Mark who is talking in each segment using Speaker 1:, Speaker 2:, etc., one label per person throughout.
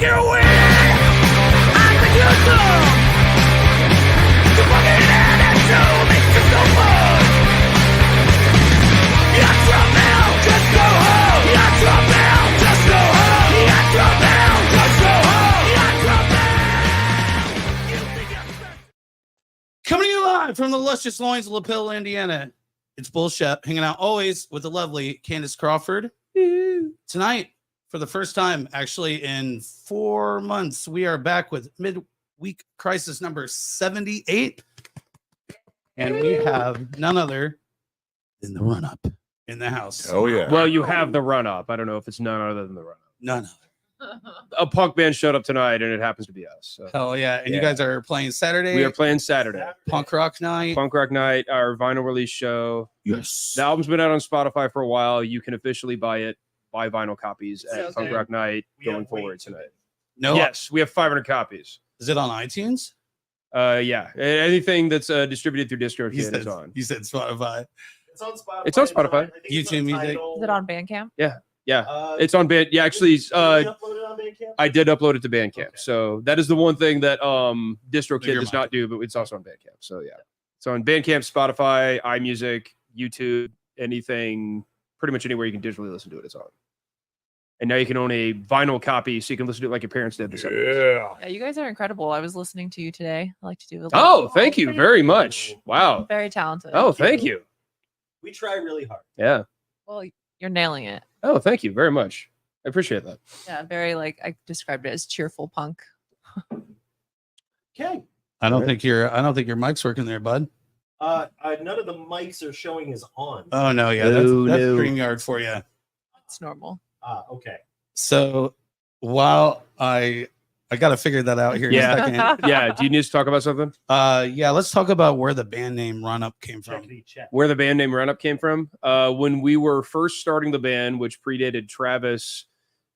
Speaker 1: you win. I think you do. You fucking had it too. Makes you so fun. You're drunk now, just go home. You're drunk now, just go home. You're drunk now, just go home. You're drunk now. You think you're coming to you live from the luscious loins of LaPille, Indiana. It's Bullshit, hanging out always with the lovely Candace Crawford. Tonight, for the first time, actually in 4 months, we are back with Midweek Crisis number 78. And we have none other than the run-up in the house.
Speaker 2: Oh, yeah.
Speaker 3: Well, you have the run-up. I don't know if it's none other than the run-up.
Speaker 1: None other.
Speaker 3: A punk band showed up tonight, and it happens to be us. So.
Speaker 1: Hell yeah. And you guys are playing Saturday?
Speaker 3: We are playing Saturday.
Speaker 1: Punk Rock Night.
Speaker 3: Punk Rock Night, our vinyl release show.
Speaker 2: Yes.
Speaker 3: The album's been out on Spotify for a while. You can officially buy vinyl copies at Punk Rock Night going forward tonight.
Speaker 1: No.
Speaker 3: Yes, we have 500 copies.
Speaker 1: Is it on iTunes?
Speaker 3: Yeah. Anything that's distributed through DistroKid is on.
Speaker 1: You said Spotify.
Speaker 4: It's on Spotify.
Speaker 3: It's on Spotify.
Speaker 1: YouTube Music.
Speaker 5: Is it on Bandcamp?
Speaker 3: Yeah. It's on Band. Yeah, actually,
Speaker 4: Did you upload it on Bandcamp?
Speaker 3: I did upload it to Bandcamp.
Speaker 4: Okay.
Speaker 3: So that is the one thing that DistroKid
Speaker 1: Your
Speaker 3: does not do, but it's also on Bandcamp. So yeah, it's on Bandcamp, Spotify, iMusic, YouTube, anything, pretty much anywhere you can digitally listen to it, it's on. And now you can own a vinyl copy, so you can listen to it like your parents did.
Speaker 5: Yeah, you guys are incredible. I was listening to you today. I like to do.
Speaker 3: Oh, thank you very much. Wow.
Speaker 5: Very talented.
Speaker 3: Oh, thank you.
Speaker 4: We try really hard.
Speaker 3: Yeah.
Speaker 5: Well, you're nailing it.
Speaker 3: Oh, thank you very much. I appreciate that.
Speaker 5: Yeah, very I described it as cheerful punk.
Speaker 4: Okay.
Speaker 1: I don't think your mic's working there, bud.
Speaker 4: None of the mics are showing is on.
Speaker 1: Oh no, yeah, that's StreamYard for you.
Speaker 5: It's normal.
Speaker 4: Okay.
Speaker 1: So while I got to figure that out here in a second.
Speaker 3: Yeah. Do you need to talk about something?
Speaker 1: Yeah, let's talk about where the band name Run Up came from.
Speaker 4: Check.
Speaker 3: Where the band name Run Up came from? When we were first starting the band, which predated Travis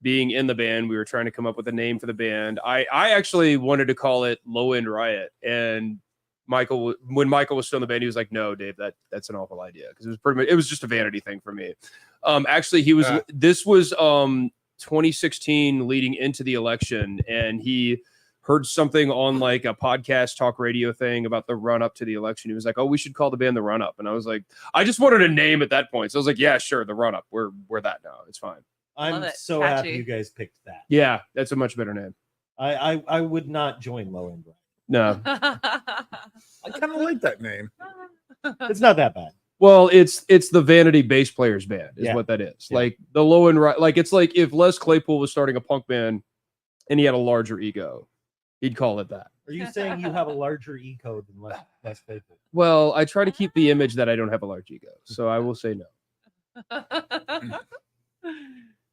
Speaker 3: being in the band, we were trying to come up with a name for the band. I actually wanted to call it Low End Riot, and when Michael was still in the band, he was like, "No, Dave, that's an awful idea," because it was just a vanity thing for me. Actually, this was 2016 leading into the election, and he heard something on like a podcast talk radio thing about the run up to the election. He was like, "Oh, we should call the band the Run Up," and I was like, I just wanted a name at that point, so I was like, "Yeah, sure, the Run Up. We're that now. It's fine."
Speaker 4: I'm so
Speaker 5: Catchy.
Speaker 4: happy you guys picked that.
Speaker 3: Yeah, that's a much better name.
Speaker 4: I would not join Low End Riot.
Speaker 3: No.
Speaker 2: I kind of like that name.
Speaker 4: It's not that bad.
Speaker 3: Well, it's the Vanity Bass Players Band is what that is.
Speaker 4: Yeah.
Speaker 3: Like the Low End Riot, like it's like if Les Claypool was starting a punk band and he had a larger ego, he'd call it that.
Speaker 4: Are you saying you have a larger ego than less Claypool?
Speaker 3: Well, I try to keep the image that I don't have a large ego, so I will say no.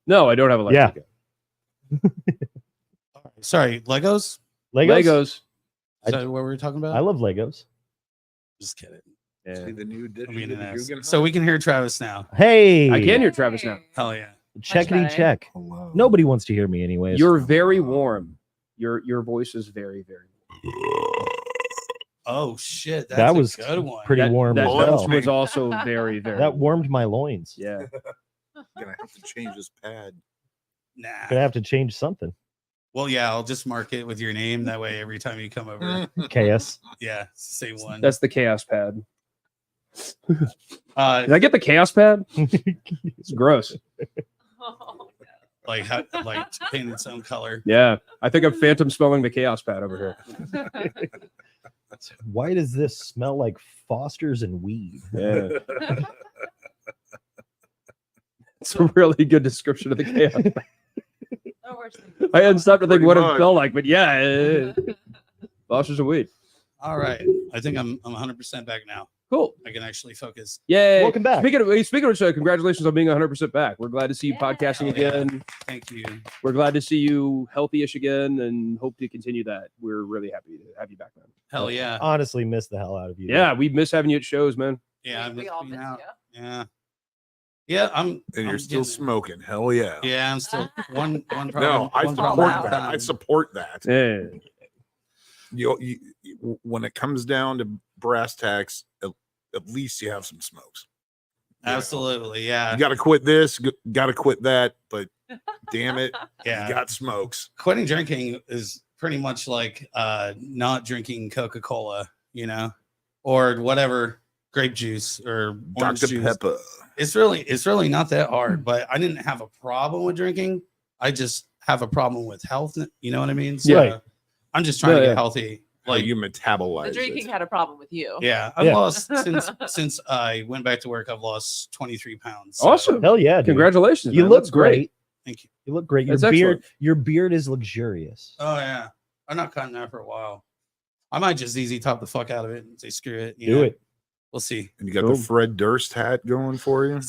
Speaker 3: No, I don't have a large ego.
Speaker 1: Sorry, Legos?
Speaker 3: Legos.
Speaker 1: Is that what we were talking about?
Speaker 4: I love Legos.
Speaker 1: Just kidding.
Speaker 3: Yeah.
Speaker 2: See the new edition
Speaker 1: I'm being
Speaker 2: of
Speaker 1: an
Speaker 2: the
Speaker 1: ass.
Speaker 2: Guggenheim?
Speaker 1: So we can hear Travis now.
Speaker 4: Hey,
Speaker 3: I can hear Travis now.
Speaker 1: Hell yeah.
Speaker 4: Checkity
Speaker 5: Much
Speaker 4: check.
Speaker 2: Hello.
Speaker 4: Nobody wants to hear me anyways.
Speaker 3: You're very warm. Your voice is very, very warm.
Speaker 1: Oh shit, that's
Speaker 4: that was
Speaker 1: a good one.
Speaker 4: pretty warm
Speaker 3: That
Speaker 4: as well.
Speaker 3: was also very, very
Speaker 4: That warmed my loins.
Speaker 3: Yeah.
Speaker 2: Gonna have to change this pad.
Speaker 1: Nah.
Speaker 4: Gonna have to change something.
Speaker 1: Well, yeah, I'll just mark it with your name. That way, every time you come over,
Speaker 4: KS.
Speaker 1: yeah, it's the same one.
Speaker 3: That's the Chaos Pad. Did
Speaker 1: Uh,
Speaker 3: I get the Chaos Pad? It's gross.
Speaker 1: like paint its own color.
Speaker 3: Yeah. I think I'm phantom smelling the Chaos Pad over here.
Speaker 4: Why does this smell like Foster's and weed?
Speaker 3: Yeah. It's a really good description of the Chaos Pad. I hadn't stopped to think what it felt like, but yeah. Foster's and weed.
Speaker 1: All right, I think I'm 100% back now.
Speaker 3: Cool.
Speaker 1: I can actually focus.
Speaker 3: Yay.
Speaker 4: Welcome back.
Speaker 3: Speaking of which, congratulations on being 100% back. We're glad to see you podcasting again.
Speaker 1: Thank you.
Speaker 3: We're glad to see you healthy-ish again and hope to continue that. We're really happy to have you back, man.
Speaker 1: Hell yeah.
Speaker 4: Honestly, miss the hell out of you.
Speaker 3: Yeah, we miss having you at shows, man.
Speaker 1: Yeah, I'm
Speaker 5: We all
Speaker 1: being
Speaker 5: miss
Speaker 1: out.
Speaker 5: you.
Speaker 1: Yeah. Yeah,
Speaker 2: And you're still smoking. Hell yeah.
Speaker 1: Yeah, I'm still one problem.
Speaker 2: No, I
Speaker 1: one
Speaker 2: support
Speaker 1: problem at a
Speaker 2: that. I
Speaker 1: time.
Speaker 2: support that.
Speaker 3: Yeah.
Speaker 2: You, when it comes down to brass tacks, at least you have some smokes. You know,
Speaker 1: Absolutely, yeah.
Speaker 2: you got to quit this, got to quit that, but Damn it.
Speaker 6: Yeah.
Speaker 2: You got smokes.
Speaker 6: Quitting drinking is pretty much like not drinking Coca-Cola, or whatever, grape juice or orange
Speaker 2: Dr.
Speaker 6: juice.
Speaker 2: Pepper.
Speaker 6: It's really not that hard, but I didn't have a problem with drinking. I just have a problem with health. You know what I mean? So
Speaker 4: Right.
Speaker 6: I'm just trying to
Speaker 3: Yeah.
Speaker 6: get healthy.
Speaker 2: Like
Speaker 6: Like,
Speaker 2: you metabolize
Speaker 5: The drinking
Speaker 2: it.
Speaker 5: had a problem with you.
Speaker 6: yeah, I've
Speaker 4: Yeah.
Speaker 6: lost since I went back to work. I've lost 23 pounds. So,
Speaker 3: Awesome.
Speaker 4: Hell yeah, dude.
Speaker 3: Congratulations.
Speaker 4: You
Speaker 3: man.
Speaker 4: look
Speaker 3: That's
Speaker 4: great.
Speaker 6: Thank you.
Speaker 4: You look great.
Speaker 3: That's excellent.
Speaker 4: Your beard is luxurious.
Speaker 6: Oh yeah, I'm not cutting that for a while. I might just easy top the fuck out of it and say screw it.
Speaker 4: Do it.
Speaker 6: We'll see.
Speaker 2: And you got
Speaker 3: Boom.
Speaker 2: the Fred Durst hat going for you.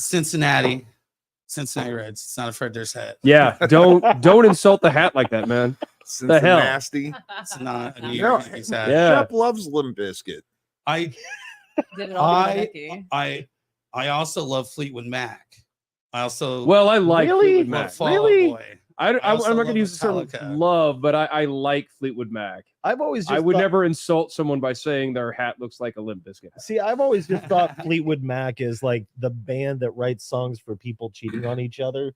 Speaker 6: Cincinnati Reds. It's not a Fred Durst hat.
Speaker 3: Yeah. Don't insult the hat like that, man. The hell?
Speaker 2: Cincinnati.
Speaker 6: It's not a New
Speaker 2: No,
Speaker 6: York Yankees hat.
Speaker 3: Yeah.
Speaker 2: Shep loves Limp Bizkit.
Speaker 6: I
Speaker 5: Did it all for Becky.
Speaker 6: I also love Fleetwood Mac. I also
Speaker 3: Well, I like
Speaker 4: Really?
Speaker 3: Fleetwood
Speaker 6: love
Speaker 3: Mac.
Speaker 6: Fall Out Boy.
Speaker 3: I'm
Speaker 6: also
Speaker 3: not going
Speaker 6: love
Speaker 3: to use the term
Speaker 6: Metallica.
Speaker 3: love, but I like Fleetwood Mac.
Speaker 4: I've always just
Speaker 3: I would
Speaker 4: thought-
Speaker 3: never insult someone by saying their hat looks like a Limp Bizkit hat.
Speaker 4: See, I've always just thought Fleetwood Mac is like the band that writes songs for people cheating on each other,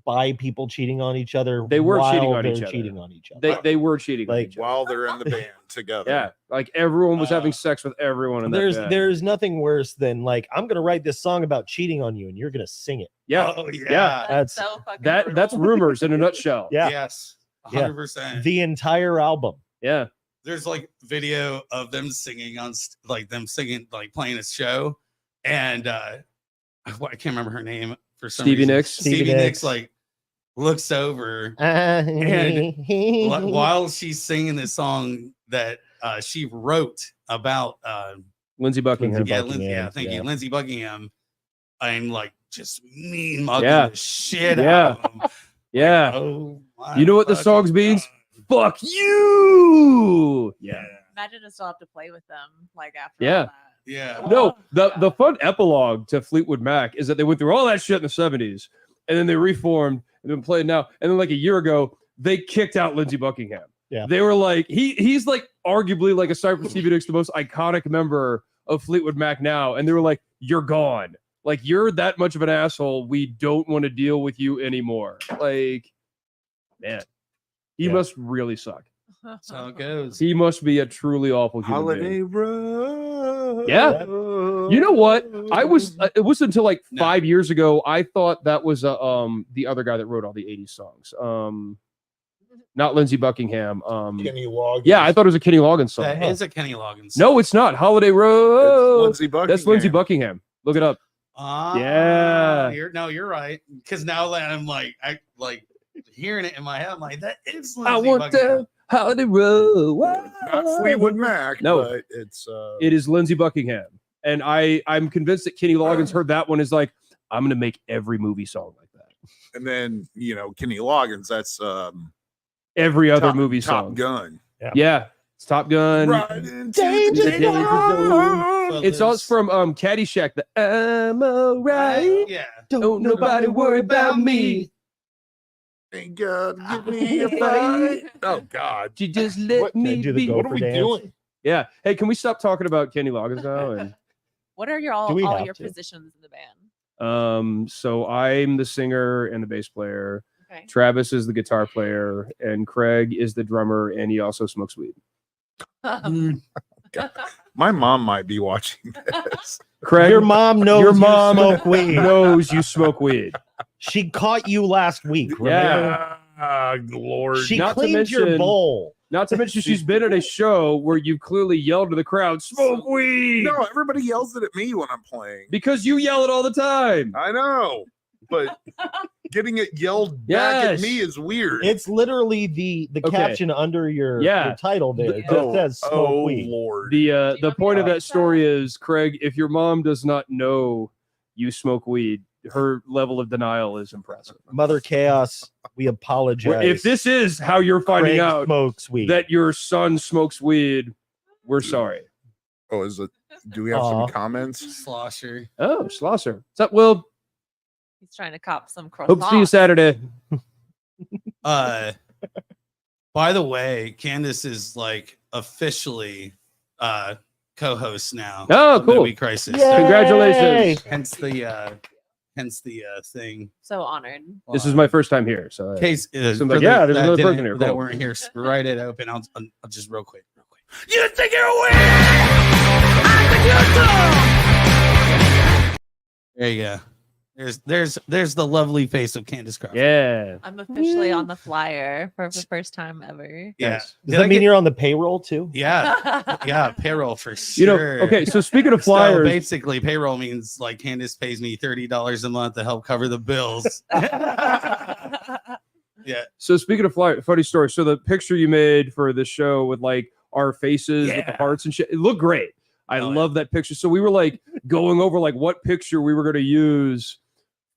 Speaker 4: by people cheating on each other.
Speaker 3: They were cheating
Speaker 4: while
Speaker 3: on
Speaker 4: they're
Speaker 3: each other.
Speaker 4: cheating on each other.
Speaker 3: They were cheating. on
Speaker 4: Like,
Speaker 3: each other.
Speaker 2: While they're in the band together.
Speaker 3: Yeah, like everyone was having
Speaker 6: Uh,
Speaker 3: sex with everyone in that
Speaker 4: there's
Speaker 3: band.
Speaker 4: there's nothing worse than like I'm gonna write this song about cheating on you and you're gonna sing it.
Speaker 3: Yeah,
Speaker 6: Oh yeah.
Speaker 3: Yeah.
Speaker 4: That's
Speaker 5: so fucking
Speaker 3: that's
Speaker 5: brutal.
Speaker 3: rumors in a nutshell.
Speaker 4: Yeah.
Speaker 6: Yes.
Speaker 4: Yeah.
Speaker 6: 100%.
Speaker 4: The entire album.
Speaker 3: Yeah.
Speaker 6: There's like video of them singing like playing a show, and I can't remember her name for some
Speaker 3: Stevie
Speaker 6: reason.
Speaker 3: Nicks?
Speaker 6: Stevie
Speaker 4: Stevie
Speaker 6: Nicks
Speaker 4: Nicks.
Speaker 6: like looks over
Speaker 4: And
Speaker 6: while she's singing this song that she wrote about
Speaker 3: Lindsey Buckingham.
Speaker 6: yeah,
Speaker 4: Buckingham,
Speaker 6: thank
Speaker 4: yeah.
Speaker 6: you, Lindsey Buckingham. I'm like just mean mugging
Speaker 3: Yeah.
Speaker 6: the shit
Speaker 3: Yeah.
Speaker 6: out of him.
Speaker 3: Yeah.
Speaker 6: Oh, my
Speaker 3: You know what the
Speaker 6: fucking
Speaker 3: song means?
Speaker 6: God.
Speaker 3: Fuck you. Yeah.
Speaker 5: Imagine to still have to play with them like after
Speaker 3: Yeah.
Speaker 5: all that.
Speaker 6: Yeah.
Speaker 3: No, the fun epilogue to Fleetwood Mac is that they went through all that shit in the 70s and then they reformed and been playing now. And then like a year ago, they kicked out Lindsey Buckingham.
Speaker 4: Yeah.
Speaker 3: They were like, he's like arguably like aside from Stevie Nicks, the most iconic member of Fleetwood Mac now. And they were like, you're gone. Like you're that much of an asshole. We don't want to deal with you anymore. Like, man, he
Speaker 4: Yeah.
Speaker 3: must really suck.
Speaker 6: That's how it goes.
Speaker 3: He must be a truly awful human being.
Speaker 2: Holiday Road.
Speaker 3: Yeah. You know what? I was it wasn't until like
Speaker 6: No.
Speaker 3: 5 years ago. I thought that was the other guy that wrote all the 80s songs. Not Lindsey Buckingham.
Speaker 2: Kenny Loggins.
Speaker 3: Yeah, I thought it was a Kenny Loggins song.
Speaker 6: That is a Kenny Loggins.
Speaker 3: No, it's not. Holiday
Speaker 2: It's
Speaker 3: Road.
Speaker 2: Lindsey Buckingham.
Speaker 3: That's Lindsey Buckingham. Look it up. Yeah.
Speaker 6: You're right. Because now that I'm like hearing it in my head, I'm like, that is
Speaker 3: I
Speaker 6: Lindsey
Speaker 3: want
Speaker 6: Buckingham.
Speaker 3: to Holiday Road.
Speaker 2: Not Fleetwood Mac.
Speaker 3: No.
Speaker 2: But it's
Speaker 3: It is Lindsey Buckingham. And I'm convinced that Kenny Loggins heard that one is like, I'm gonna make every movie song like that.
Speaker 2: and then Kenny Loggins. That's
Speaker 3: Every other
Speaker 2: Top-
Speaker 3: movie
Speaker 2: Top
Speaker 3: song.
Speaker 2: Gun.
Speaker 3: Yeah. It's Top Gun.
Speaker 2: Riding
Speaker 4: Danger
Speaker 2: to the
Speaker 3: Zone.
Speaker 6: Well,
Speaker 3: It's all
Speaker 6: there's-
Speaker 3: from Caddyshack. The I'm alright.
Speaker 6: Yeah.
Speaker 3: Don't nobody worry about me.
Speaker 2: Ain't gotta give me a fight. Oh God.
Speaker 3: You just let
Speaker 2: What-
Speaker 3: me
Speaker 4: do the
Speaker 3: be.
Speaker 4: go-
Speaker 2: What are we
Speaker 4: dance.
Speaker 2: doing?
Speaker 3: Yeah. Hey, can we stop talking about Kenny Loggins now? And
Speaker 5: What are
Speaker 4: Do we
Speaker 5: all
Speaker 4: have
Speaker 5: your
Speaker 4: to?
Speaker 5: positions in the band?
Speaker 3: so I'm the singer and the bass player.
Speaker 5: Okay.
Speaker 3: Travis is the guitar player, and Craig is the drummer, and he also smokes weed.
Speaker 2: My mom might be watching this.
Speaker 3: Craig,
Speaker 4: Your mom knows
Speaker 3: Your
Speaker 4: you
Speaker 3: mom
Speaker 4: smoke weed.
Speaker 3: knows you smoke weed.
Speaker 4: She caught you last week.
Speaker 3: Yeah.
Speaker 4: Remember?
Speaker 2: Lord.
Speaker 4: She
Speaker 3: Not to
Speaker 4: cleaned your
Speaker 3: mention-
Speaker 4: bowl.
Speaker 3: Not to mention she's been at a show where you clearly yelled to the crowd, "Smoke weed!"
Speaker 2: No, everybody yells it at me when I'm playing.
Speaker 3: Because you yell it all the time.
Speaker 2: I know, but getting it yelled back at
Speaker 3: Yes.
Speaker 2: me is weird.
Speaker 4: It's literally the
Speaker 3: Okay.
Speaker 4: caption under your title there. It just says smoke weed.
Speaker 2: Lord.
Speaker 3: The
Speaker 5: want me
Speaker 3: point
Speaker 5: to
Speaker 3: of that
Speaker 5: write
Speaker 3: story is, Craig, if your mom does not know you smoke weed, her level of denial is impressive.
Speaker 4: Mother Chaos, we apologize.
Speaker 3: If this is how you're finding
Speaker 4: Craig
Speaker 3: out
Speaker 4: smokes weed.
Speaker 3: that your son smokes weed, we're sorry.
Speaker 2: Oh, is it? Do we have
Speaker 4: Aw.
Speaker 2: some comments?
Speaker 6: Slosher.
Speaker 3: Oh, Schlosser. What's up, Will?
Speaker 5: He's trying to cop some croissants.
Speaker 3: Hope to see you Saturday.
Speaker 6: By the way, Candace is like officially co-host now.
Speaker 3: Oh,
Speaker 6: of
Speaker 3: cool.
Speaker 6: Midweek Crisis.
Speaker 4: Yay!
Speaker 3: Congratulations.
Speaker 6: Hence the hence the thing.
Speaker 5: So honored.
Speaker 3: This is my first time here, so
Speaker 6: Case
Speaker 3: So I'm
Speaker 6: for
Speaker 3: like,
Speaker 6: the-
Speaker 3: yeah, there's
Speaker 6: that
Speaker 3: another
Speaker 6: didn't-
Speaker 3: person here,
Speaker 6: that
Speaker 3: cool.
Speaker 6: weren't here. Write it open. I'll just real quick.
Speaker 1: You think you're weird? I think you're dumb.
Speaker 6: There you go. There's the lovely face of Candace Crawford.
Speaker 3: yeah.
Speaker 5: I'm officially on the flyer for the first time ever.
Speaker 6: Yeah.
Speaker 3: Nice.
Speaker 4: Does
Speaker 6: Did
Speaker 4: that
Speaker 6: I
Speaker 4: mean
Speaker 6: get-
Speaker 4: you're on the payroll too?
Speaker 6: Yeah. Yeah. Payroll for sure.
Speaker 3: You know, okay. So speaking of
Speaker 6: So
Speaker 3: flyers,
Speaker 6: basically, payroll means like Candace pays me $30 a month to help cover the bills. Yeah.
Speaker 3: So speaking of funny story, so the picture you made for the show with like our faces with the
Speaker 6: Yeah.
Speaker 3: hearts and shit, it looked great. I
Speaker 6: Oh,
Speaker 3: love that picture. So we were like going over like what picture we were going to use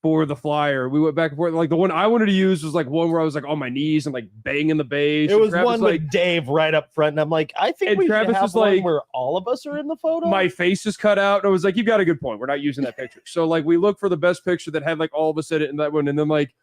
Speaker 3: for the flyer. We went back and forth. Like the one I wanted to use was like one where I was like on my knees and like banging the bass.
Speaker 4: It
Speaker 3: And
Speaker 4: was
Speaker 3: Travis,
Speaker 4: one
Speaker 3: like
Speaker 4: with Dave right up front, and I'm like, I think
Speaker 3: And
Speaker 4: we
Speaker 3: Travis
Speaker 4: should have
Speaker 3: is
Speaker 4: one
Speaker 3: like,
Speaker 4: where all of us are in the photo.
Speaker 3: my face is cut out. And I was like, you've got a good point. We're not using that picture. So like we looked for the best picture that had like all of us in it in that one. And then like,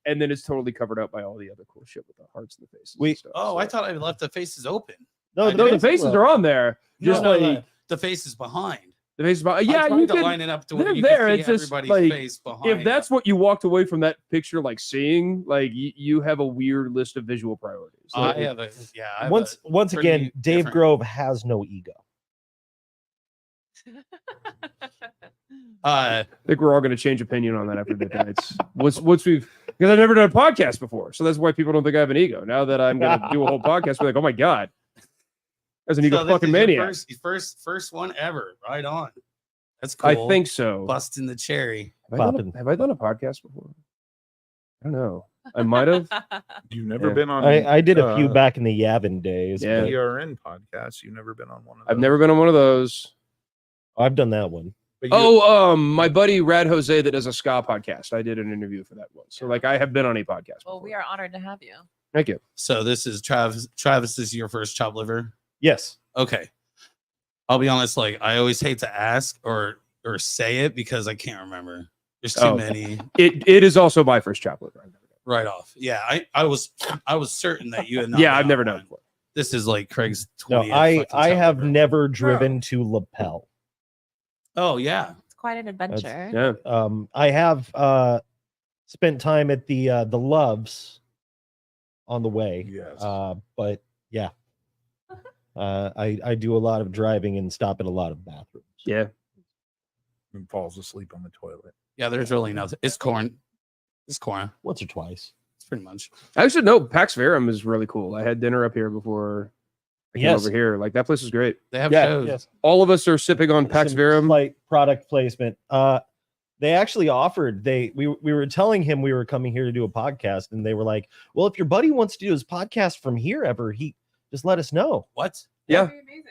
Speaker 3: and then it's totally covered up by all the other cool shit with the hearts and the faces. and stuff.
Speaker 6: Oh,
Speaker 3: So-
Speaker 6: I thought I left the faces open.
Speaker 4: no,
Speaker 3: No, the faces are on there. Just
Speaker 6: No,
Speaker 3: like
Speaker 6: the faces behind.
Speaker 3: the faces. Yeah,
Speaker 6: I tried
Speaker 3: you
Speaker 6: to
Speaker 3: can.
Speaker 6: line it up to
Speaker 3: they're
Speaker 6: where you
Speaker 3: there,
Speaker 6: can see
Speaker 3: it's just,
Speaker 6: everybody's
Speaker 3: like,
Speaker 6: face behind.
Speaker 3: If that's what you walked away from that picture, like seeing, like you have a weird list of visual priorities.
Speaker 6: I
Speaker 3: Like,
Speaker 6: have a I have
Speaker 4: once
Speaker 6: pretty
Speaker 4: again, Dave
Speaker 6: different-
Speaker 4: Grove has no ego.
Speaker 6: I
Speaker 3: I think we're all going to change opinion on that after the nights. Once we've, because I've never done a podcast before, so that's why people don't think I have an ego. Now that I'm going to do a whole podcast, we're like, oh my god, as an ego
Speaker 6: So this
Speaker 3: fucking
Speaker 6: is your
Speaker 3: maniac.
Speaker 6: First one ever. Right on. That's
Speaker 3: I
Speaker 6: cool.
Speaker 3: think so.
Speaker 6: busting the cherry.
Speaker 3: Have I done a podcast before? I don't know. I might have.
Speaker 2: You've never
Speaker 3: Yeah.
Speaker 2: been on.
Speaker 4: I did a few
Speaker 2: uh,
Speaker 4: back in the Yavin days.
Speaker 3: Yeah.
Speaker 4: but
Speaker 2: PRN podcasts. You've never been on one of those.
Speaker 3: I've never been on one of those.
Speaker 4: I've done that one.
Speaker 2: But you-
Speaker 3: Oh, my buddy Rad Jose that does a ska podcast. I did an interview for that one. So like I have been on a podcast.
Speaker 5: Well, we
Speaker 3: before.
Speaker 5: are honored to have you.
Speaker 3: Thank you.
Speaker 6: So this is Travis. Travis is your first chopped liver.
Speaker 4: Yes.
Speaker 6: Okay. I'll be honest. Like I always hate to ask or say it because I can't remember. There's too
Speaker 3: Oh.
Speaker 6: many.
Speaker 3: It is also my first chocolate.
Speaker 6: Right off. Yeah. I was certain that you had not.
Speaker 3: Yeah,
Speaker 6: been
Speaker 3: I've
Speaker 6: on
Speaker 3: never done
Speaker 6: one.
Speaker 3: it before.
Speaker 6: This is like Craig's
Speaker 4: No,
Speaker 6: 20th
Speaker 4: I
Speaker 6: fucking
Speaker 4: I
Speaker 6: chopped
Speaker 4: have
Speaker 6: liver.
Speaker 4: never driven to Lapel.
Speaker 6: Oh yeah.
Speaker 5: It's quite an adventure.
Speaker 3: Yeah.
Speaker 4: I have spent time at the Loves on the way.
Speaker 2: Yes.
Speaker 4: But yeah. I do a lot of driving and stop at a lot of bathrooms.
Speaker 3: Yeah.
Speaker 2: and falls asleep on the toilet.
Speaker 6: Yeah. There's really nothing. It's corn. It's corn.
Speaker 4: Once or twice.
Speaker 6: It's pretty much.
Speaker 3: Actually, no, Pax Verum is really cool. I had dinner up here before I came
Speaker 4: Yes.
Speaker 3: over here. Like that place is great.
Speaker 6: They have
Speaker 4: Yeah,
Speaker 6: shows.
Speaker 4: yes.
Speaker 3: All of us are sipping on Pax
Speaker 4: Some
Speaker 3: Verum.
Speaker 4: slight product placement. They actually offered. We were telling him we were coming here to do a podcast, and they were like, "Well, if your buddy wants to do his podcast from here ever, he just let us know."
Speaker 6: What?
Speaker 3: Yeah.
Speaker 5: That'd be amazing.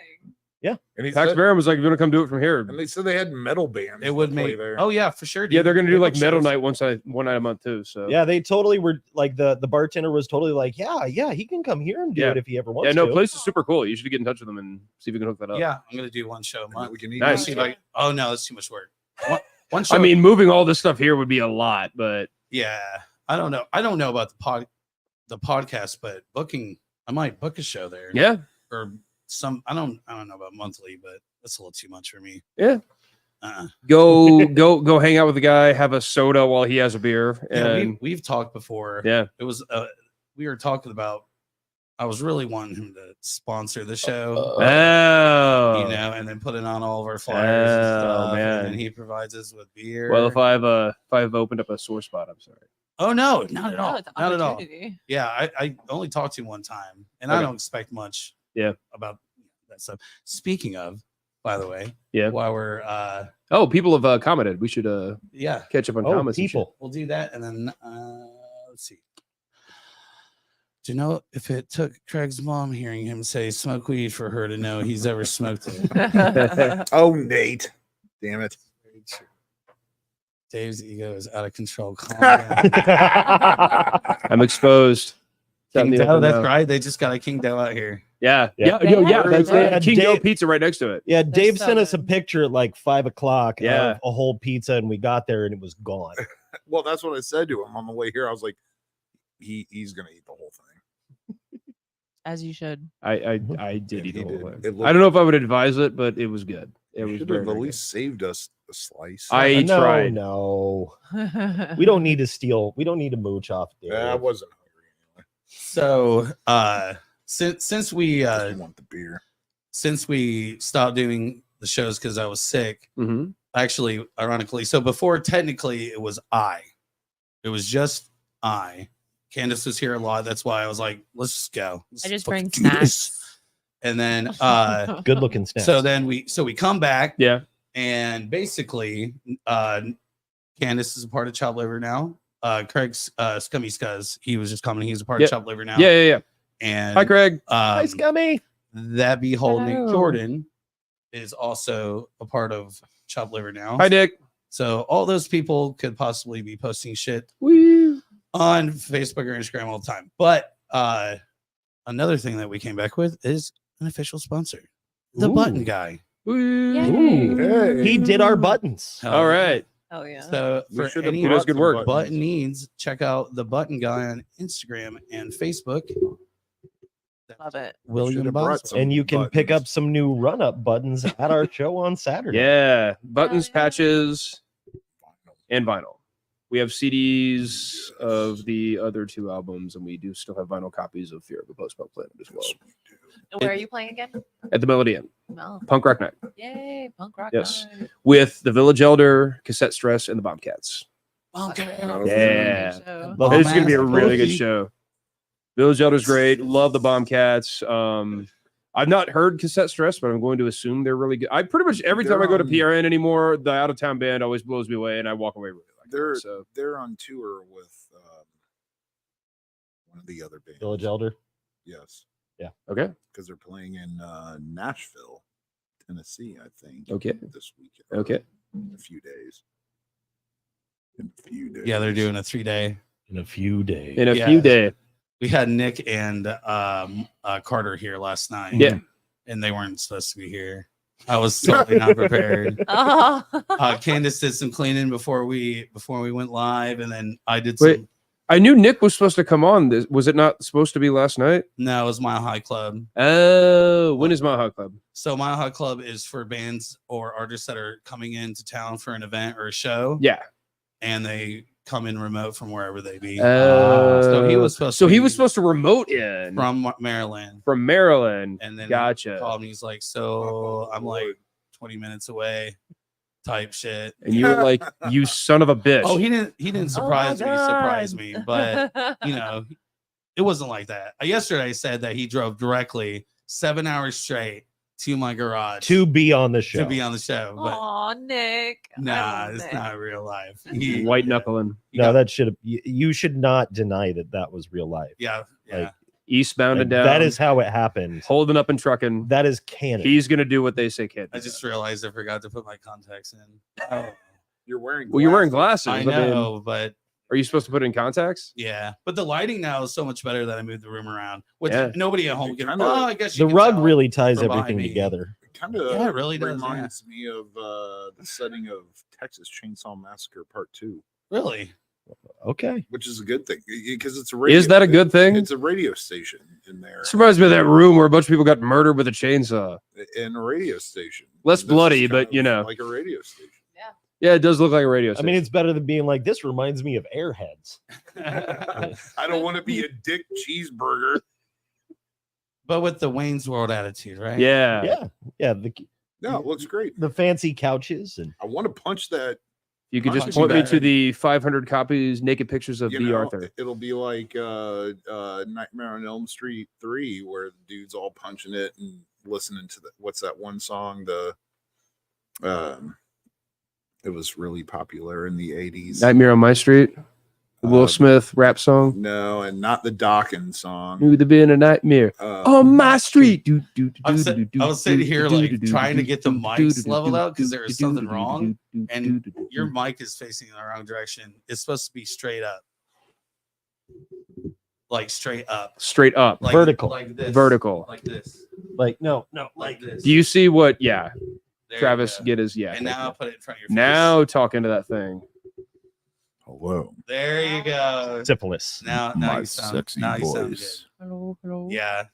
Speaker 2: And he
Speaker 3: Pax
Speaker 2: said,
Speaker 3: Verum was like, if you want to come do it from here.
Speaker 2: and they said they had metal bands.
Speaker 6: It would
Speaker 2: that play
Speaker 6: make.
Speaker 2: there.
Speaker 6: Oh yeah, for sure.
Speaker 3: Yeah,
Speaker 6: dude.
Speaker 3: they're gonna
Speaker 6: They
Speaker 3: do
Speaker 6: book
Speaker 3: like metal
Speaker 6: shows.
Speaker 3: night one night a month too. So
Speaker 4: Yeah, they totally were like the bartender was totally like, "Yeah, he can come here and do
Speaker 3: Yeah.
Speaker 4: it if he ever wants
Speaker 3: yeah, no,
Speaker 4: to."
Speaker 3: place is super cool. You should get in touch with them and see if you can hook that up.
Speaker 6: Yeah, I'm gonna do one show a
Speaker 2: And
Speaker 6: month.
Speaker 2: we can eat
Speaker 3: Nice.
Speaker 6: See if I- oh no, that's too much work. One show.
Speaker 3: I mean, moving all this stuff here would be a lot, but
Speaker 6: yeah, I don't know. I don't know about the podcast, but booking, I might book a show there.
Speaker 3: yeah,
Speaker 6: Or some. I don't know about monthly, but that's a little too much for me.
Speaker 3: Yeah.
Speaker 6: Uh-uh.
Speaker 3: go hang out with the guy, have a soda while he has a beer,
Speaker 6: Yeah,
Speaker 3: and
Speaker 6: we've talked before.
Speaker 3: yeah,
Speaker 6: It was. We were talking about. I was really wanting him to sponsor the show.
Speaker 3: oh,
Speaker 6: You know, and then putting on all of our flyers and
Speaker 3: Oh,
Speaker 6: stuff.
Speaker 3: man.
Speaker 6: And then he provides us with beer.
Speaker 3: Well, if I've opened up a sore spot, I'm sorry.
Speaker 6: Oh no, not at all.
Speaker 5: it's an
Speaker 6: Not at all.
Speaker 5: opportunity.
Speaker 6: Yeah, I only talked to him one time, and I
Speaker 3: Okay.
Speaker 6: don't expect much.
Speaker 3: Yeah.
Speaker 6: About that stuff. Speaking of, by the way,
Speaker 3: Yeah.
Speaker 6: while we're
Speaker 3: Oh, people have commented. We should
Speaker 6: yeah,
Speaker 3: catch up on
Speaker 4: Oh,
Speaker 3: comments. and shit.
Speaker 4: people.
Speaker 6: we'll do that, and then let's see. Do you know if it took Craig's mom hearing him say "smoke weed" for her to know he's ever smoked it?
Speaker 2: Oh, Nate. Damn it.
Speaker 6: Very true. Dave's ego is out of control. Calm down.
Speaker 3: I'm exposed. It's out in
Speaker 6: King
Speaker 3: the
Speaker 6: Dough,
Speaker 3: open
Speaker 6: that's
Speaker 3: now.
Speaker 6: right. They just got a King Dough out here.
Speaker 3: Yeah,
Speaker 4: Yeah.
Speaker 3: yeah, yeah.
Speaker 5: They
Speaker 3: That's
Speaker 5: have
Speaker 3: King Dough
Speaker 4: Dave-
Speaker 3: Pizza right next to it.
Speaker 4: Yeah,
Speaker 5: They're
Speaker 4: Dave
Speaker 5: so
Speaker 4: sent us a
Speaker 5: good.
Speaker 4: picture at like 5 o'clock
Speaker 3: Yeah.
Speaker 4: of a whole pizza, and we got there and it was gone.
Speaker 2: Well, that's what I said to him on the way here. I was like, he's gonna eat the whole thing.
Speaker 5: As you should.
Speaker 3: I
Speaker 4: Mhm.
Speaker 3: did
Speaker 2: And
Speaker 3: eat
Speaker 2: he
Speaker 3: the whole
Speaker 2: did.
Speaker 3: thing.
Speaker 2: It looked-
Speaker 3: I don't know if I would advise it, but it was good. It was
Speaker 2: should
Speaker 3: very,
Speaker 2: have at
Speaker 3: very
Speaker 2: least saved us a slice.
Speaker 3: I
Speaker 4: no,
Speaker 3: tried.
Speaker 4: no. We don't need to steal. We don't need to mooch off. Dave.
Speaker 2: I wasn't hungry
Speaker 6: So since we
Speaker 2: anyway. Just want the beer.
Speaker 6: since we stopped doing the shows because I was sick,
Speaker 3: Mhm.
Speaker 6: actually, ironically, so before technically it was just I. Candace was here a lot. That's why I was like, let's just go. Let's
Speaker 5: I just
Speaker 6: fucking
Speaker 5: bring
Speaker 6: do this.
Speaker 5: snacks.
Speaker 6: And then
Speaker 4: Good looking snacks.
Speaker 6: so then we come back
Speaker 3: Yeah.
Speaker 6: and basically Candace is a part of Chop Liver now. Craig's Scummy Scuzz, he was just commenting, he's a part
Speaker 3: Yeah.
Speaker 6: of Chop Liver now.
Speaker 3: Yeah.
Speaker 6: And
Speaker 3: Hi, Craig.
Speaker 4: Hi, Scummy.
Speaker 6: that behold Nick
Speaker 5: Hello.
Speaker 6: Jordan is also a part of Chop Liver now.
Speaker 3: Hi, Nick.
Speaker 6: So all those people could possibly be posting shit
Speaker 3: Woo.
Speaker 6: on Facebook or Instagram all the time. But another thing that we came back with is an official sponsor, the
Speaker 4: Ooh.
Speaker 6: Button Guy.
Speaker 3: Woo.
Speaker 5: Yay.
Speaker 4: Ooh.
Speaker 2: Hey.
Speaker 4: He did our buttons.
Speaker 6: Hell
Speaker 3: All
Speaker 6: yeah.
Speaker 3: right.
Speaker 5: Oh yeah.
Speaker 6: So
Speaker 2: We
Speaker 6: for
Speaker 2: should have
Speaker 6: any
Speaker 3: He does good
Speaker 2: some
Speaker 3: work.
Speaker 2: buttons.
Speaker 6: button needs, check out the Button Guy on Instagram and Facebook.
Speaker 5: Love it.
Speaker 6: William
Speaker 2: Should've brought
Speaker 6: Boswell.
Speaker 2: some
Speaker 4: And you can pick
Speaker 2: buttons.
Speaker 4: up some new run-up buttons at our show on Saturday.
Speaker 3: Yeah. Buttons,
Speaker 5: Oh, yeah.
Speaker 3: patches, and vinyl. We have CDs of the other two albums, and we do still have vinyl copies of Fear of a Post-Punk Planet as well.
Speaker 5: And where are you playing again?
Speaker 3: At the Melody Inn,
Speaker 5: No.
Speaker 3: Punk Rock Night,
Speaker 5: Yay, punk rock.
Speaker 3: Yes.
Speaker 5: night.
Speaker 3: with the Village Elder, Cassette Stress, and the Bombcats.
Speaker 6: Okay.
Speaker 3: Yeah.
Speaker 5: So-
Speaker 4: Love
Speaker 3: It's going to be a
Speaker 6: Bomb-ass
Speaker 3: really good
Speaker 6: Boogie.
Speaker 3: show. Village Elder's great. Love the Bombcats. I've not heard Cassette Stress, but I'm going to assume they're really good. I pretty much every time I go to
Speaker 2: They're
Speaker 3: PRN anymore, the out of town band always blows me away, and I walk away really like
Speaker 2: They're
Speaker 3: it. So
Speaker 2: they're on tour with one of the other bands.
Speaker 4: Village Elder.
Speaker 2: Yes,
Speaker 3: okay,
Speaker 2: because they're playing in Nashville, Tennessee, I think.
Speaker 3: Okay.
Speaker 2: This weekend.
Speaker 3: Okay.
Speaker 2: In a few days. In a few days.
Speaker 6: Yeah, they're doing a 3-day.
Speaker 4: In a few days.
Speaker 3: in a
Speaker 6: Yeah.
Speaker 3: few days.
Speaker 6: We had Nick and Carter here last night.
Speaker 3: Yeah.
Speaker 6: And they weren't supposed to be here. I was totally not prepared.
Speaker 5: Oh.
Speaker 6: Candace did some cleaning before we went live, and then I did
Speaker 3: Wait.
Speaker 6: some.
Speaker 3: I knew Nick was supposed to come on. Was it not supposed to be last night?
Speaker 6: No, it was Mile High Club.
Speaker 3: Oh, when is Mile High Club?
Speaker 6: So Mile High Club is for bands or artists that are coming into town for an event or a show,
Speaker 3: Yeah.
Speaker 6: and they come in remote from wherever they be.
Speaker 3: So
Speaker 6: he was supposed
Speaker 3: So
Speaker 6: to
Speaker 3: he
Speaker 6: be
Speaker 3: was supposed to remote in
Speaker 6: from Maryland,
Speaker 3: from Maryland.
Speaker 6: and then
Speaker 3: Gotcha.
Speaker 6: he called me. He's like, "So I'm like 20 minutes away," type shit.
Speaker 3: And you were like, "You son of a bitch."
Speaker 6: Oh, he didn't surprise
Speaker 5: Oh
Speaker 6: me.
Speaker 5: my
Speaker 6: He surprised
Speaker 5: God.
Speaker 6: me, but you know, it wasn't like that. Yesterday, I said that he drove directly 7 hours straight to my garage
Speaker 4: To be on the show.
Speaker 6: to be on the show. But
Speaker 5: Aw, Nick. I
Speaker 6: nah,
Speaker 5: love
Speaker 6: it's
Speaker 5: Nick.
Speaker 6: not real life.
Speaker 3: white knuckling,
Speaker 4: No, that should have. You should not deny that was real life.
Speaker 6: Yeah, yeah.
Speaker 4: Like,
Speaker 3: eastbound and
Speaker 4: Like,
Speaker 3: down.
Speaker 4: that is how it happened.
Speaker 3: holding up and trucking.
Speaker 4: That is canon.
Speaker 3: He's gonna do what they say, kid.
Speaker 6: I just realized I forgot to put my contacts in.
Speaker 2: Oh, you're wearing.
Speaker 3: Well, you're wearing glasses.
Speaker 6: I
Speaker 3: mean,
Speaker 6: know, but
Speaker 3: are you supposed to put it in contacts?
Speaker 6: yeah. But the lighting now is so much better that I moved the room around, which
Speaker 3: Yeah.
Speaker 6: nobody at home can.
Speaker 2: Kinda-
Speaker 6: Oh, I guess you
Speaker 4: the
Speaker 6: can
Speaker 4: rug
Speaker 6: tell.
Speaker 4: really ties
Speaker 6: from behind
Speaker 4: everything
Speaker 6: me.
Speaker 4: together.
Speaker 2: Kind of.
Speaker 6: Yeah, it really does,
Speaker 2: reminds me of the setting of Texas Chainsaw Massacre Part 2,
Speaker 6: Really.
Speaker 4: Okay.
Speaker 2: which is a good thing because it's a radio.
Speaker 3: Is that a good thing?
Speaker 2: It's a radio station in there.
Speaker 3: This reminds me of that room where a bunch of people got murdered with a chainsaw.
Speaker 2: In a radio station.
Speaker 3: Less
Speaker 2: This is
Speaker 3: bloody,
Speaker 2: kind
Speaker 3: but,
Speaker 2: of
Speaker 3: you know.
Speaker 2: like a radio station.
Speaker 3: Yeah, it does look like a radio
Speaker 4: I
Speaker 3: station.
Speaker 4: mean, it's better than being like, this reminds me of Airheads.
Speaker 2: I don't want to be a dick cheeseburger.
Speaker 6: But with the Wayne's World attitude, right?
Speaker 3: yeah.
Speaker 4: Yeah. Yeah.
Speaker 2: No, it looks great.
Speaker 4: The fancy couches and
Speaker 2: I want to punch that.
Speaker 3: You could just
Speaker 2: Punch
Speaker 3: point me
Speaker 2: bag.
Speaker 3: to the 500 copies, naked pictures of
Speaker 2: You
Speaker 3: B.
Speaker 2: know,
Speaker 3: Arthur.
Speaker 2: it'll be like Nightmare on Elm Street 3, where the dude's all punching it and listening to what's that one song? It was really popular in the 80s.
Speaker 3: Nightmare on My Street. The Will
Speaker 2: Um,
Speaker 3: Smith rap song.
Speaker 2: No, and not the Dawkins song.
Speaker 3: Knew there been a nightmare on my street.
Speaker 6: I was sitting here like trying to get the mics leveled out because there was something wrong, and your mic is facing in the wrong direction. It's supposed to be straight up, like straight up,
Speaker 3: straight up,
Speaker 6: like
Speaker 4: Vertical.
Speaker 6: like this,
Speaker 3: vertical.
Speaker 6: like this,
Speaker 4: like, no,
Speaker 6: like this.
Speaker 3: Do you see what? Yeah,
Speaker 6: There you
Speaker 3: Travis
Speaker 6: go.
Speaker 3: get his yeah.
Speaker 6: And
Speaker 3: thank
Speaker 6: now
Speaker 3: you.
Speaker 6: I'll put it in front of your face.
Speaker 3: Now talking to that thing.
Speaker 2: Hello,
Speaker 6: There you go.
Speaker 4: syphilis.
Speaker 6: Now
Speaker 2: my
Speaker 6: you sound.
Speaker 2: sexy
Speaker 6: Now you sound good.
Speaker 2: voice.
Speaker 5: Hello, hello.
Speaker 6: Yeah.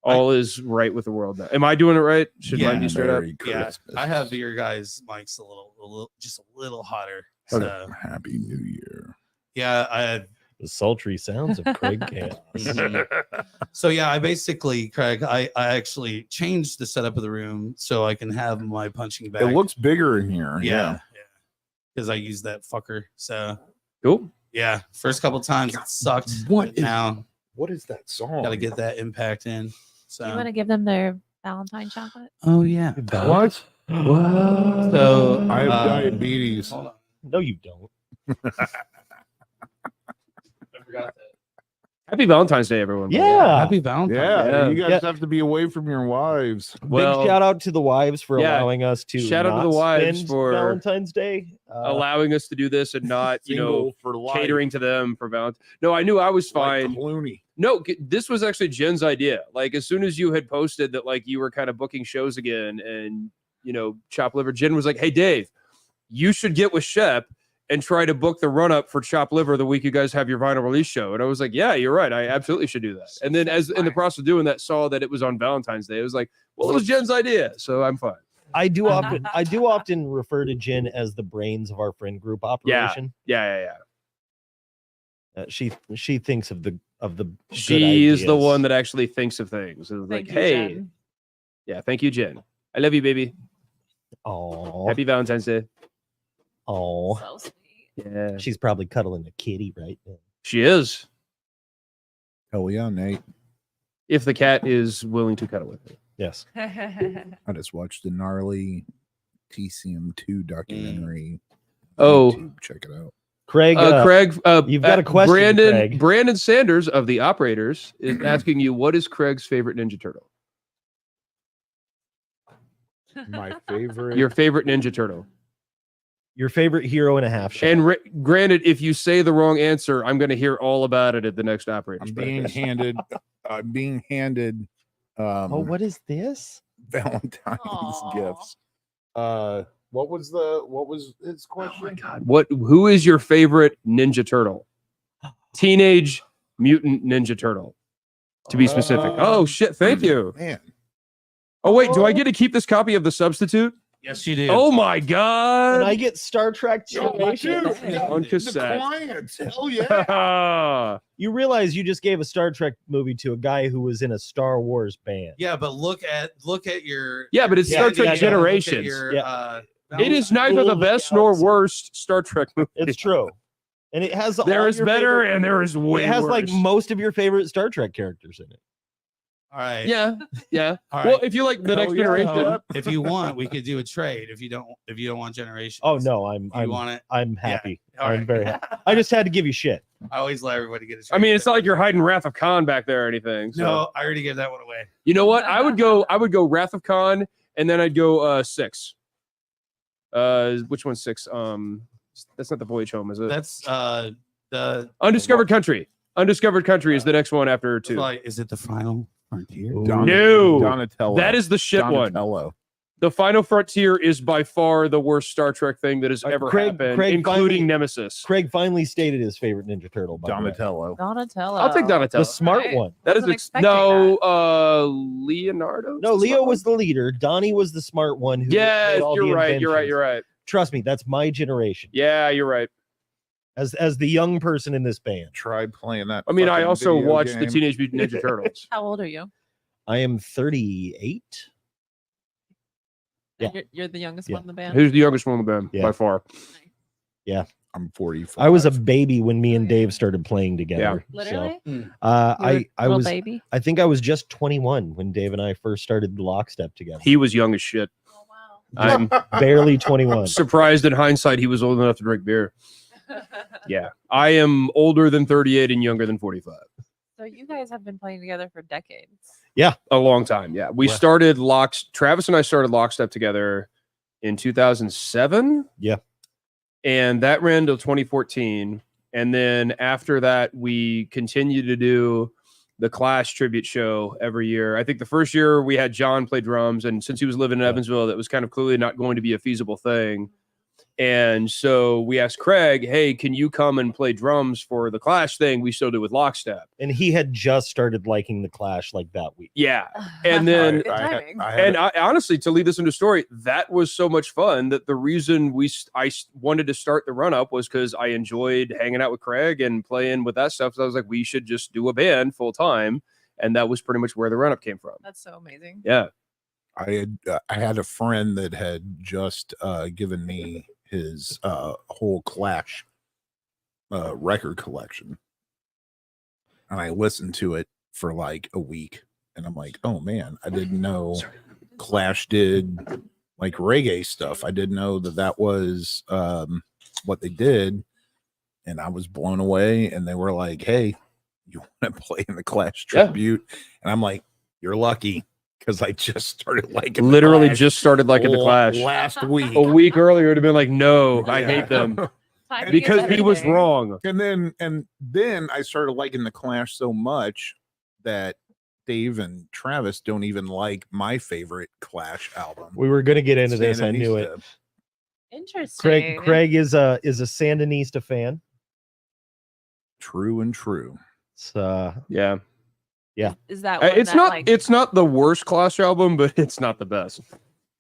Speaker 3: All is right with the world now. Am I doing it right? Should
Speaker 6: Yeah,
Speaker 3: mine be straight up?
Speaker 2: Merry
Speaker 6: Yeah,
Speaker 2: Christmas.
Speaker 6: I have your guys' mics just a little hotter.
Speaker 3: Okay.
Speaker 6: So
Speaker 2: Happy New Year.
Speaker 6: yeah, I
Speaker 4: The sultry sounds of Craig Chaos.
Speaker 6: so yeah, I basically, Craig, I actually changed the setup of the room so I can have my punching bag.
Speaker 2: It looks bigger in here.
Speaker 6: yeah, because I used that fucker. So
Speaker 3: Cool.
Speaker 6: yeah, first couple times it sucked.
Speaker 2: What
Speaker 6: but
Speaker 2: is-
Speaker 6: now?
Speaker 2: What is that song?
Speaker 6: Got to get that impact in. So
Speaker 5: You want to give them their Valentine chocolate?
Speaker 6: oh yeah.
Speaker 2: What?
Speaker 6: So
Speaker 2: I have
Speaker 6: uh,
Speaker 2: diabetes.
Speaker 6: hold on.
Speaker 4: No, you don't.
Speaker 6: I forgot that.
Speaker 3: Happy Valentine's Day, everyone. by the way.
Speaker 4: Yeah.
Speaker 6: Happy Valentine's.
Speaker 2: Yeah,
Speaker 3: Yeah.
Speaker 2: you guys
Speaker 4: Yeah.
Speaker 2: have to be away from your wives.
Speaker 3: Well,
Speaker 4: Big shout out to the wives for
Speaker 3: yeah,
Speaker 4: allowing us to
Speaker 3: shout out to
Speaker 4: not
Speaker 3: the wives
Speaker 4: spend
Speaker 3: for
Speaker 4: Valentine's Day.
Speaker 3: allowing us to do this and not,
Speaker 2: Single for life.
Speaker 3: catering to them for Valentine's. No, I knew I was
Speaker 2: Like
Speaker 3: fine.
Speaker 2: Clooney.
Speaker 3: No, this was actually Jen's idea. Like as soon as you had posted that, like you were kind of booking shows again, and Chop Liver, Jen was like, "Hey, Dave, you should get with Shep and try to book the run up for Chop Liver the week you guys have your vinyl release show." And I was like, "Yeah, you're right. I absolutely should do that." And then, as in the process of doing that, saw that it was on Valentine's Day. I was like, "Well, it was Jen's idea, so I'm fine."
Speaker 4: I do often refer to Jen as the brains of our friend group operation.
Speaker 3: Yeah.
Speaker 4: She thinks of the good
Speaker 3: She is the
Speaker 4: ideas.
Speaker 3: one that actually thinks of things. It's like,
Speaker 5: Thank you,
Speaker 3: hey,
Speaker 5: Jen.
Speaker 3: yeah, thank you, Jen. I love you, baby.
Speaker 4: Oh,
Speaker 3: Happy Valentine's Day.
Speaker 4: oh,
Speaker 5: So sweet.
Speaker 3: Yeah,
Speaker 4: she's probably cuddling a kitty right now.
Speaker 3: she is.
Speaker 2: Hell yeah, Nate.
Speaker 3: If the cat is willing to cuddle with it.
Speaker 4: Yes.
Speaker 2: I just watched the gnarly TCM2 documentary.
Speaker 3: Oh.
Speaker 2: YouTube. Check it out.
Speaker 4: Craig,
Speaker 3: Craig,
Speaker 4: you've got a question, Craig.
Speaker 3: Brandon Sanders of the Operators is asking you, what is Craig's favorite Ninja Turtle?
Speaker 2: My favorite.
Speaker 3: Your favorite Ninja Turtle.
Speaker 4: your favorite hero and a half shot.
Speaker 3: And granted, if you say the wrong answer, I'm going to hear all about it at the next Operators.
Speaker 2: I'm being handed. I'm being handed.
Speaker 4: Oh, what is this?
Speaker 2: Valentine's
Speaker 5: Aw.
Speaker 2: gifts. What was his question?
Speaker 3: Oh my God. Who is your favorite Ninja Turtle? Teenage Mutant Ninja Turtle, to be specific. Oh shit, thank you.
Speaker 2: Man,
Speaker 3: Oh wait, do I get to keep this copy of The Substitute?
Speaker 6: Yes, you do.
Speaker 3: Oh my
Speaker 4: Can
Speaker 3: God.
Speaker 4: I get Star Trek
Speaker 2: Oh,
Speaker 4: Generations?
Speaker 2: dude,
Speaker 3: On
Speaker 2: the
Speaker 3: cassette.
Speaker 2: clients. Hell yeah.
Speaker 3: yeah.
Speaker 4: You realize you just gave a Star Trek movie to a guy who was in a Star Wars band.
Speaker 6: Yeah, but look at your.
Speaker 3: Yeah, but it's
Speaker 4: Yeah,
Speaker 3: Star
Speaker 4: yeah,
Speaker 3: Trek
Speaker 4: yeah.
Speaker 6: Look at
Speaker 3: Generations.
Speaker 6: your,
Speaker 4: Yeah.
Speaker 3: It is
Speaker 6: Valentine's.
Speaker 3: neither the
Speaker 4: Full
Speaker 3: best nor
Speaker 4: galaxy.
Speaker 3: worst Star Trek movie.
Speaker 4: It's true. And it has
Speaker 3: There
Speaker 4: all
Speaker 3: is
Speaker 4: your
Speaker 3: better
Speaker 4: favorite-
Speaker 3: and there is way
Speaker 4: it has
Speaker 3: worse.
Speaker 4: like most of your favorite Star Trek characters in it.
Speaker 6: All right.
Speaker 3: Yeah, yeah.
Speaker 6: All right.
Speaker 3: Well, if you like the
Speaker 2: Hell
Speaker 3: next
Speaker 2: yeah.
Speaker 3: generation,
Speaker 6: if you want, we could do a trade. If you don't want generations.
Speaker 4: Oh no, I'm
Speaker 6: you want it?
Speaker 4: I'm happy.
Speaker 6: All
Speaker 4: I'm
Speaker 6: right.
Speaker 4: very happy. I just had to give you shit.
Speaker 6: I always let everybody get a trade.
Speaker 3: I mean, it's not like you're hiding Wrath of Khan back there or anything. So.
Speaker 6: No, I already gave that one away.
Speaker 3: You know what? I would go Wrath of Khan, and then I'd go 6. Which one's 6? That's not the Voyage Home, is it?
Speaker 6: That's the
Speaker 3: Undiscovered Country. Undiscovered Country is the next one after 2.
Speaker 6: like, is it the final frontier?
Speaker 3: No.
Speaker 2: Donatello.
Speaker 3: That is the shit one.
Speaker 2: Donatello.
Speaker 3: The Final Frontier is by far the worst Star Trek thing that has ever
Speaker 4: Craig
Speaker 3: happened,
Speaker 4: finally-
Speaker 3: including Nemesis.
Speaker 4: Craig finally stated his favorite Ninja Turtle. By the way.
Speaker 2: Donatello.
Speaker 5: Donatello.
Speaker 3: I'll take Donatello.
Speaker 4: The smart
Speaker 5: Right.
Speaker 4: one.
Speaker 3: That is
Speaker 5: Wasn't expecting
Speaker 3: Leonardo.
Speaker 4: No, Leo was the leader. Donnie was the smart one. Who
Speaker 3: Yeah,
Speaker 4: made all the
Speaker 3: you're right.
Speaker 4: inventions.
Speaker 3: You're right.
Speaker 4: Trust me, that's my generation.
Speaker 3: Yeah, you're right.
Speaker 4: As the young person in this band,
Speaker 2: Tried playing that.
Speaker 3: I mean, I
Speaker 2: fucking
Speaker 3: also
Speaker 2: video
Speaker 3: watched the
Speaker 2: game.
Speaker 3: Teenage Mutant Ninja Turtles.
Speaker 5: How old are you?
Speaker 4: I am 38.
Speaker 5: And
Speaker 4: Yeah.
Speaker 5: You're the youngest
Speaker 4: Yeah.
Speaker 5: one in the band.
Speaker 3: Who's the youngest one in the band
Speaker 4: Yeah.
Speaker 3: by far?
Speaker 2: I'm 45.
Speaker 4: I was a baby when me and Dave started playing together.
Speaker 5: Literally?
Speaker 4: So,
Speaker 5: You were
Speaker 4: I
Speaker 5: a little
Speaker 4: was
Speaker 5: baby.
Speaker 4: I think I was just 21 when Dave and I first started lockstep together.
Speaker 3: He was young as shit.
Speaker 5: Oh wow.
Speaker 3: I'm
Speaker 4: Barely 21.
Speaker 3: surprised in hindsight he was old enough to drink beer. Yeah, I am older than 38 and younger than 45.
Speaker 5: So you guys have been playing together for decades.
Speaker 3: A long time. Yeah, we
Speaker 4: Yeah.
Speaker 3: started Travis and I started lockstep together in 2007.
Speaker 4: Yeah.
Speaker 3: And that ran till 2014. And then after that, we continued to do the Clash tribute show every year. I think the first year we had John play drums, and since he was living in
Speaker 4: Yeah.
Speaker 3: Evansville, that was kind of clearly not going to be a feasible thing. And so we asked Craig, hey, can you come and play drums for the Clash thing we still do with Lockstep?
Speaker 4: And he had just started liking the Clash like that week.
Speaker 3: Yeah. And then
Speaker 5: Good timing.
Speaker 3: I honestly, to lead this into story, that was so much fun that the reason I wanted to start the run up was because I enjoyed hanging out with Craig and playing with that stuff. So I was like, we should just do a band full time. And that was pretty much where the run up came from.
Speaker 5: That's so amazing.
Speaker 3: Yeah.
Speaker 2: I had a friend that had just given me his whole Clash record collection, and I listened to it for like a week, and I'm like, oh man, I didn't know Clash did like reggae stuff. I didn't know that was what they did, and I was blown away. And they were like, hey, you want to play in the Clash tribute? And I'm like, you're lucky, because I just started liking
Speaker 3: Literally
Speaker 2: the Clash
Speaker 3: just started liking the Clash.
Speaker 2: last week.
Speaker 3: A week earlier, it would have been like, no, I
Speaker 2: Yeah.
Speaker 3: hate them
Speaker 5: Timing is
Speaker 3: because he was
Speaker 5: everything.
Speaker 3: wrong.
Speaker 2: And then I started liking the Clash so much that Dave and Travis don't even like my favorite Clash album.
Speaker 4: We were going to get into this. I knew it.
Speaker 2: Sandinista.
Speaker 5: Interesting.
Speaker 4: Craig is a Sandinista fan.
Speaker 2: True and true.
Speaker 4: It's
Speaker 3: Yeah.
Speaker 5: Is that one
Speaker 3: It's
Speaker 5: that,
Speaker 3: not
Speaker 5: like,
Speaker 3: it's not the worst Clash album, but it's not the best.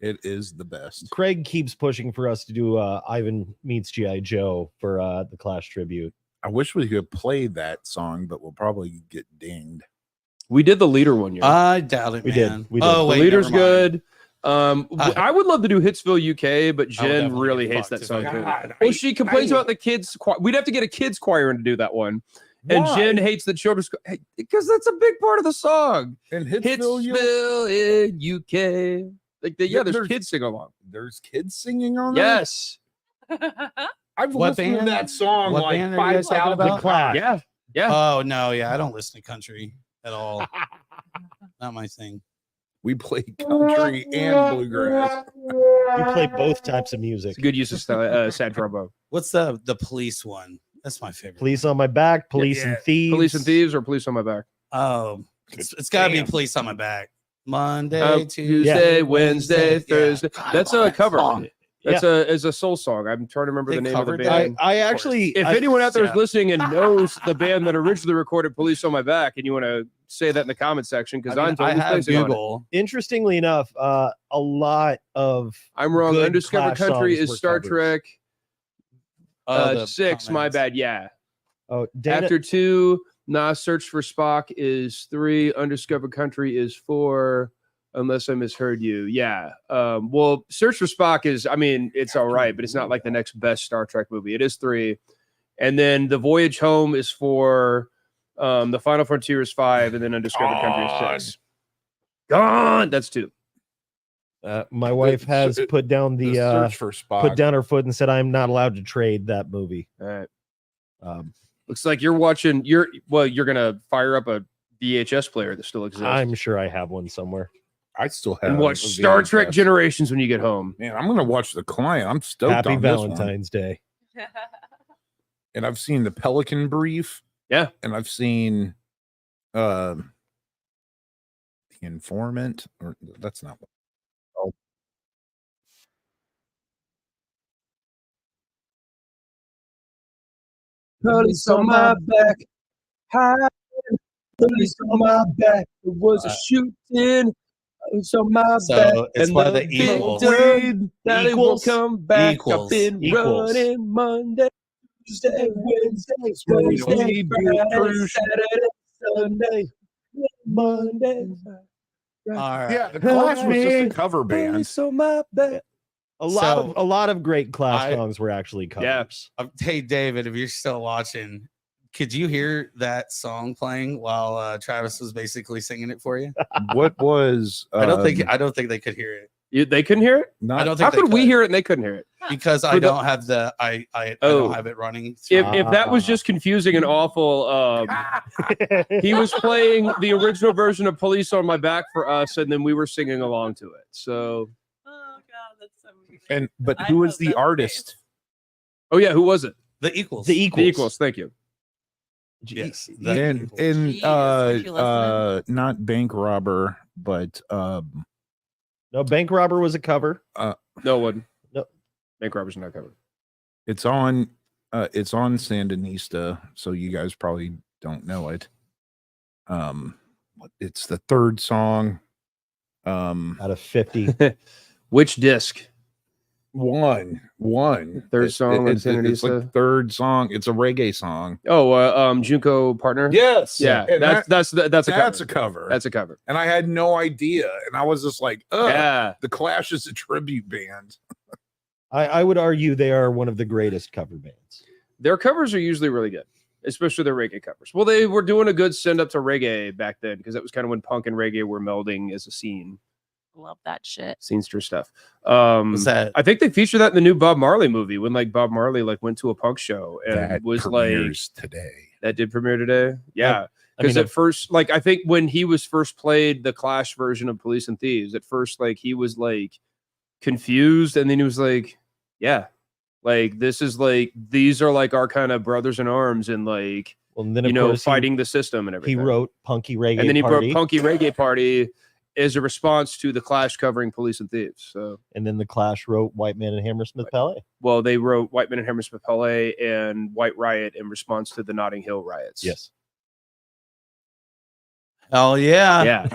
Speaker 2: It is the best.
Speaker 4: Craig keeps pushing for us to do Ivan Meets G.I. Joe for the Clash tribute.
Speaker 2: I wish we could play that song, but we'll probably get dinged.
Speaker 3: We did the leader one year.
Speaker 6: I doubt it,
Speaker 4: We did.
Speaker 6: man.
Speaker 4: We did.
Speaker 6: Oh,
Speaker 3: the
Speaker 6: wait,
Speaker 3: leader's
Speaker 6: never mind.
Speaker 3: good. I would love to do Hitsville UK, but Jen
Speaker 6: definitely
Speaker 3: really
Speaker 6: get
Speaker 3: hates that
Speaker 6: fucked
Speaker 3: song
Speaker 6: if
Speaker 3: too.
Speaker 6: I
Speaker 3: Well, she complains about the kids. We'd have to get a kids choir in to do that one, and Jen hates the children's because that's a big part of the song.
Speaker 2: And Hitsville,
Speaker 3: Hitsville in UK. Like there's
Speaker 2: There's-
Speaker 3: kids sing along.
Speaker 2: there's kids singing on that.
Speaker 3: Yes.
Speaker 2: I've
Speaker 6: What
Speaker 2: listened
Speaker 6: band?
Speaker 2: to that song
Speaker 6: What
Speaker 2: like
Speaker 6: band are you guys talking
Speaker 2: 5,000
Speaker 6: about?
Speaker 4: Clash.
Speaker 3: Yeah. Yeah.
Speaker 6: Oh no, yeah, I don't listen to country at all. Not my thing.
Speaker 2: We play country and bluegrass.
Speaker 4: You play both types of music.
Speaker 3: It's a good use of sad trombone.
Speaker 6: What's the police one? That's my favorite.
Speaker 4: Police on my back, police and thieves.
Speaker 3: Police and thieves or police on my back.
Speaker 6: Oh, it's got to be police on my back. Monday, Tuesday,
Speaker 3: Tuesday, Wednesday,
Speaker 6: Yeah.
Speaker 3: Thursday.
Speaker 6: God,
Speaker 3: That's
Speaker 6: I love
Speaker 3: a
Speaker 6: that
Speaker 3: cover.
Speaker 6: song.
Speaker 3: That's a soul song. I'm trying to remember
Speaker 6: They
Speaker 3: the name of the
Speaker 6: covered that?
Speaker 3: band.
Speaker 4: I actually,
Speaker 3: If
Speaker 4: I-
Speaker 3: anyone out there is
Speaker 6: yeah.
Speaker 3: listening and knows the band that originally recorded "Police on My Back," and you want to say that in the comment section, because
Speaker 6: I,
Speaker 3: I'm
Speaker 6: mean, I
Speaker 3: totally
Speaker 6: have
Speaker 3: placing on it.
Speaker 6: Google.
Speaker 4: interestingly enough, a lot of
Speaker 3: I'm wrong.
Speaker 4: good
Speaker 3: Undiscovered
Speaker 4: Clash
Speaker 3: Country
Speaker 4: songs
Speaker 3: is
Speaker 4: were
Speaker 3: Star
Speaker 4: covers.
Speaker 3: Trek.
Speaker 6: The
Speaker 3: 6. My
Speaker 6: comments.
Speaker 3: bad. Yeah.
Speaker 4: oh Dana,
Speaker 3: After 2, Search for Spock is 3. Undiscovered Country is 4. Unless I misheard you. Yeah. Well, Search for Spock is, I mean, it's all right, but it's not like the next best Star Trek movie. It is 3. And then The Voyage Home is 4. The Final Frontier is 5. And then Undiscovered Country is 6. Gone. That's 2.
Speaker 4: my wife has
Speaker 2: it-
Speaker 4: put down
Speaker 2: The
Speaker 4: the
Speaker 2: search for Spock.
Speaker 4: put down her foot and said I'm not allowed to trade that movie.
Speaker 3: All right.
Speaker 4: Um,
Speaker 3: Looks like you're watching, you're going to fire up a VHS player that still exists.
Speaker 4: I'm sure I have one somewhere.
Speaker 2: I still have
Speaker 3: and watch
Speaker 2: a
Speaker 3: Star Trek
Speaker 2: VHS.
Speaker 3: Generations when you get home.
Speaker 2: Man, I'm gonna watch The Client. I'm stoked
Speaker 4: Happy
Speaker 2: on this one.
Speaker 4: Valentine's Day.
Speaker 2: And I've seen The Pelican Brief.
Speaker 3: Yeah.
Speaker 2: And I've seen The Informant, or that's not what.
Speaker 3: Police on my back. Hi. Police on my back. It was a shooting. Police on my
Speaker 6: So
Speaker 3: back.
Speaker 6: it's
Speaker 3: And
Speaker 6: by the Eagles.
Speaker 3: victim, that it will
Speaker 4: Equals.
Speaker 3: come back.
Speaker 6: Equals.
Speaker 3: I've been
Speaker 4: Equals.
Speaker 3: running Monday, Tuesday, Wednesday, Thursday, Friday, Saturday, Sunday, Monday.
Speaker 6: All right.
Speaker 2: Yeah, The Clash was just a cover band.
Speaker 3: Police on my back.
Speaker 4: A lot
Speaker 6: So,
Speaker 4: of great Clash
Speaker 6: I-
Speaker 4: songs were actually covers.
Speaker 3: Yeah.
Speaker 6: Hey, David, if you're still watching, could you hear that song playing while Travis was basically singing it for you?
Speaker 2: What was
Speaker 6: I don't think they could hear it
Speaker 3: They couldn't hear it?
Speaker 2: not
Speaker 6: I don't
Speaker 3: How
Speaker 6: think
Speaker 3: could
Speaker 6: they
Speaker 3: we
Speaker 6: could,
Speaker 3: hear it and they couldn't hear it?
Speaker 6: because I
Speaker 3: For the-
Speaker 6: don't have the I
Speaker 3: Oh.
Speaker 6: don't have it running.
Speaker 3: If that was just confusing and awful, he was playing the original version of Police on My Back for us, and then we were singing along to it. So,
Speaker 5: Oh god, that's so weird.
Speaker 2: and but
Speaker 5: I
Speaker 2: who was
Speaker 5: hope
Speaker 2: the
Speaker 5: that's
Speaker 2: artist?
Speaker 3: oh yeah, who was it?
Speaker 6: the equals.
Speaker 4: The Equals.
Speaker 3: The Equals. Thank you.
Speaker 6: Yes.
Speaker 2: And
Speaker 6: The Equals.
Speaker 5: Jeez, aren't you listening?
Speaker 2: not Bank Robber, but
Speaker 4: No, Bank Robber was a cover.
Speaker 3: No one.
Speaker 4: No.
Speaker 3: Bank robbers not covered.
Speaker 2: It's on Sandinista, so you guys probably don't know it. It's the third song.
Speaker 4: Out of 50.
Speaker 3: Which disc?
Speaker 2: One.
Speaker 3: Third song on
Speaker 2: It's like
Speaker 3: Sandinista?
Speaker 2: third song. It's a reggae song.
Speaker 3: Oh, Junko Partner.
Speaker 2: Yes.
Speaker 3: Yeah,
Speaker 2: And
Speaker 3: that's a
Speaker 2: that's
Speaker 3: cover.
Speaker 2: a cover.
Speaker 3: That's a cover.
Speaker 2: And I had no idea. And I was just like,
Speaker 3: Yeah.
Speaker 2: The Clash is a tribute band.
Speaker 4: I would argue they are one of the greatest cover bands.
Speaker 3: Their covers are usually really good, especially their reggae covers. Well, they were doing a good send up to reggae back then because that was kind of when punk and reggae were melding as a scene.
Speaker 5: Love that shit.
Speaker 3: Scenester stuff.
Speaker 6: Was that
Speaker 3: I think they featured that in the new Bob Marley movie when like Bob Marley like went to a punk show and
Speaker 2: That
Speaker 3: was like
Speaker 2: premieres today.
Speaker 3: that did premiere today. Yeah.
Speaker 4: I mean,
Speaker 3: Because at first, like I think when he was first played the Clash version of Police and Thieves, at first like he was like confused, and then he was like, yeah, like this is like these are like our kind of brothers in arms and like
Speaker 4: well, and then
Speaker 3: you
Speaker 4: of
Speaker 3: know
Speaker 4: course
Speaker 3: fighting the system and
Speaker 4: he
Speaker 3: everything.
Speaker 4: wrote Punky Reggae
Speaker 3: and then he
Speaker 4: Party,
Speaker 3: wrote Punky Reggae Party as a response to the Clash covering Police and Thieves. So
Speaker 4: and then the Clash wrote White Man and Hammersmith Palais.
Speaker 3: well, they wrote White Men and Hammersmith Palais and White Riot in response to the Notting Hill riots.
Speaker 4: Yes.
Speaker 6: hell yeah.
Speaker 3: Yeah.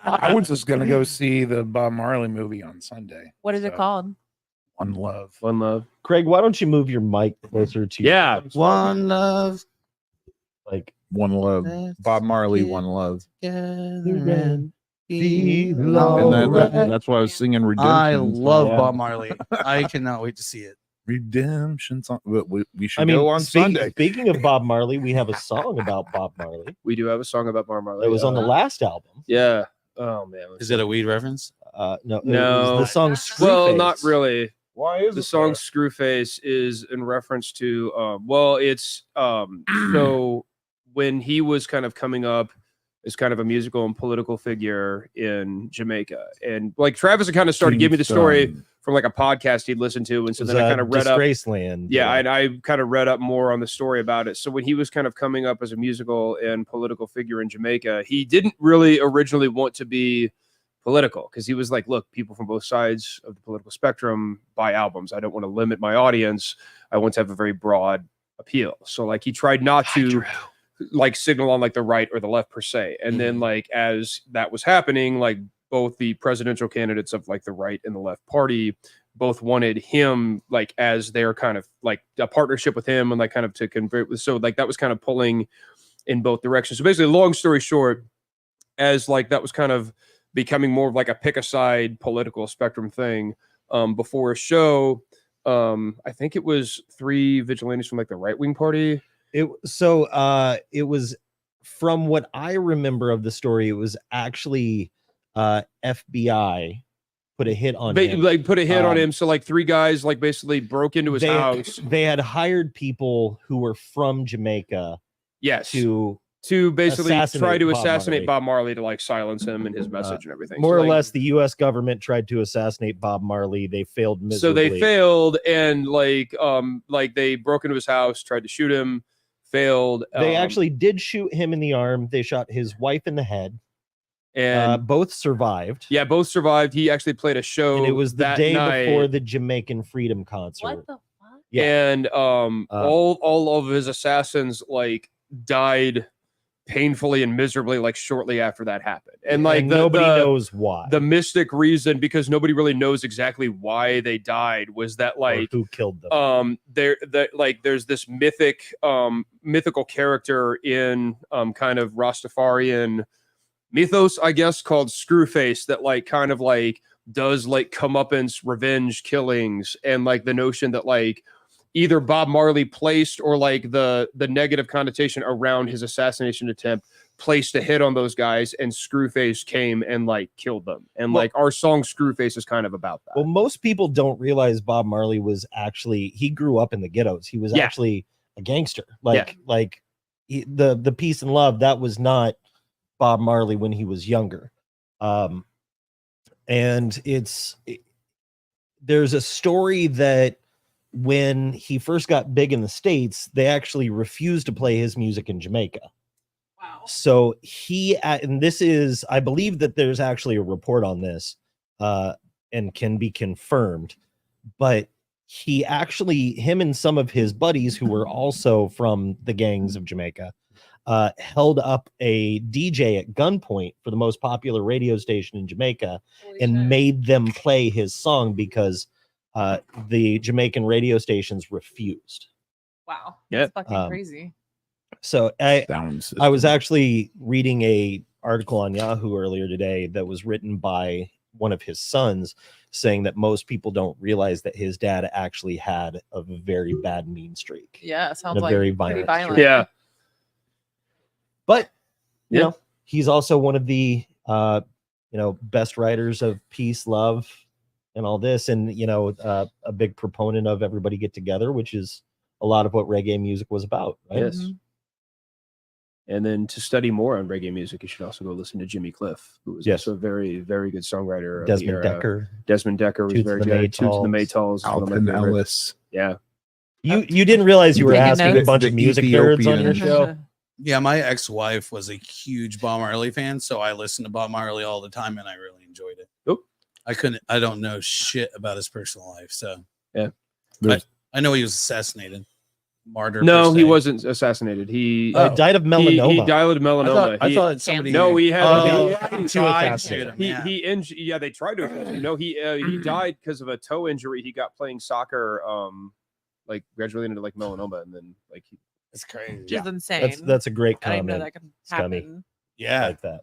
Speaker 2: I was just gonna go see the Bob Marley movie on Sunday.
Speaker 5: What is it
Speaker 2: So,
Speaker 5: called?
Speaker 2: One Love.
Speaker 3: One Love.
Speaker 4: Craig, why don't you move your mic closer to your
Speaker 3: Yeah.
Speaker 4: face?
Speaker 6: One love.
Speaker 4: Like
Speaker 2: One Love.
Speaker 6: Let's
Speaker 2: Bob Marley,
Speaker 6: get
Speaker 2: One Love.
Speaker 6: together and
Speaker 4: be
Speaker 6: belong.
Speaker 2: And that's why I was singing Redemption.
Speaker 6: I love
Speaker 4: Yeah.
Speaker 6: Bob Marley. I cannot wait to see it.
Speaker 2: Redemption song. But we should
Speaker 4: I mean,
Speaker 2: go on Sunday.
Speaker 4: speaking of Bob Marley, we have a song about Bob Marley.
Speaker 3: We do have a song about Bob Marley.
Speaker 4: It was on the last album.
Speaker 3: Yeah. Oh man.
Speaker 6: Is it a weed reference?
Speaker 4: No,
Speaker 3: No.
Speaker 4: it was the song
Speaker 3: Well,
Speaker 4: Screwface.
Speaker 3: not really.
Speaker 2: Why is
Speaker 3: The song Screwface is in reference to well, it's so when he was kind of coming up as kind of a musical and political figure in Jamaica. And like Travis had kind of started giving me the story from like a podcast he'd listened to. And so
Speaker 4: It was,
Speaker 3: then I kind of read up.
Speaker 4: Disgraceland.
Speaker 3: Yeah, and I kind of read up more on the story about it. So when he was kind of coming up as a musical and political figure in Jamaica, he didn't really originally want to be political because he was like, look, people from both sides of the political spectrum buy albums. I don't want to limit my audience. I want to have a very broad appeal. So like he tried not to like signal on like the right or the left per se. And then like as that was happening, like both the presidential candidates of like the right and the left party both wanted him like as their kind of like a partnership with him and like kind of to convert with. So like that was kind of pulling in both directions. So basically, long story short, as like that was kind of becoming more of like a pick a side political spectrum thing before a show. I think it was 3 vigilantes from like the right wing party.
Speaker 4: It was from what I remember of the story, it was actually FBI put a hit on him.
Speaker 3: Like put a hit on him. So like 3 guys like basically broke into his house.
Speaker 4: They had hired people who were from Jamaica
Speaker 3: Yes.
Speaker 4: to
Speaker 3: basically try to
Speaker 4: Bob
Speaker 3: assassinate
Speaker 4: Marley.
Speaker 3: Bob Marley to like silence him and his message and everything.
Speaker 4: more
Speaker 3: So,
Speaker 4: or
Speaker 3: like,
Speaker 4: less the US government tried to assassinate Bob Marley. They failed miserably.
Speaker 3: So they failed and like they broke into his house, tried to shoot him, failed.
Speaker 4: They actually did shoot him in the arm. They shot his wife in the head.
Speaker 3: and
Speaker 4: Both survived.
Speaker 3: yeah, both survived. He actually played a show
Speaker 4: And it was the
Speaker 3: that
Speaker 4: day
Speaker 3: night.
Speaker 4: before the Jamaican Freedom Concert.
Speaker 5: What the fuck?
Speaker 4: Yeah.
Speaker 3: And all of his assassins like died painfully and miserably like shortly after that happened. And like
Speaker 4: nobody knows why.
Speaker 3: the mystic reason, because nobody really knows exactly why they died, was that
Speaker 4: or
Speaker 3: like
Speaker 4: who killed them.
Speaker 3: there's this mythical character in kind of Rastafarian mythos, I guess, called Screwface that like kind of like does like comeuppance revenge killings, and like the notion that like either Bob Marley placed or like the negative connotation around his assassination attempt placed a hit on those guys, and Screwface came and like killed them. And
Speaker 4: Well-
Speaker 3: like our song Screwface is kind of about that.
Speaker 4: Well, most people don't realize Bob Marley was actually, he grew up in the ghettos. He was
Speaker 3: Yeah.
Speaker 4: actually a gangster. The peace and love, that was not Bob Marley when he was younger. And there's a story that when he first got big in the States, they actually refused to play his music in Jamaica.
Speaker 5: Wow.
Speaker 4: So and this is, I believe that there's actually a report on this and can be confirmed, but he actually, him and some of his buddies who were also from the gangs of Jamaica, held up a DJ at gunpoint for the most popular radio station in Jamaica and made them play his song because the Jamaican radio stations refused.
Speaker 5: Wow.
Speaker 3: Yeah.
Speaker 5: That's fucking
Speaker 4: Um,
Speaker 5: crazy.
Speaker 4: So
Speaker 2: Sound
Speaker 4: I was
Speaker 2: system.
Speaker 4: actually reading a article on Yahoo earlier today that was written by one of his sons saying that most people don't realize that his dad actually had a very bad mean streak.
Speaker 5: Yeah,
Speaker 4: and
Speaker 5: sounds
Speaker 4: a
Speaker 5: like
Speaker 4: very
Speaker 5: pretty
Speaker 4: violent
Speaker 5: violent.
Speaker 4: streak.
Speaker 3: Yeah.
Speaker 4: But you
Speaker 3: Yeah.
Speaker 4: know, he's also one of the best writers of peace, love, and all this, and a big proponent of everybody get together, which is a lot of what reggae music was about, right?
Speaker 3: Yes.
Speaker 5: Mhm.
Speaker 3: And then to study more on reggae music, you should also go listen to Jimmy Cliff, who was
Speaker 4: Yes.
Speaker 3: also a very, very good songwriter. of the
Speaker 4: Desmond
Speaker 3: era.
Speaker 4: Decker.
Speaker 3: Desmond Decker was
Speaker 4: Toots
Speaker 3: very
Speaker 4: the
Speaker 3: good. Toots and the
Speaker 4: Maytals.
Speaker 3: Maytals. is one of my
Speaker 2: Alton
Speaker 3: favorite.
Speaker 2: Ellis.
Speaker 3: Yeah.
Speaker 4: You didn't realize you were
Speaker 5: Taking
Speaker 4: asking a
Speaker 5: notes.
Speaker 4: bunch
Speaker 2: The
Speaker 4: of music nerds on your
Speaker 2: Ethiopian.
Speaker 4: show.
Speaker 6: Yeah, my ex-wife was a huge Bob Marley fan, so I listened to Bob Marley all the time, and I really enjoyed it.
Speaker 3: Oh.
Speaker 6: I don't know shit about his personal life, so
Speaker 2: There's-
Speaker 6: I know he was assassinated, martyr.
Speaker 3: No,
Speaker 6: per
Speaker 3: he
Speaker 6: se.
Speaker 3: wasn't assassinated. He
Speaker 6: Oh.
Speaker 4: Died of
Speaker 3: he
Speaker 4: melanoma.
Speaker 3: died of melanoma.
Speaker 6: I
Speaker 3: He-
Speaker 6: thought somebody.
Speaker 3: no, he had
Speaker 6: Oh,
Speaker 3: he-
Speaker 6: he
Speaker 3: he-
Speaker 6: tried to
Speaker 4: assassinate
Speaker 6: shoot him.
Speaker 3: he
Speaker 6: Yeah.
Speaker 3: he injured. Yeah, they tried to. He died because of a toe injury he got playing soccer. Like gradually into like melanoma, and then like he,
Speaker 6: It's crazy.
Speaker 5: Which is insane.
Speaker 4: That's a great
Speaker 5: I didn't know
Speaker 4: comment.
Speaker 5: that could
Speaker 4: Scummy.
Speaker 5: happen.
Speaker 6: Yeah,
Speaker 4: Like that.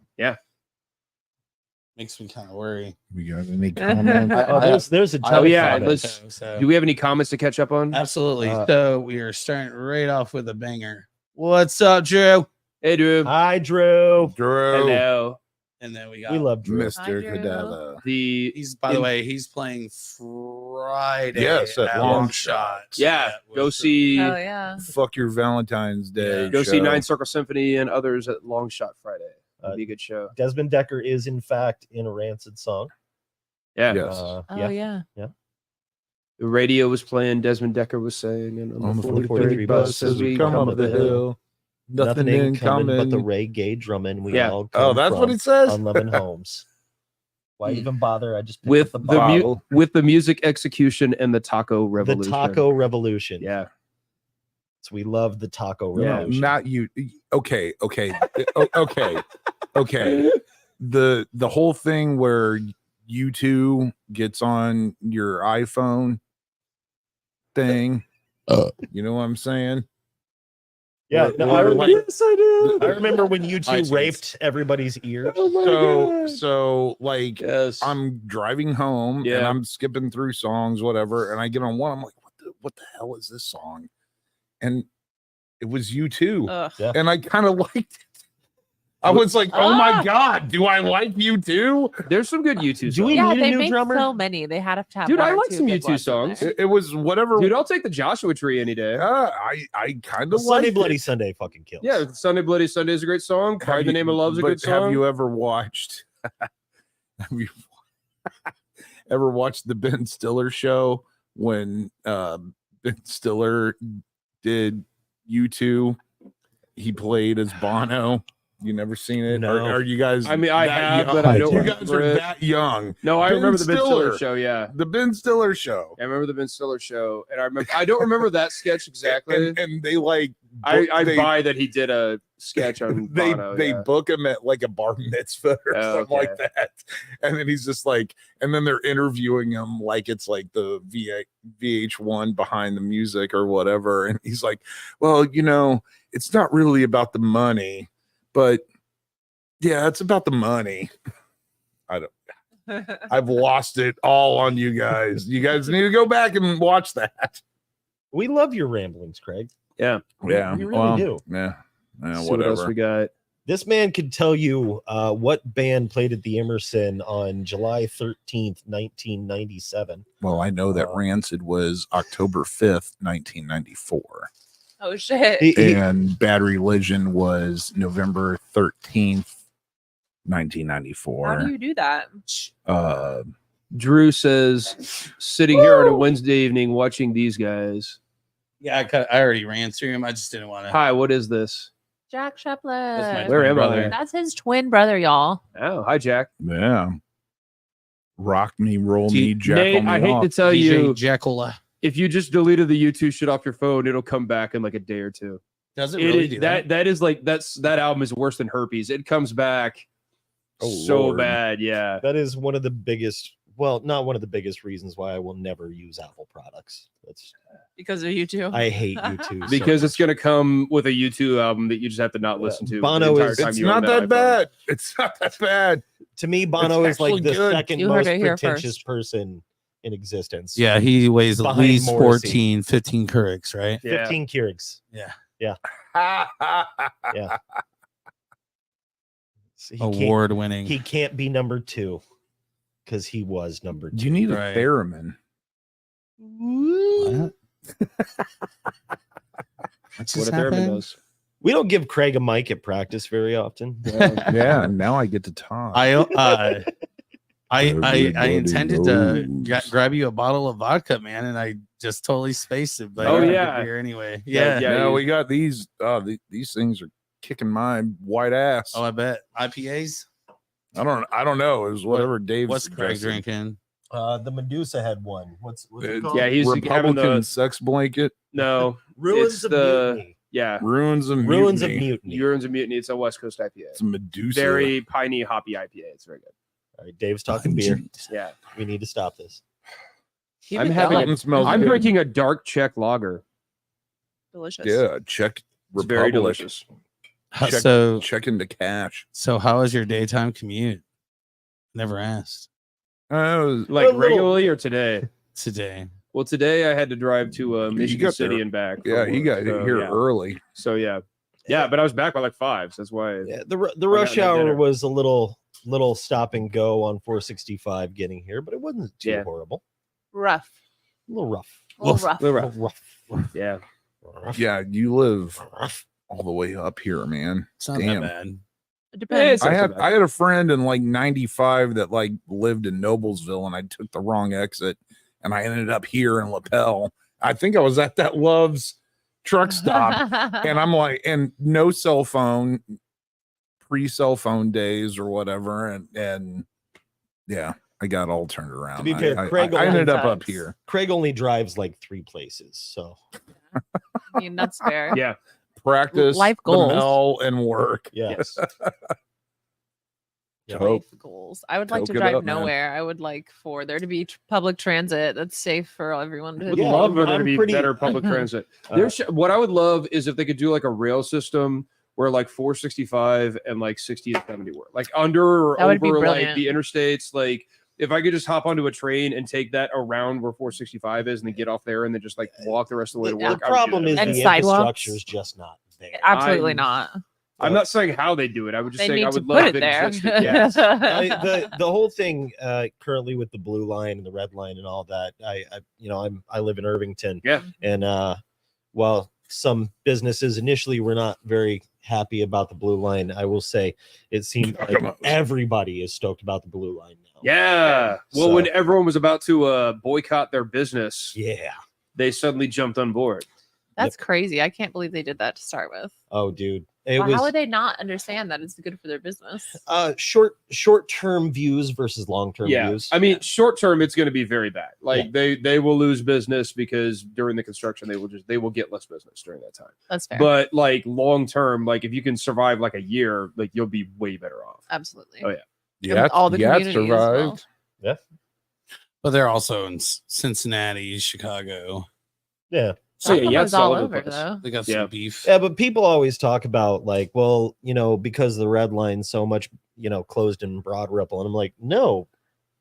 Speaker 6: makes me kind of worry.
Speaker 2: we got any comments?
Speaker 4: Oh, there's a ton
Speaker 3: Oh,
Speaker 4: of
Speaker 3: yeah,
Speaker 4: comments.
Speaker 3: let's- do we have any comments to catch up on?
Speaker 6: Absolutely.
Speaker 4: Uh,
Speaker 6: So we are starting right off with a banger. What's up, Drew?
Speaker 3: Hey, Drew.
Speaker 4: Hi, Drew.
Speaker 2: Drew,
Speaker 3: Hello.
Speaker 6: And then we got
Speaker 4: We love Drew.
Speaker 2: Mr.
Speaker 5: Hi, Drew.
Speaker 2: Cadella.
Speaker 6: He's by the way, he's playing Friday.
Speaker 2: Yes, at Long
Speaker 6: Long
Speaker 2: Shot.
Speaker 6: Shot.
Speaker 3: Yeah,
Speaker 6: with
Speaker 3: go
Speaker 6: the-
Speaker 3: see
Speaker 5: Oh yeah.
Speaker 2: Fuck your Valentine's Day.
Speaker 6: Yeah.
Speaker 3: go see
Speaker 2: show.
Speaker 3: Nine Circle Symphony and others at Long Shot Friday. It'll
Speaker 4: Uh,
Speaker 3: be a good show.
Speaker 4: Desmond Decker is in fact in a Rancid song.
Speaker 3: Yeah.
Speaker 2: Yes.
Speaker 5: Oh
Speaker 4: yeah.
Speaker 5: yeah.
Speaker 3: The radio was playing. Desmond Decker was saying, and
Speaker 2: On the
Speaker 4: 43
Speaker 2: 43 bus as we come up the hill.
Speaker 4: Nothing in common but the reggae drumming. We
Speaker 3: Yeah.
Speaker 4: all
Speaker 2: Oh,
Speaker 4: come
Speaker 2: that's what
Speaker 4: from
Speaker 2: it says?
Speaker 4: Unloving homes. Why even bother? I just picked
Speaker 3: with
Speaker 4: up
Speaker 3: the
Speaker 4: bottle.
Speaker 3: with the music execution and the taco
Speaker 4: the
Speaker 3: revolution.
Speaker 4: taco revolution.
Speaker 3: Yeah.
Speaker 4: So we love the taco
Speaker 3: Yeah,
Speaker 4: revolution.
Speaker 2: Not you. Okay. Okay. Okay. The whole thing where U2 gets on your iPhone thing. You know what I'm saying?
Speaker 4: Yeah,
Speaker 2: We're-
Speaker 4: no,
Speaker 2: we're
Speaker 4: I remember.
Speaker 2: like-
Speaker 3: Yes, I do.
Speaker 4: I remember when you two
Speaker 6: iTunes.
Speaker 4: raped everybody's ears.
Speaker 3: Oh my God.
Speaker 2: So like
Speaker 3: Yes.
Speaker 2: I'm driving home and
Speaker 3: Yeah.
Speaker 2: I'm skipping through songs, whatever, and I get on one. I'm like, what the hell is this song? And it was U2,
Speaker 5: Ugh.
Speaker 2: and I kind of liked it. I was like, oh my
Speaker 5: Ah.
Speaker 2: god, do I like U2?
Speaker 3: There's some good YouTube songs.
Speaker 4: Do we
Speaker 5: Yeah,
Speaker 4: need a
Speaker 5: they
Speaker 4: new
Speaker 5: make
Speaker 4: drummer?
Speaker 5: so many. They had to have.
Speaker 3: Dude,
Speaker 5: one
Speaker 3: I
Speaker 5: or
Speaker 3: like
Speaker 5: two
Speaker 3: some
Speaker 5: good
Speaker 3: U2
Speaker 5: ones in
Speaker 3: songs.
Speaker 5: there.
Speaker 2: It was whatever.
Speaker 3: Dude, I'll take the Joshua Tree any day.
Speaker 2: I kind of
Speaker 4: Sunday
Speaker 2: like
Speaker 4: Bloody Sunday fucking kills.
Speaker 3: Yeah, Sunday Bloody Sunday is a great song. Pride in the Name of Love's a good song.
Speaker 2: Have you ever watched? Have you ever watched the Ben Stiller show when Ben Stiller did U2? He played as Bono. You never seen it?
Speaker 4: No.
Speaker 2: Are you guys?
Speaker 3: I mean, I
Speaker 2: that
Speaker 3: have,
Speaker 2: young?
Speaker 3: but I don't
Speaker 2: You
Speaker 3: remember
Speaker 2: guys are
Speaker 3: it.
Speaker 2: that young.
Speaker 3: No, I
Speaker 2: Ben
Speaker 3: remember the Ben Stiller
Speaker 2: Stiller.
Speaker 3: show. Yeah,
Speaker 2: The Ben Stiller show.
Speaker 3: I remember the Ben Stiller show, and I remember. I don't remember that sketch exactly.
Speaker 2: And they like
Speaker 3: I
Speaker 2: they-
Speaker 3: buy that he did a sketch on
Speaker 2: they
Speaker 3: Bono.
Speaker 2: they
Speaker 3: yeah.
Speaker 2: book him at like a bar mitzvah or
Speaker 3: Oh,
Speaker 2: something like
Speaker 3: okay.
Speaker 2: that, and then he's just like, and then they're interviewing him like it's like the VH1 behind the music or whatever, and he's like, well, it's not really about the money, but yeah, it's about the money. I've lost it all on you guys. You guys need to go back and watch that.
Speaker 4: We love your ramblings, Craig.
Speaker 3: Yeah.
Speaker 2: Yeah,
Speaker 4: we really do.
Speaker 2: Yeah,
Speaker 3: See what else
Speaker 2: whatever.
Speaker 3: we got?
Speaker 4: This man could tell you what band played at the Emerson on July 13th, 1997.
Speaker 2: Well, I know that Rancid was October 5th, 1994.
Speaker 5: Oh shit.
Speaker 2: And Bad Religion was November 13th, 1994.
Speaker 5: How do you do that?
Speaker 3: Drew says, sitting here on a Wednesday evening watching these guys.
Speaker 6: Yeah, I already ran through him. I just didn't want to.
Speaker 3: Hi, what is this?
Speaker 5: Jack
Speaker 6: That's my
Speaker 5: Shepley.
Speaker 3: Where am
Speaker 6: brother.
Speaker 3: I?
Speaker 5: That's his twin brother, y'all.
Speaker 3: Oh, hi, Jack.
Speaker 2: Yeah. Rock me, roll me,
Speaker 3: Nate,
Speaker 2: jackal me
Speaker 3: I hate
Speaker 2: off.
Speaker 3: to tell
Speaker 6: DJ
Speaker 3: you,
Speaker 6: Jekyll.
Speaker 3: If you just deleted the YouTube shit off your phone, it'll come back in like a day or two.
Speaker 6: Does it
Speaker 3: It
Speaker 6: really
Speaker 3: is
Speaker 6: do that?
Speaker 3: that is like that album is worse than herpes. It comes back
Speaker 2: Oh,
Speaker 3: so
Speaker 2: Lord.
Speaker 3: bad. Yeah.
Speaker 4: That is one of the biggest, well, not one of the biggest reasons why I will never use Apple products. That's
Speaker 5: Because of you two.
Speaker 4: I hate YouTube
Speaker 3: Because it's gonna come with a YouTube album that you just have to not listen to.
Speaker 4: Bono
Speaker 3: the entire
Speaker 4: is-
Speaker 3: time
Speaker 2: It's
Speaker 3: you own
Speaker 2: not that
Speaker 3: iPhone.
Speaker 2: bad. It's not that bad.
Speaker 4: to me, Bono is like
Speaker 2: actually
Speaker 4: the
Speaker 2: good.
Speaker 4: second
Speaker 5: You heard
Speaker 4: most
Speaker 5: it here
Speaker 4: pretentious
Speaker 5: first.
Speaker 4: person in existence.
Speaker 6: Yeah, he weighs at
Speaker 4: Behind
Speaker 6: least
Speaker 4: Morrissey.
Speaker 6: 14, 15 Keurigs, right?
Speaker 3: Yeah.
Speaker 4: 15 Keurigs.
Speaker 6: Yeah.
Speaker 4: So he
Speaker 6: Award winning.
Speaker 4: He can't be number 2 because he was number 2.
Speaker 2: You need a
Speaker 6: Right.
Speaker 2: theremin.
Speaker 6: What? What's
Speaker 3: What
Speaker 6: just
Speaker 3: a theremin
Speaker 6: happened?
Speaker 3: does.
Speaker 4: We don't give Craig a mic at practice very often.
Speaker 2: Yeah, now I get to talk.
Speaker 6: I
Speaker 2: Everybody
Speaker 6: intended to
Speaker 2: knows.
Speaker 6: grab you a bottle of vodka, man, and I just totally spaced it. But
Speaker 3: Oh,
Speaker 6: I got the
Speaker 3: yeah.
Speaker 6: beer anyway.
Speaker 3: Yeah,
Speaker 6: Yeah.
Speaker 3: yeah.
Speaker 2: Now we got these. These things are kicking my white ass.
Speaker 6: Oh, I bet IPAs.
Speaker 2: I don't know. It was whatever Dave.
Speaker 6: What's Craig
Speaker 2: suggested.
Speaker 6: drinking?
Speaker 4: The Medusa had one. What's it called?
Speaker 3: Yeah, he's having
Speaker 2: Republican
Speaker 3: the
Speaker 2: sex blanket.
Speaker 3: no
Speaker 4: Ruins
Speaker 3: it's
Speaker 4: of
Speaker 3: the-
Speaker 4: Mutiny.
Speaker 3: yeah.
Speaker 2: Ruins of
Speaker 4: Ruins of
Speaker 2: Mutiny.
Speaker 4: Mutiny.
Speaker 3: Urines of Mutiny. It's a West Coast IPA.
Speaker 2: It's a Medusa.
Speaker 3: Very piney, hoppy IPA. It's very good.
Speaker 4: All right, Dave's talking beer.
Speaker 3: Yeah.
Speaker 4: We need to stop this.
Speaker 5: Keep
Speaker 3: I'm
Speaker 5: it
Speaker 3: having
Speaker 5: going.
Speaker 3: it.
Speaker 2: Smells
Speaker 3: I'm
Speaker 2: good.
Speaker 3: drinking a dark Czech lager.
Speaker 5: Delicious.
Speaker 2: Yeah, Czech
Speaker 3: It's very
Speaker 2: Republic.
Speaker 3: delicious.
Speaker 2: Check-
Speaker 6: So
Speaker 2: Check into cash.
Speaker 6: how was your daytime commute? Never asked
Speaker 2: Was,
Speaker 3: Like
Speaker 4: A little-
Speaker 3: regularly or today?
Speaker 6: today.
Speaker 3: Well, today I had to drive to Michigan
Speaker 2: got
Speaker 3: City
Speaker 2: there-
Speaker 3: and back. for
Speaker 2: yeah, you
Speaker 3: work,
Speaker 2: got
Speaker 3: so,
Speaker 2: here
Speaker 3: yeah.
Speaker 2: early.
Speaker 3: So yeah, but I was back by like 5. So that's why.
Speaker 4: Yeah, the
Speaker 3: got
Speaker 4: rush
Speaker 3: no
Speaker 4: hour
Speaker 3: dinner.
Speaker 4: was a little stop and go on 465 getting here, but it wasn't too
Speaker 3: Yeah.
Speaker 4: horrible.
Speaker 5: Rough.
Speaker 4: A little rough.
Speaker 5: A little
Speaker 6: Woof.
Speaker 5: rough.
Speaker 3: A little
Speaker 4: A
Speaker 3: rough.
Speaker 4: little rough.
Speaker 3: Yeah.
Speaker 4: Rough.
Speaker 2: Yeah, you live all the way up here, man.
Speaker 6: It's not
Speaker 2: Damn.
Speaker 6: that bad.
Speaker 5: It depends.
Speaker 3: It's- not so
Speaker 2: I
Speaker 3: bad.
Speaker 2: had a friend in like 95 that like lived in Noblesville, and I took the wrong exit, and I ended up here in Lapel. I think I was at that Love's truck stop, and I'm like, and no cell phone, pre-cell phone days or whatever, and yeah, I got all turned around.
Speaker 4: To be fair, Craig
Speaker 2: I ended
Speaker 5: only
Speaker 2: up up
Speaker 5: drives.
Speaker 2: here.
Speaker 4: Craig only drives like 3 places, so
Speaker 5: I mean, that's fair.
Speaker 3: Yeah.
Speaker 2: Practice,
Speaker 5: Life
Speaker 2: the
Speaker 5: goals.
Speaker 2: mill, and work.
Speaker 4: yes. Yeah.
Speaker 2: Coke.
Speaker 5: Life goals. I would like to
Speaker 2: Coke it
Speaker 5: drive
Speaker 2: up, man.
Speaker 5: nowhere. I would like for there to be public transit that's safe for everyone to
Speaker 3: Would
Speaker 4: Yeah,
Speaker 3: love for there
Speaker 4: I'm
Speaker 3: to be
Speaker 4: pretty-
Speaker 3: better public transit.
Speaker 4: Uh,
Speaker 3: There's what I would love is if they could do like a rail system where like 465 and like 60 and 70 were like under or
Speaker 5: That would be
Speaker 3: over like
Speaker 5: brilliant.
Speaker 3: the interstates. Like if I could just hop onto a train and take that around where 465 is and then get off there and then just like walk the rest of the way to
Speaker 4: The
Speaker 3: work. I would do
Speaker 4: problem
Speaker 3: that.
Speaker 4: is
Speaker 5: And
Speaker 4: the
Speaker 5: sidewalks.
Speaker 4: infrastructure is just not there.
Speaker 5: Absolutely
Speaker 3: I'm-
Speaker 5: not.
Speaker 3: I'm not saying how they do it. I would just
Speaker 5: They
Speaker 3: say
Speaker 5: need
Speaker 3: I
Speaker 5: to
Speaker 3: would
Speaker 5: put
Speaker 3: love
Speaker 5: it
Speaker 3: if
Speaker 5: there.
Speaker 3: existed. Yes.
Speaker 4: The whole thing currently with the blue line and the red line and all that, I live in Irvington.
Speaker 3: Yeah.
Speaker 4: And while some businesses initially were not very happy about the blue line, I will say it seems
Speaker 2: Come
Speaker 4: like
Speaker 2: on.
Speaker 4: everybody is stoked about the blue line now.
Speaker 3: Yeah. Well,
Speaker 4: So-
Speaker 3: when everyone was about to boycott their business,
Speaker 4: Yeah.
Speaker 3: they suddenly jumped on board.
Speaker 5: That's crazy. I can't believe they did that to start with.
Speaker 4: Oh, dude. It
Speaker 5: How
Speaker 4: was
Speaker 5: would they not understand that it's good for their business?
Speaker 4: short-term views versus long-term
Speaker 3: Yeah.
Speaker 4: views.
Speaker 3: I mean, short term, it's going to be very bad. Like
Speaker 4: Yeah.
Speaker 3: they will lose business because during the construction, they will get less business during that time.
Speaker 5: That's fair.
Speaker 3: But like long term, like if you can survive like a year, like you'll be way better off.
Speaker 5: Absolutely.
Speaker 3: Oh, yeah.
Speaker 5: And with all the communities as well.
Speaker 4: Yeah.
Speaker 6: But they're also in Cincinnati, Chicago.
Speaker 4: Yeah.
Speaker 3: So yeah,
Speaker 5: Buffalo's
Speaker 3: it's
Speaker 5: all
Speaker 3: over the
Speaker 5: over
Speaker 3: place.
Speaker 5: though.
Speaker 6: They got
Speaker 3: Yeah.
Speaker 6: some beef.
Speaker 4: Yeah, but people always talk about like, well, because the red line so much, closed in Broad Ripple, and I'm like, no,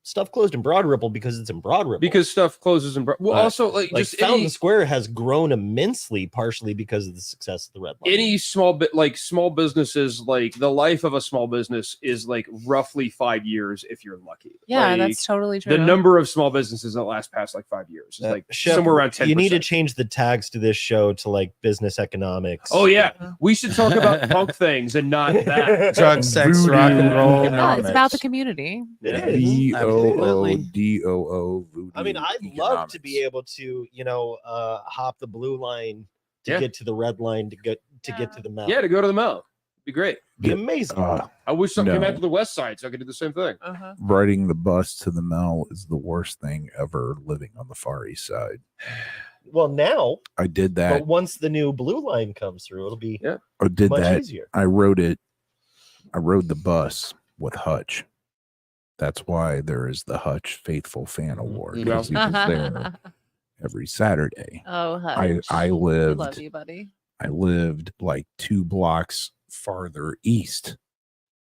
Speaker 4: stuff closed in Broad Ripple because it's in Broad Ripple.
Speaker 3: Because stuff closes and well, also like just
Speaker 4: Fountain
Speaker 3: any
Speaker 4: Square has grown immensely, partially because of the success of the red line.
Speaker 3: any small bit like small businesses, like the life of a small business is like roughly 5 years if you're lucky.
Speaker 5: Yeah,
Speaker 3: Like,
Speaker 5: that's totally true.
Speaker 3: the number of small businesses that last past like 5 years is like
Speaker 4: Shep,
Speaker 3: somewhere around 10%.
Speaker 4: You need to change the tags to this show to like business economics.
Speaker 3: Oh yeah, we should talk about punk things and not that.
Speaker 6: Drug, sex,
Speaker 2: Voodoo
Speaker 6: rock and roll.
Speaker 5: Yeah, it's about the
Speaker 2: economics.
Speaker 5: community.
Speaker 4: It
Speaker 3: Yeah.
Speaker 4: is.
Speaker 2: VOODOO. Voodoo
Speaker 4: I mean, I'd love to be
Speaker 2: economics.
Speaker 4: able to, hop the blue line to
Speaker 3: Yeah.
Speaker 4: get to the red line to get to the mountain.
Speaker 3: Yeah, to go to the mouth. Be great.
Speaker 4: Be amazing.
Speaker 3: I wish something came
Speaker 2: No.
Speaker 3: out to the west side so I could do the same thing.
Speaker 5: Uh-huh.
Speaker 2: Riding the bus to the mill is the worst thing ever living on the Far East Side.
Speaker 4: Well, now,
Speaker 2: I did that.
Speaker 4: but once the new blue line comes through, it'll be
Speaker 2: I did
Speaker 4: much
Speaker 2: that.
Speaker 4: easier.
Speaker 2: I rode the bus with Hutch. That's why there is the Hutch Faithful Fan Award.
Speaker 6: Mhm.
Speaker 2: Because he was there every Saturday.
Speaker 5: Oh,
Speaker 2: I
Speaker 5: Hutch. We
Speaker 2: lived
Speaker 5: love you, buddy.
Speaker 2: I lived like 2 blocks farther east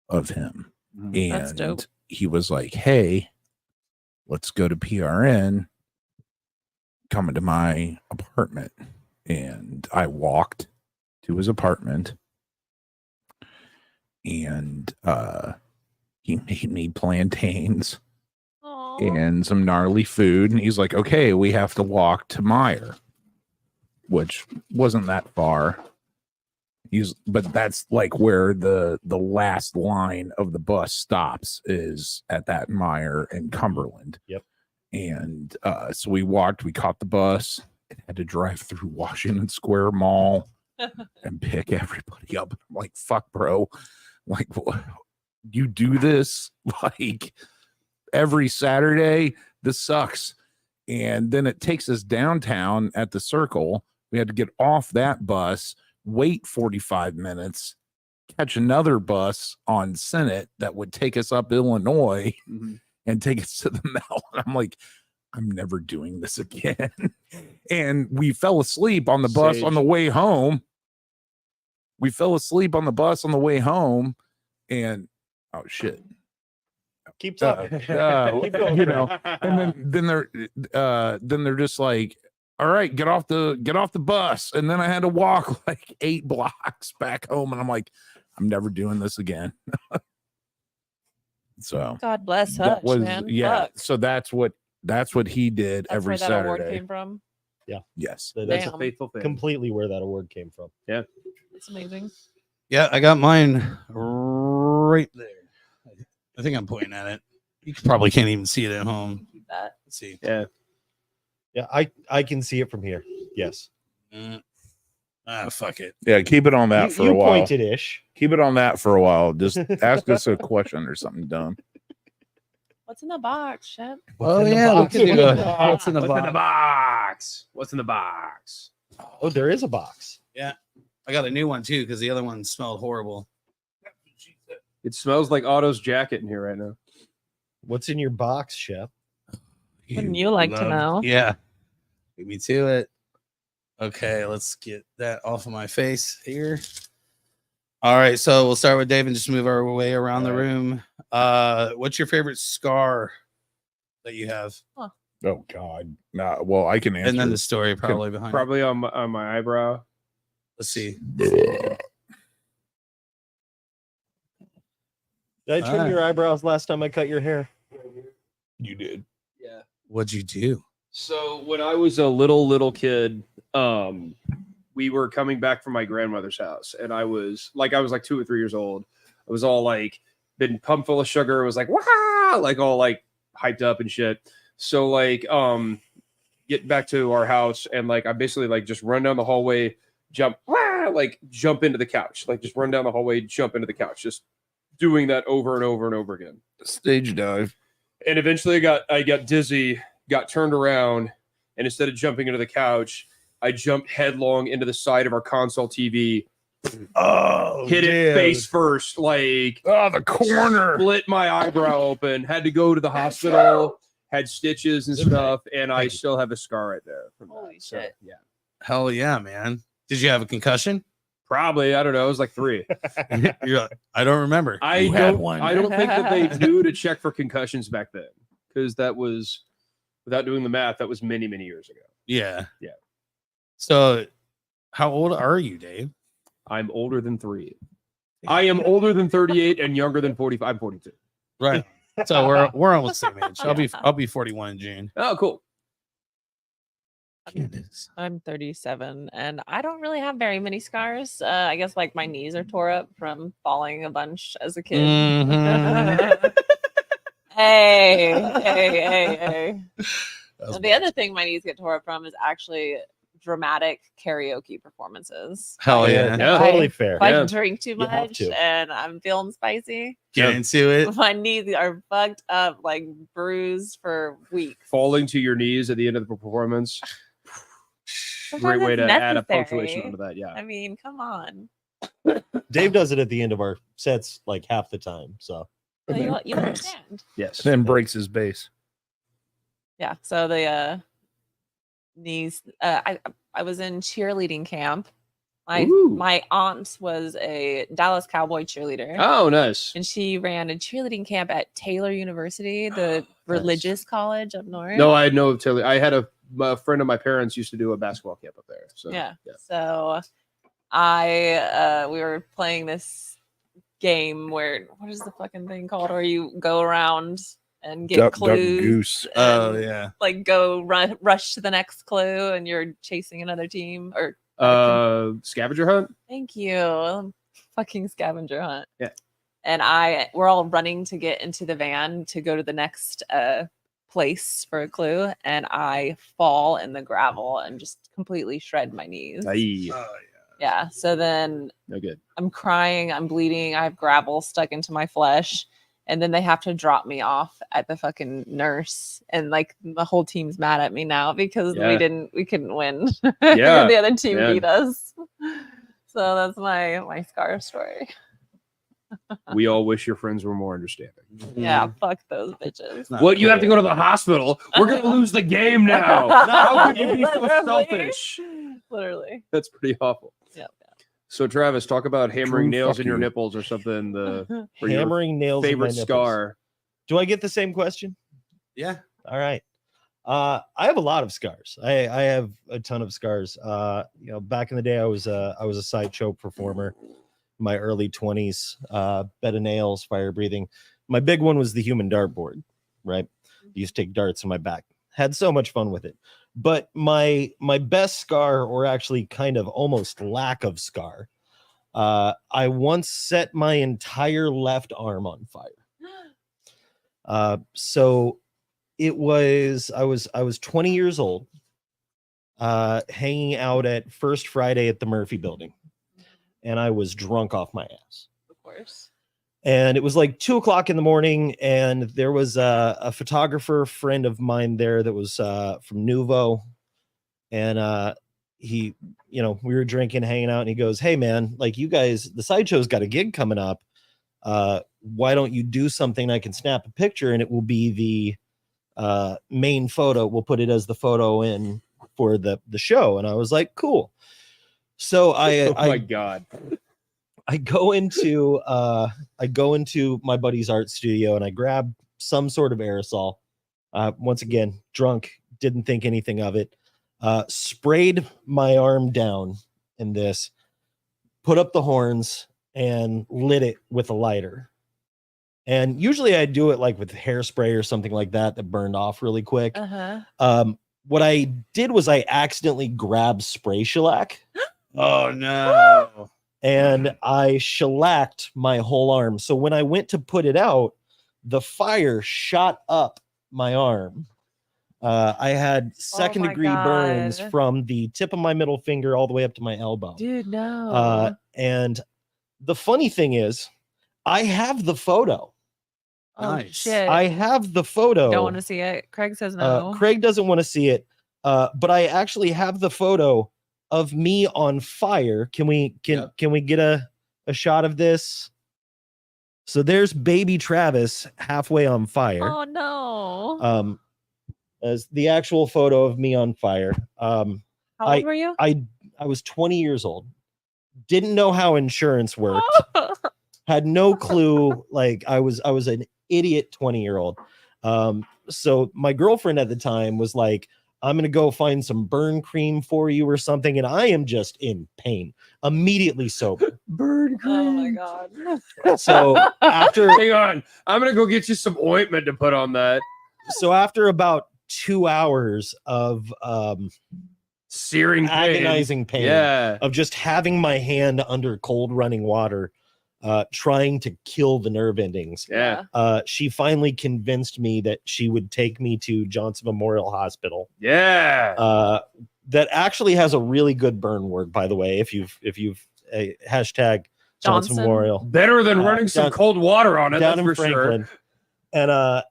Speaker 2: of him.
Speaker 5: That's dope.
Speaker 2: And he was like, hey, let's go to PRN, coming to my apartment. And I walked to his apartment, and he made me plantains
Speaker 5: Aw.
Speaker 2: and some gnarly food. And he's like, okay, we have to walk to Meyer, which wasn't that far. But that's like where the last line of the bus stops, is at that Meyer in Cumberland.
Speaker 4: Yep.
Speaker 2: And so we caught the bus and had to drive through Washington Square Mall and pick everybody up. I'm like, fuck, bro. Like, what? You do this like every Saturday? This sucks. And then it takes us downtown at the Circle. We had to get off that bus, wait 45 minutes, catch another bus on Senate that would take us up Illinois and take us to the mill. And I'm like, I'm never doing this again. And we fell asleep on the bus
Speaker 3: Sage.
Speaker 2: on the way home. And oh shit.
Speaker 4: Keep talking. Keep going.
Speaker 2: You know, and then they're just like, all right, get off the bus. And then I had to walk like 8 blocks back home, and I'm like, I'm never doing this again. So
Speaker 5: God bless
Speaker 2: that
Speaker 5: Hutch,
Speaker 2: was
Speaker 5: man.
Speaker 2: yeah.
Speaker 5: Fuck.
Speaker 2: So that's what he did
Speaker 5: That's
Speaker 2: every
Speaker 5: where that award
Speaker 2: Saturday.
Speaker 5: came from.
Speaker 2: Yes.
Speaker 3: That's
Speaker 5: Damn.
Speaker 3: a faithful fan.
Speaker 4: Completely where that award came from.
Speaker 5: It's amazing.
Speaker 6: Yeah, I got mine right there. I think I'm pointing at it. You probably can't even see it at home.
Speaker 5: That.
Speaker 6: Let's see.
Speaker 3: Yeah.
Speaker 4: Yeah, I can see it from here. Yes.
Speaker 6: Fuck it.
Speaker 2: Yeah, keep it on that for a
Speaker 4: you
Speaker 2: while.
Speaker 4: pointed ish.
Speaker 2: Keep it on that for a while. Just ask us a question or something dumb.
Speaker 5: What's in the box, Shep?
Speaker 6: Oh
Speaker 4: in the
Speaker 6: yeah, we
Speaker 4: box?
Speaker 6: can do
Speaker 4: What's in
Speaker 6: a-
Speaker 4: the
Speaker 6: what's in the
Speaker 3: What's in the
Speaker 6: box?
Speaker 3: box? What's in the box?
Speaker 4: Oh, there is a box.
Speaker 6: I got a new one too because the other one smelled horrible.
Speaker 3: It smells like Otto's jacket in here right now.
Speaker 4: What's in your box, Chef?
Speaker 5: Wouldn't you like to know?
Speaker 6: Yeah. Beat me to it. Okay, let's get that off of my face here. All right, so we'll start with Dave and just move our way around the room. What's your favorite scar that you have?
Speaker 2: Oh God. Nah, well, I can answer.
Speaker 6: And then the story probably behind it.
Speaker 3: Probably on my eyebrow.
Speaker 6: Let's see.
Speaker 4: Did I trim
Speaker 6: Alright.
Speaker 4: your eyebrows last time I cut your hair?
Speaker 2: You did.
Speaker 3: Yeah.
Speaker 6: What'd you do?
Speaker 3: So when I was a little kid, we were coming back from my grandmother's house, and I was like 2 or 3 years old. I was all like been pumped full of sugar. It was like wah, like all like hyped up and shit. So like get back to our house, and like I basically like just run down the hallway, jump into the couch, like just run down the hallway, jump into the couch, just doing that over and over and over again.
Speaker 2: Stage dive.
Speaker 3: And eventually I got dizzy, got turned around, and instead of jumping into the couch, I jumped headlong into the side of our console TV,
Speaker 2: Oh,
Speaker 3: hit it face first, like
Speaker 2: Oh, the corner.
Speaker 3: split my eyebrow open, had to go to the hospital, had stitches and stuff, and I
Speaker 4: Thank you.
Speaker 3: still have a scar right there. From
Speaker 5: Holy
Speaker 3: that. So,
Speaker 5: shit.
Speaker 3: yeah.
Speaker 6: Hell yeah, man. Did you have a concussion?
Speaker 3: Probably, I don't know. It was like 3.
Speaker 6: You're like, I don't remember.
Speaker 3: I
Speaker 6: You had
Speaker 3: don't.
Speaker 6: one.
Speaker 3: I don't think that they knew to check for concussions back then, because that was, without doing the math, that was many years ago.
Speaker 6: Yeah.
Speaker 3: Yeah.
Speaker 6: So, how old are you, Dave?
Speaker 3: I'm older than 3. I am older than 38 and younger than 45. I'm 42.
Speaker 6: Right. So we're almost the same age. I'll be 41 in June.
Speaker 3: Oh, cool.
Speaker 5: I'm 37, and I don't really have very many scars. I guess like my knees are tore up from falling a bunch as a kid.
Speaker 6: Mhm.
Speaker 5: hey. The other thing my knees get tore up from is actually dramatic karaoke performances.
Speaker 6: Hell yeah.
Speaker 3: Yeah.
Speaker 4: Totally
Speaker 5: If
Speaker 4: fair.
Speaker 5: I
Speaker 3: Yeah.
Speaker 5: drink too
Speaker 4: You have
Speaker 5: much
Speaker 4: to.
Speaker 5: and I'm feeling spicy,
Speaker 6: Get
Speaker 3: Yeah.
Speaker 6: into it.
Speaker 5: my knees are fucked up, like bruised for weeks.
Speaker 3: Falling to your knees at the end of the performance.
Speaker 5: Sometimes
Speaker 3: Great way
Speaker 5: it's
Speaker 3: to add a punctuation
Speaker 5: necessary.
Speaker 3: onto that. Yeah.
Speaker 5: I mean, come on.
Speaker 4: Dave does it at the end of our sets like half the time. So
Speaker 5: So you understand.
Speaker 3: Yes.
Speaker 2: Then breaks his base.
Speaker 5: Yeah. So the knees. I was in cheerleading camp.
Speaker 3: Ooh.
Speaker 5: My aunt was a Dallas Cowboy cheerleader.
Speaker 3: Oh, nice.
Speaker 5: And she ran a cheerleading camp at Taylor University, the religious college up north.
Speaker 3: No, I know Taylor. I had a friend of my parents used to do a basketball camp up there. So
Speaker 5: Yeah. So we were playing this game where, what is the fucking thing called, where you go around and get
Speaker 2: Duck,
Speaker 5: clues.
Speaker 2: goose.
Speaker 6: Oh
Speaker 5: and,
Speaker 6: yeah.
Speaker 5: Like go rush to the next clue and you're chasing another team or
Speaker 3: Scavenger hunt.
Speaker 5: thank you. Fucking scavenger hunt.
Speaker 3: Yeah.
Speaker 5: And we're all running to get into the van to go to the next place for a clue, and I fall in the gravel and just completely shred my knees.
Speaker 3: Aye.
Speaker 5: Yeah. So then
Speaker 3: No good.
Speaker 5: I'm crying, I'm bleeding, I have gravel stuck into my flesh. And then they have to drop me off at the fucking nurse. And like the whole team's mad at me now because
Speaker 3: Yeah.
Speaker 5: we couldn't win.
Speaker 3: Yeah.
Speaker 5: The other team
Speaker 3: Yeah.
Speaker 5: beat us. So that's my scar story.
Speaker 3: We all wish your friends were more understanding.
Speaker 5: Yeah, fuck those bitches.
Speaker 6: Not
Speaker 3: What? You have to
Speaker 6: cool.
Speaker 3: go to the hospital. We're gonna lose the game now. How could you be so
Speaker 5: Literally.
Speaker 3: selfish?
Speaker 5: Literally.
Speaker 3: That's pretty awful.
Speaker 5: Yeah.
Speaker 3: So Travis, talk about hammering
Speaker 2: True,
Speaker 3: nails
Speaker 2: fuck
Speaker 3: in your
Speaker 2: you.
Speaker 3: nipples or something. For your
Speaker 4: hammering nails. in my
Speaker 3: favorite
Speaker 4: nipples.
Speaker 3: scar.
Speaker 4: Do I get the same question?
Speaker 6: Yeah.
Speaker 4: All right. I have a lot of scars. I have a ton of scars. Back in the day, I was a sideshow performer. My early 20s, bed of nails, fire breathing. My big one was the human dartboard, right? Used to take darts in my back. Had so much fun with it. But my best scar, or actually kind of almost lack of scar, I once set my entire left arm on fire. So it was I was 20 years old, hanging out at First Friday at the Murphy Building, and I was drunk off my ass.
Speaker 5: Of course.
Speaker 4: And it was like 2:00 in the morning, and there was a photographer friend of mine there that was from Nuvo, and he, we were drinking, hanging out, and he goes, "Hey man, like you guys, the sideshow's got a gig coming up. Why don't you do something? I can snap a picture, and it will be the main photo. We'll put it as the photo in for the show." And I was like, "Cool." So
Speaker 3: Oh my god.
Speaker 4: I go into my buddy's art studio and I grab some sort of aerosol. Once again, drunk, didn't think anything of it. Sprayed my arm down in this, put up the horns, and lit it with a lighter. And usually I do it like with hairspray or something like that burned off really quick. What I did was I accidentally grabbed spray shellac.
Speaker 6: Oh no.
Speaker 4: And I shellacked my whole arm. So when I went to put it out, the fire shot up my arm. I had second degree burns
Speaker 5: God.
Speaker 4: from the tip of my middle finger all the way up to my elbow.
Speaker 5: Dude, no.
Speaker 4: And the funny thing is, I have the photo.
Speaker 5: Oh
Speaker 6: Nice.
Speaker 5: shit.
Speaker 4: I have the photo.
Speaker 5: don't want to see it. Craig says no.
Speaker 4: Craig doesn't want to see it, but I actually have the photo of me on fire. Can we get a shot of this? So there's baby Travis halfway on fire.
Speaker 5: Oh no.
Speaker 4: As the actual photo of me on fire.
Speaker 5: How old were you?
Speaker 4: I was 20 years old. Didn't know how insurance worked. Had no clue. Like I was an idiot 20-year-old. So my girlfriend at the time was like, "I'm going to go find some burn cream for you or something." And I am just in pain, immediately sober.
Speaker 3: Burn
Speaker 5: Oh my
Speaker 3: cream.
Speaker 5: god.
Speaker 4: So after
Speaker 3: Hang on. I'm gonna go get you some ointment to put on that.
Speaker 4: after about 2 hours of
Speaker 3: Searing pain.
Speaker 4: agonizing pain,
Speaker 3: Yeah.
Speaker 4: of just having my hand under cold running water, trying to kill the nerve endings,
Speaker 3: Yeah.
Speaker 4: she finally convinced me that she would take me to Johnson Memorial Hospital.
Speaker 3: Yeah.
Speaker 4: that actually has a really good burn word, by the way. If you've hashtag Johnson
Speaker 5: Johnson.
Speaker 4: Memorial
Speaker 3: Better than running some
Speaker 4: down-
Speaker 3: cold water on it.
Speaker 4: down
Speaker 3: That's
Speaker 4: in
Speaker 3: for
Speaker 4: Franklin, and I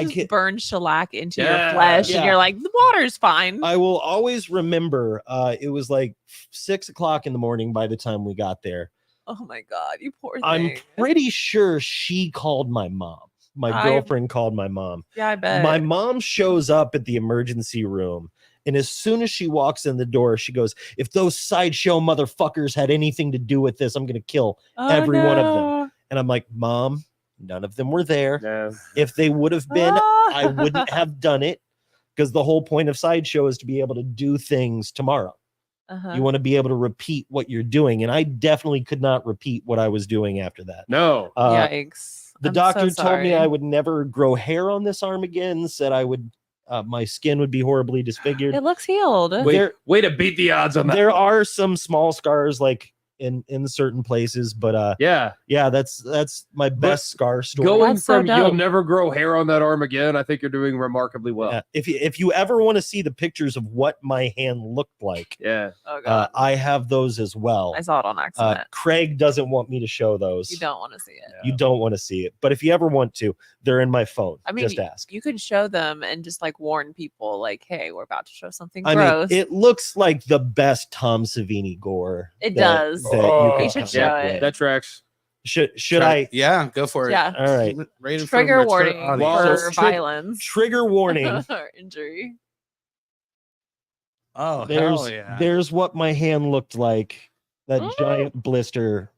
Speaker 5: Just
Speaker 4: can't.
Speaker 5: burn shellac into
Speaker 3: Yeah.
Speaker 5: your flesh,
Speaker 4: Yeah.
Speaker 5: and you're like, the water's fine.
Speaker 4: I will always remember. It was like 6 o'clock in the morning by the time we got there.
Speaker 5: Oh my god, you poor thing.
Speaker 4: I'm pretty sure she called my mom. My girlfriend called my mom.
Speaker 5: Yeah, I bet.
Speaker 4: My mom shows up at the emergency room, and as soon as she walks in the door, she goes, "If those sideshow motherfuckers had anything to do with this, I'm gonna kill every one of them." And I'm like, "Mom, none of them were there.
Speaker 3: Yeah.
Speaker 4: If they would have been, I
Speaker 5: Ah.
Speaker 4: wouldn't have done it, because the whole point of sideshow is to be able to do things tomorrow.
Speaker 5: Uh-huh.
Speaker 4: You want to be able to repeat what you're doing, and I definitely could not repeat what I was doing after that.
Speaker 3: No.
Speaker 5: Yikes.
Speaker 4: The
Speaker 5: I'm
Speaker 4: doctor
Speaker 5: so
Speaker 4: told me
Speaker 5: sorry.
Speaker 4: I would never grow hair on this arm again. Said I would, my skin would be horribly disfigured.
Speaker 5: It looks healed.
Speaker 3: Way to beat the odds on that.
Speaker 4: There are some small scars, like in certain places, but
Speaker 3: Yeah.
Speaker 4: that's my best scar story.
Speaker 3: Going
Speaker 5: That's so
Speaker 3: from you'll
Speaker 5: dope.
Speaker 3: never grow hair on that arm again, I think you're doing remarkably well.
Speaker 4: Yeah. If you ever want to see the pictures of what my hand looked like,
Speaker 3: Yeah.
Speaker 5: Oh god.
Speaker 4: I have those as well.
Speaker 5: I saw it on accident.
Speaker 4: Craig doesn't want me to show those.
Speaker 5: You don't want to see it.
Speaker 4: You don't want to see it, but if you ever want to, they're in my phone.
Speaker 5: I mean,
Speaker 4: just ask.
Speaker 5: You could show them and just like warn people, like, "Hey, we're about to show something
Speaker 4: I
Speaker 5: gross."
Speaker 4: mean, it looks like the best Tom Savini gore.
Speaker 5: It
Speaker 4: that-
Speaker 5: does.
Speaker 4: that
Speaker 3: Oh,
Speaker 4: you
Speaker 5: You
Speaker 4: could
Speaker 5: should
Speaker 4: come
Speaker 5: show
Speaker 4: up
Speaker 5: it.
Speaker 4: with.
Speaker 3: That tracks.
Speaker 4: Should
Speaker 6: Try-
Speaker 4: I?
Speaker 6: Yeah, go for it.
Speaker 5: Yeah.
Speaker 4: All right.
Speaker 6: Rated
Speaker 5: Trigger
Speaker 6: for mature
Speaker 5: warning
Speaker 6: audience.
Speaker 5: for
Speaker 4: So,
Speaker 5: violence
Speaker 4: Trigger warning.
Speaker 5: or injury.
Speaker 6: Oh,
Speaker 4: There's
Speaker 6: hell yeah.
Speaker 4: there's what my hand looked like. That giant blister.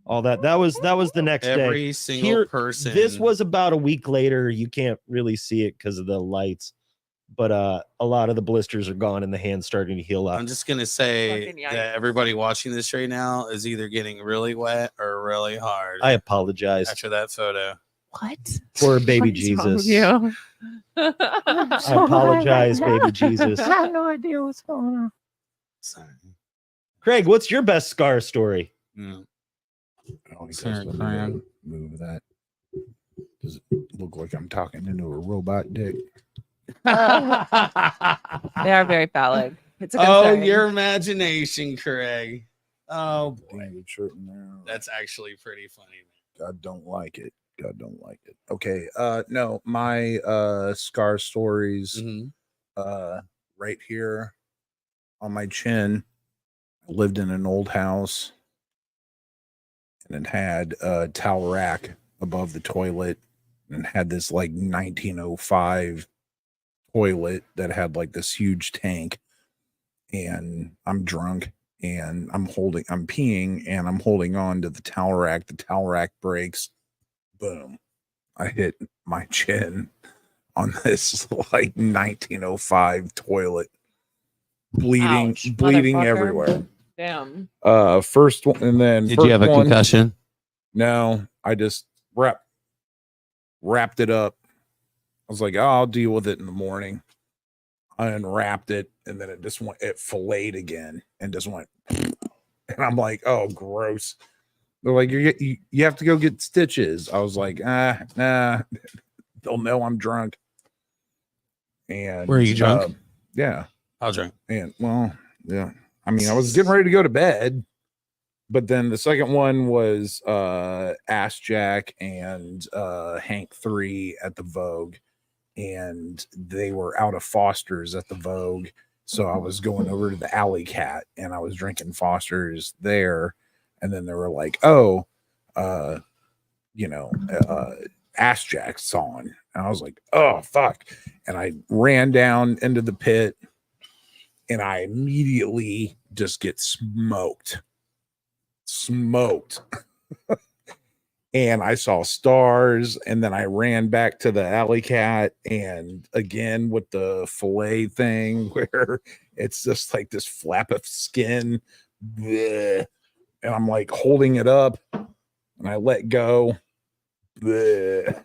Speaker 4: All that. That was the next day.
Speaker 6: Every single
Speaker 4: Here-
Speaker 6: person.
Speaker 4: This was about a week later. You can't really see it because of the lights, but a lot of the blisters are gone and the hand's starting to heal up.
Speaker 6: I'm just gonna say
Speaker 5: Fucking yikes.
Speaker 6: that everybody watching this right now is either getting really wet or really hard
Speaker 4: I apologize.
Speaker 6: after that photo.
Speaker 5: What?
Speaker 4: Poor baby
Speaker 5: What is wrong with
Speaker 4: Jesus.
Speaker 5: you?
Speaker 4: I apologize, baby Jesus.
Speaker 7: I have no idea what's going on.
Speaker 6: Sorry.
Speaker 4: Craig, what's your best scar story?
Speaker 6: Mm.
Speaker 2: I guess
Speaker 6: Sorry,
Speaker 2: let me,
Speaker 6: Brian.
Speaker 2: move that. Does it look like I'm talking into a robot dick?
Speaker 5: They are very phallic. It's a good
Speaker 6: Oh,
Speaker 5: sign.
Speaker 6: your imagination, Craig. Oh boy,
Speaker 2: David shirt in there.
Speaker 6: that's actually pretty funny.
Speaker 2: God don't like it. God don't like it. Okay. No, my scar stories
Speaker 6: Mhm.
Speaker 2: right here on my chin. I lived in an old house and it had a towel rack above the toilet and it had this like 1905 toilet that had like this huge tank, and I'm drunk and I'm peeing and I'm holding on to the towel rack. The towel rack breaks. Boom. I hit my chin on this like 1905 toilet. Bleeding,
Speaker 5: Ouch,
Speaker 2: bleeding
Speaker 5: motherfucker.
Speaker 2: everywhere.
Speaker 5: Damn.
Speaker 2: First one, and then
Speaker 6: Did
Speaker 2: first
Speaker 6: you have a
Speaker 2: one-
Speaker 6: concussion?
Speaker 2: No, I just wrapped it up. I was like, oh, I'll deal with it in the morning. I unwrapped it, and then it filleted again and just went. And I'm like, oh, gross. They're like, you have to go get stitches. I was like, nah, they'll know I'm drunk. And
Speaker 6: Were you drunk?
Speaker 2: Yeah.
Speaker 6: I'll drink.
Speaker 2: And well, yeah. I mean, I was getting ready to go to bed, but then the second one was Ass Jack and Hank 3 at the Vogue, and they were out of Foster's at the Vogue. So I was going over to the Alley Cat and I was drinking Foster's there. And then they were like, oh, Ass Jack's on. And I was like, oh, fuck. And I ran down into the pit and I immediately just get smoked. And I saw stars, and then I ran back to the Alley Cat, and again with the fillet thing where it's just like this flap of skin. Bleh. And I'm like holding it up, and I let go. Bleh.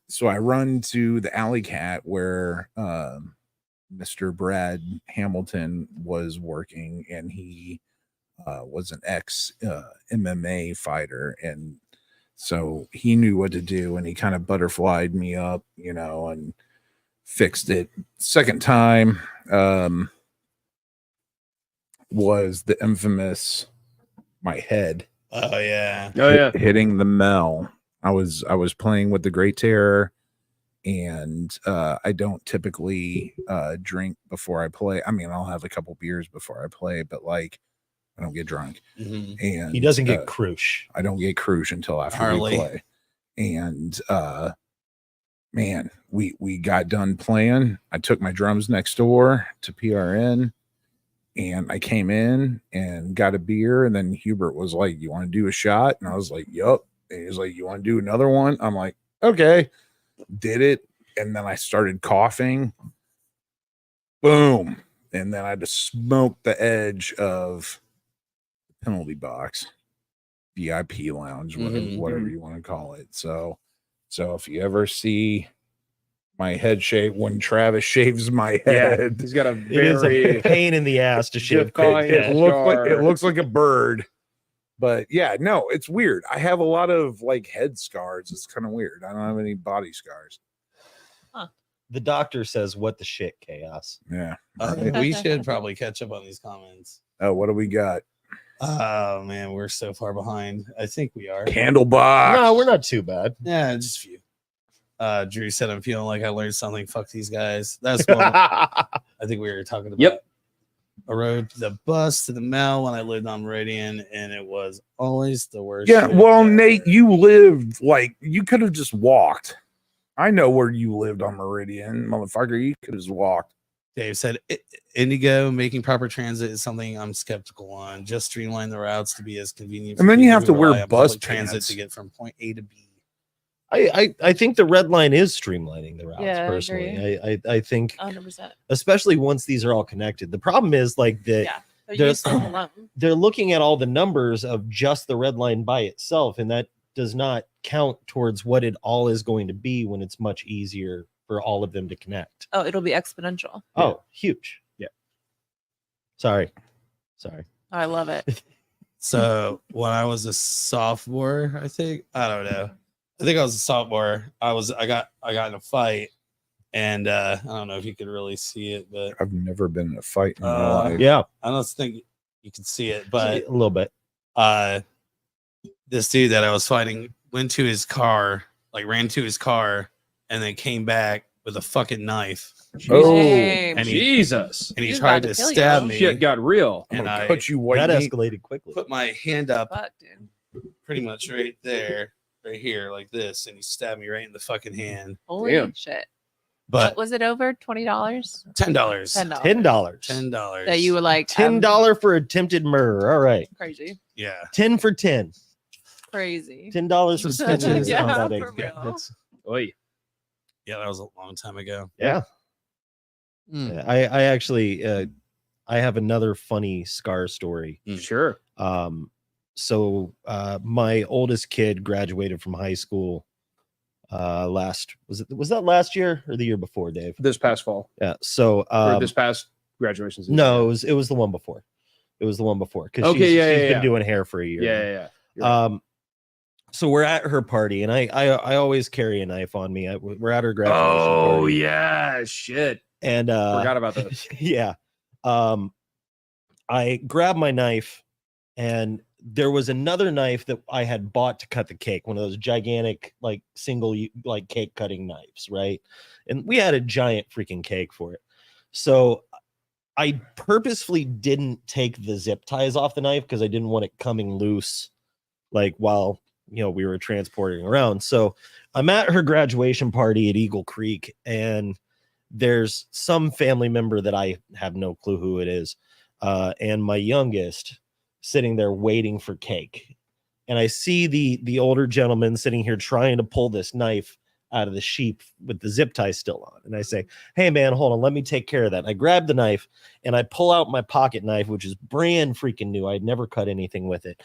Speaker 2: So I run to the Alley Cat where Mr. Brad Hamilton was working, and he was an ex MMA fighter, and so he knew what to do, and he kind of butterflied me up, and fixed it. Second time was the infamous my head
Speaker 6: Oh yeah.
Speaker 3: Oh yeah.
Speaker 2: hitting the Mel. I was playing with the Great Terror, and I don't typically drink before I play. I mean, I'll have a couple beers before I play, but like I don't get drunk.
Speaker 6: Mhm.
Speaker 2: And
Speaker 4: He doesn't get cruise.
Speaker 2: I don't get cruise until after
Speaker 6: Harley.
Speaker 2: we play. And man, we got done playing. I took my drums next door to PRN, and I came in and got a beer, and then Hubert was like, "You want to do a shot?" And I was like, "Yup." And he was like, "You want to do another one?" I'm like, "Okay." Did it, and then I started coughing. Boom. And then I had to smoke the edge of the penalty box, VIP lounge, whatever you want to call it. So if you ever see my head shave when Travis shaves my
Speaker 3: Yeah.
Speaker 2: head,
Speaker 3: He's got a
Speaker 4: It is a
Speaker 3: very
Speaker 4: pain in the ass to shave.
Speaker 3: Define
Speaker 4: Craig's head.
Speaker 2: it looks like a bird. But yeah, no, it's weird. I have a lot of like head scars. It's kind of weird. I don't have any body scars.
Speaker 4: The doctor says, "What the shit, chaos."
Speaker 2: Yeah.
Speaker 6: We should probably catch up on these comments.
Speaker 2: Oh, what do we got?
Speaker 6: Oh man, we're so far behind. I think we are.
Speaker 2: Candlebox.
Speaker 4: No, we're not too bad.
Speaker 6: Yeah, just a few. Drew said, "I'm feeling like I learned something. Fuck these guys." That's what I think we were talking about.
Speaker 3: Yep.
Speaker 6: I rode the bus to the Mel when I lived on Meridian, and it was always the worst.
Speaker 2: Yeah,
Speaker 6: shit
Speaker 2: well,
Speaker 6: ever.
Speaker 2: Nate, you lived like you could have just walked. I know where you lived on Meridian, motherfucker. You could have just walked.
Speaker 6: Dave said, Indigo making proper transit is something I'm skeptical on. Just streamline the routes to be as convenient.
Speaker 2: And
Speaker 6: for
Speaker 2: then you
Speaker 6: people
Speaker 2: have to
Speaker 6: who
Speaker 2: wear
Speaker 6: rely on
Speaker 2: bus
Speaker 6: public transit
Speaker 2: pants.
Speaker 6: to get from point A to B.
Speaker 4: I think the red line is streamlining the routes.
Speaker 5: Yeah, I
Speaker 4: personally, I think
Speaker 5: 100%.
Speaker 4: especially once these are all connected. The problem is like that
Speaker 5: Yeah. They're
Speaker 4: There's-
Speaker 5: used to alone.
Speaker 4: they're looking at all the numbers of just the red line by itself, and that does not count towards what it all is going to be when it's much easier for all of them to connect.
Speaker 5: Oh, it'll be exponential.
Speaker 4: Oh, huge.
Speaker 3: Yeah.
Speaker 4: Sorry.
Speaker 5: Oh, I love it.
Speaker 6: So when I was a sophomore, I think I don't know. I think I was a sophomore. I got in a fight, and I don't know if you could really see it, but
Speaker 2: I've never been in a fight in my
Speaker 6: Uh,
Speaker 2: life.
Speaker 4: Yeah,
Speaker 6: I don't think you can see it. But
Speaker 4: a little bit.
Speaker 6: this dude that I was fighting went to his car, like ran to his car, and then came back with a fucking knife,
Speaker 2: Oh,
Speaker 5: Dang.
Speaker 6: and he
Speaker 3: Jesus.
Speaker 6: and he
Speaker 5: He's
Speaker 6: tried
Speaker 5: about
Speaker 6: to
Speaker 5: to kill you.
Speaker 6: stab me.
Speaker 3: Shit got real.
Speaker 2: I'm
Speaker 6: and
Speaker 2: gonna
Speaker 6: I
Speaker 2: cut you white
Speaker 4: That
Speaker 2: meat.
Speaker 4: escalated quickly.
Speaker 6: put my hand up
Speaker 5: Fuck, dude.
Speaker 6: pretty much right there, right here, like this, and he stabbed me right in the fucking hand.
Speaker 5: Holy
Speaker 3: Damn.
Speaker 5: shit.
Speaker 6: But
Speaker 5: Was it over $20?
Speaker 6: $10,
Speaker 5: $10.
Speaker 6: $10.
Speaker 5: That you were like
Speaker 4: $10 for attempted murder. All right.
Speaker 5: crazy.
Speaker 6: yeah.
Speaker 4: 10 for 10.
Speaker 5: Crazy.
Speaker 4: $10 for
Speaker 6: Yeah,
Speaker 4: 10 is
Speaker 5: for
Speaker 4: not that big.
Speaker 5: real.
Speaker 4: That's-
Speaker 3: Oy.
Speaker 6: Yeah, that was a long time ago.
Speaker 4: yeah.
Speaker 6: Mm.
Speaker 4: Yeah, I actually I have another funny scar story.
Speaker 3: Sure.
Speaker 4: So my oldest kid graduated from high school was that last year or the year before, Dave?
Speaker 3: This past fall.
Speaker 4: Yeah. So
Speaker 3: Or this past graduation season.
Speaker 4: no, it was the one before. It was the one before because
Speaker 3: Okay,
Speaker 4: she's
Speaker 3: yeah,
Speaker 4: been
Speaker 3: yeah.
Speaker 4: doing hair for a year.
Speaker 3: Yeah,
Speaker 4: now.
Speaker 3: yeah, yeah. You're right.
Speaker 4: So we're at her party, and I always carry a knife on me. We're at her graduation
Speaker 3: Oh
Speaker 4: party,
Speaker 3: yeah, shit.
Speaker 4: and
Speaker 3: Forgot about this.
Speaker 4: yeah. I grabbed my knife, and there was another knife that I had bought to cut the cake, one of those gigantic, like single like cake cutting knives, right? And we had a giant freaking cake for it. So I purposefully didn't take the zip ties off the knife because I didn't want it coming loose, like while we were transporting around. So I'm at her graduation party at Eagle Creek, and there's some family member that I have no clue who it is, and my youngest sitting there waiting for cake. And I see the older gentleman sitting here trying to pull this knife out of the sheath with the zip tie still on. And I say, "Hey man, hold on, let me take care of that." And I grab the knife and I pull out my pocket knife, which is brand freaking new. I'd never cut anything with it.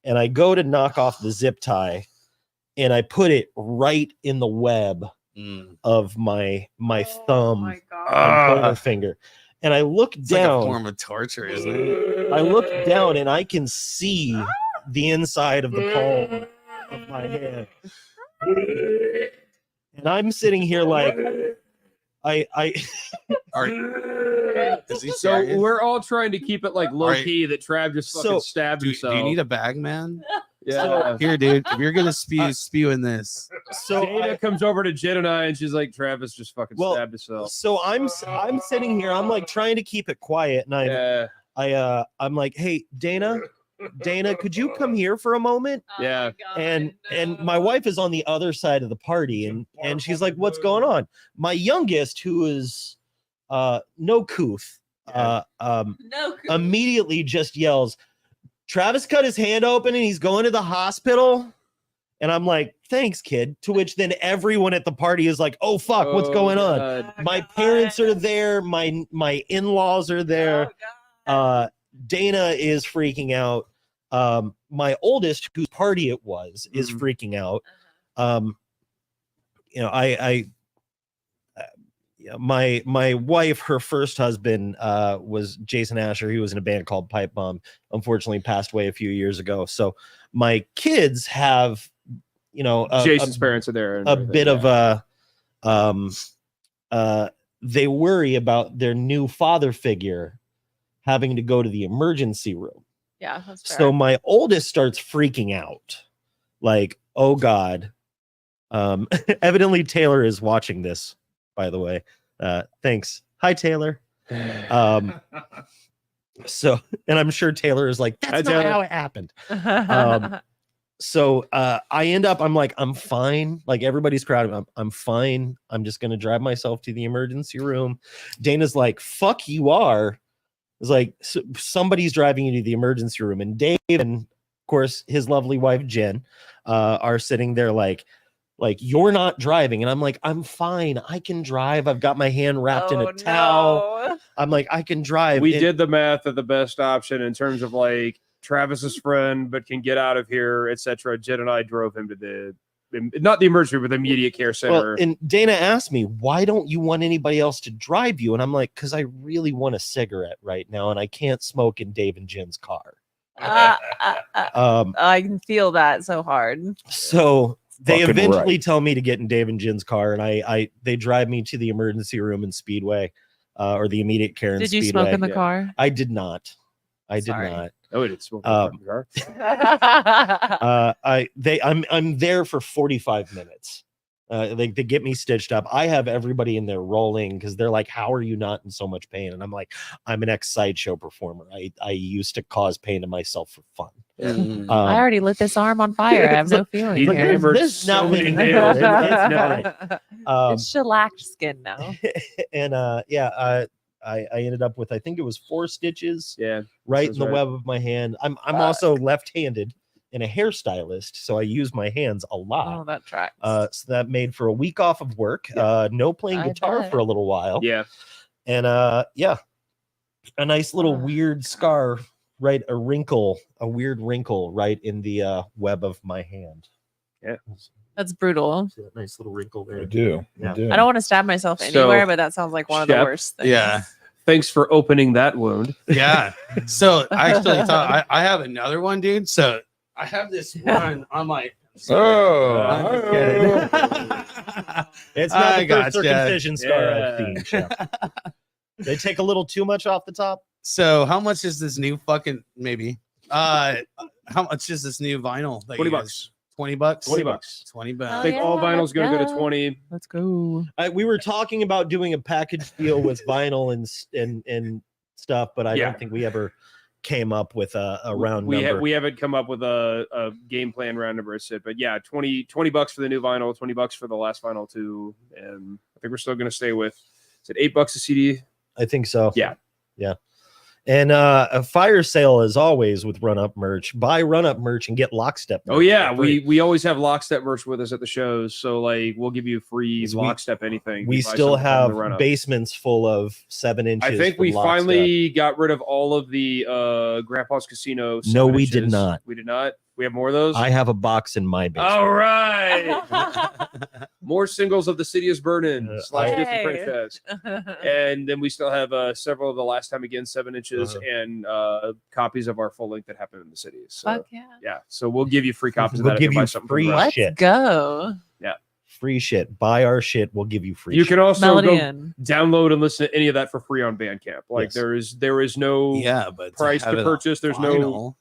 Speaker 4: And I go to knock off the zip tie, and I put it right in the web of my thumb and pointer finger. And I look
Speaker 6: It's like a
Speaker 4: down.
Speaker 6: form of torture, isn't it?
Speaker 4: I look down and I can see the inside of the palm of my hand. And I'm sitting here like, I
Speaker 6: Is he
Speaker 3: So
Speaker 6: serious?
Speaker 3: we're all trying to keep it like low
Speaker 6: Alright.
Speaker 3: key that Trav just fucking
Speaker 4: So,
Speaker 3: stabbed
Speaker 6: do
Speaker 3: himself.
Speaker 6: you need a bag, man?
Speaker 3: Yeah.
Speaker 6: Here, dude. If you're gonna spew in this,
Speaker 4: so
Speaker 3: Dana comes over to Jen and I, and she's like, "Travis just fucking
Speaker 4: Well,
Speaker 3: stabbed himself."
Speaker 4: so I'm sitting here. I'm like trying to keep it quiet, and I'm like, hey, Dana, could you come here for a moment?
Speaker 3: Yeah.
Speaker 4: And my wife is on the other side of the party, and she's like, what's going on? My youngest, who is no couth, immediately just yells, Travis cut his hand open and he's going to the hospital. And I'm like, thanks, kid. To which then everyone at the party is like, oh fuck, what's going on?
Speaker 3: God.
Speaker 4: My parents are there, my in-laws are there. Dana is freaking out. My oldest, whose party it was, is freaking out. You know, my wife, her first husband was Jason Asher. He was in a band called Pipe Bomb. Unfortunately, passed away a few years ago. So my kids have, you know,
Speaker 3: Jason's parents are there. And
Speaker 4: a
Speaker 3: everything,
Speaker 4: bit
Speaker 3: yeah.
Speaker 4: of they worry about their new father figure having to go to the emergency room.
Speaker 5: Yeah, that's fair.
Speaker 4: So my oldest starts freaking out, like, oh God. Evidently Taylor is watching this, by the way. Thanks. Hi, Taylor. So, and I'm sure Taylor is like, that's not how it happened. So I end up, I'm like, I'm fine. Like everybody's crowded. I'm fine. I'm just going to drive myself to the emergency room. Dana's like, fuck you are. It's like, somebody's driving you to the emergency room. And Dave and, of course, his lovely wife, Jen, are sitting there like, you're not driving. And I'm like, I'm fine. I can drive. I've got my hand wrapped in a towel.
Speaker 5: No.
Speaker 4: I'm like, I can drive.
Speaker 3: We did the math of the best option in terms of like Travis's friend, but can get out of here, etc. Jen and I drove him to not the emergency room, but the immediate care center.
Speaker 4: Well, and Dana asked me, why don't you want anybody else to drive you? And I'm like, because I really want a cigarette right now, and I can't smoke in Dave and Jen's car.
Speaker 5: I can feel that so hard.
Speaker 4: So they
Speaker 2: Fucking
Speaker 4: eventually
Speaker 2: right.
Speaker 4: tell me to get in Dave and Jen's car, and they drive me to the emergency room in Speedway, or the immediate care in
Speaker 5: Did
Speaker 4: Speedway.
Speaker 5: you smoke in the
Speaker 3: Yeah.
Speaker 5: car?
Speaker 4: I did not. I did
Speaker 5: Sorry.
Speaker 4: not.
Speaker 3: Oh, it smoke in the car.
Speaker 4: I'm there for 45 minutes. They get me stitched up. I have everybody in there rolling because they're like, how are you not in so much pain? And I'm like, I'm an ex-sideshow performer. I used to cause pain to myself for fun.
Speaker 5: I already lit this arm on fire. I have no feeling
Speaker 3: He
Speaker 4: Look,
Speaker 5: here.
Speaker 3: hammered
Speaker 4: this
Speaker 3: so
Speaker 4: now
Speaker 3: many
Speaker 4: being
Speaker 3: nails.
Speaker 4: it's fine.
Speaker 5: It's shellacked skin now.
Speaker 4: And I ended up with, I think it was 4 stitches
Speaker 3: Yeah.
Speaker 4: right in
Speaker 3: sounds
Speaker 4: the
Speaker 3: right.
Speaker 4: web of my hand. I'm also left-handed and a hairstylist, so I use my hands a lot.
Speaker 5: Oh, that tracks.
Speaker 4: So that made for a week off of work. No playing
Speaker 5: I
Speaker 4: guitar
Speaker 5: bet.
Speaker 4: for a little while.
Speaker 3: Yeah.
Speaker 4: And a nice little weird scar, right? A weird wrinkle right in the web of my hand.
Speaker 3: Yeah.
Speaker 5: That's brutal.
Speaker 4: See that nice little wrinkle there.
Speaker 2: I do.
Speaker 4: Yeah.
Speaker 2: I do.
Speaker 5: I don't want to stab myself
Speaker 3: So,
Speaker 5: anywhere, but that sounds like one of the
Speaker 3: Shep,
Speaker 5: worst things.
Speaker 6: yeah,
Speaker 3: Thanks for opening that wound.
Speaker 6: yeah. So I actually thought I have another one, dude. So I have this one on my. I'm just kidding.
Speaker 4: It's not
Speaker 6: I
Speaker 4: the first
Speaker 6: gotcha.
Speaker 4: circumcision scar
Speaker 3: Yeah.
Speaker 4: I've seen, Chef. They take a little too much off the top.
Speaker 6: So how much is this new fucking maybe? How much is this new vinyl? that you guys-
Speaker 3: $20.
Speaker 6: $20.
Speaker 3: $20.
Speaker 6: 20
Speaker 3: I
Speaker 6: bucks.
Speaker 3: think all
Speaker 5: yeah,
Speaker 3: vinyl's going to go to
Speaker 5: let's go.
Speaker 3: 20.
Speaker 5: Let's go.
Speaker 4: We were talking about doing a package deal with vinyl and stuff, but I
Speaker 3: Yeah.
Speaker 4: don't think we ever came up with a round number.
Speaker 3: We haven't come up with a game plan round number set, but yeah, $20 for the new vinyl, $20 for the last vinyl too, and I think we're still going to stay with. Is it $8 a CD?
Speaker 4: I think so.
Speaker 3: Yeah.
Speaker 4: And a fire sale as always with Run Up merch. Buy Run Up merch and get Lockstep merch.
Speaker 3: Oh yeah,
Speaker 4: for free.
Speaker 3: we always have Lockstep merch with us at the shows, so like we'll give you free
Speaker 4: Because we-
Speaker 3: Lockstep anything.
Speaker 4: we
Speaker 3: You buy
Speaker 4: still
Speaker 3: something from
Speaker 4: have
Speaker 3: the Run Up.
Speaker 4: basements full of 7 inches.
Speaker 3: I think
Speaker 4: from
Speaker 3: we
Speaker 4: Lockstep.
Speaker 3: finally got rid of all of the Grandpa's Casino.
Speaker 4: No,
Speaker 3: 7
Speaker 4: we did
Speaker 3: inches.
Speaker 4: not.
Speaker 3: We did not. We have more of those.
Speaker 4: I have a box in my basement.
Speaker 3: All right. More singles of The City is Burning / Disney
Speaker 5: Yay.
Speaker 3: French Fest. And then we still have several of the Last Time Again 7 inches and copies of our full length that happened in the cities. So,
Speaker 5: Fuck yeah.
Speaker 3: yeah. So we'll give you free copies of
Speaker 4: We'll
Speaker 3: that.
Speaker 4: give
Speaker 3: if you buy
Speaker 4: you
Speaker 3: something
Speaker 4: free
Speaker 3: from the Run Up.
Speaker 4: shit.
Speaker 5: Let's go.
Speaker 4: free shit. Buy our shit. We'll give you free.
Speaker 3: You
Speaker 4: shit.
Speaker 3: can also
Speaker 5: Melody
Speaker 3: go
Speaker 5: in.
Speaker 3: download and listen to any of that for free on Bandcamp. Like
Speaker 4: Yes.
Speaker 3: there is no
Speaker 6: Yeah, but
Speaker 3: price
Speaker 6: have
Speaker 3: to
Speaker 6: it on
Speaker 3: purchase. There's no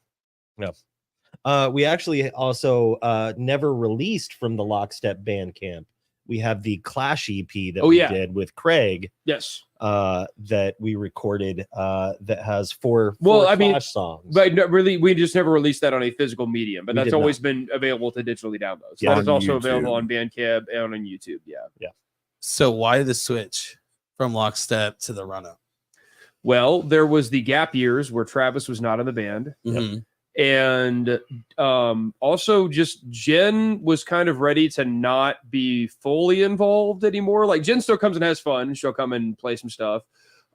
Speaker 6: vinyl.
Speaker 4: We actually also never released from the Lockstep Bandcamp. We have the Clash EP that
Speaker 3: Oh,
Speaker 4: we
Speaker 3: yeah.
Speaker 4: did with Craig
Speaker 3: yes.
Speaker 4: that we recorded that has four
Speaker 3: Well, I
Speaker 4: Clash
Speaker 3: mean,
Speaker 4: songs.
Speaker 3: But no, really, we just never released that on a physical medium. But
Speaker 4: We
Speaker 3: that's
Speaker 4: did
Speaker 3: always been available to digitally download. So
Speaker 4: Yeah.
Speaker 3: that is
Speaker 2: On
Speaker 3: also available
Speaker 2: YouTube.
Speaker 3: on Bandcamp and on YouTube. Yeah.
Speaker 6: So why the switch from Lockstep to the run up?
Speaker 3: Well, there was the gap years where Travis was not in the band. And also just Jen was kind of ready to not be fully involved anymore. Like Jen still comes and has fun. She'll come and play some stuff.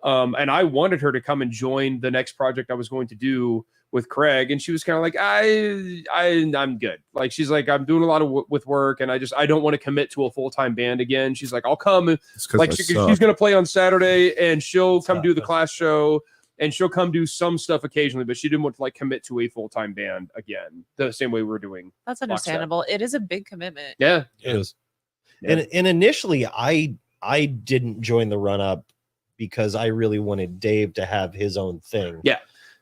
Speaker 3: And I wanted her to come and join the next project I was going to do with Craig. And she was kind of like, I'm good. Like, she's like, I'm doing a lot of with work and I don't want to commit to a full-time band again. She's like, I'll come. And
Speaker 2: It's 'cause
Speaker 3: like,
Speaker 2: I
Speaker 3: she's
Speaker 2: suck.
Speaker 3: going to play on Saturday and she'll come do the
Speaker 4: Suck.
Speaker 3: Clash show. And she'll come do some stuff occasionally, but she didn't want to like commit to a full-time band again, the same way we were doing.
Speaker 5: That's understandable. It is a big commitment.
Speaker 3: Yeah.
Speaker 4: It is.
Speaker 3: Yeah.
Speaker 4: And initially I didn't join the run up because I really wanted Dave to have his own thing.
Speaker 3: Yeah.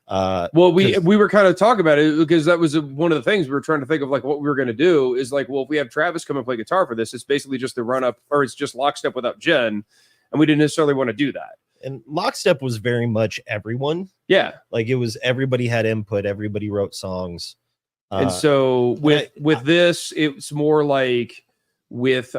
Speaker 4: Because-
Speaker 3: Well, we were kind of talking about it because that was one of the things we were trying to think of, like what we were going to do is like, well, if we have Travis come and play guitar for this, it's basically just the run up, or it's just Lockstep without Jen, and we didn't necessarily want to do that.
Speaker 4: And Lockstep was very much everyone.
Speaker 3: Yeah.
Speaker 4: Like it was everybody had input, everybody wrote songs.
Speaker 3: And so with
Speaker 4: I-
Speaker 3: this, it's more like with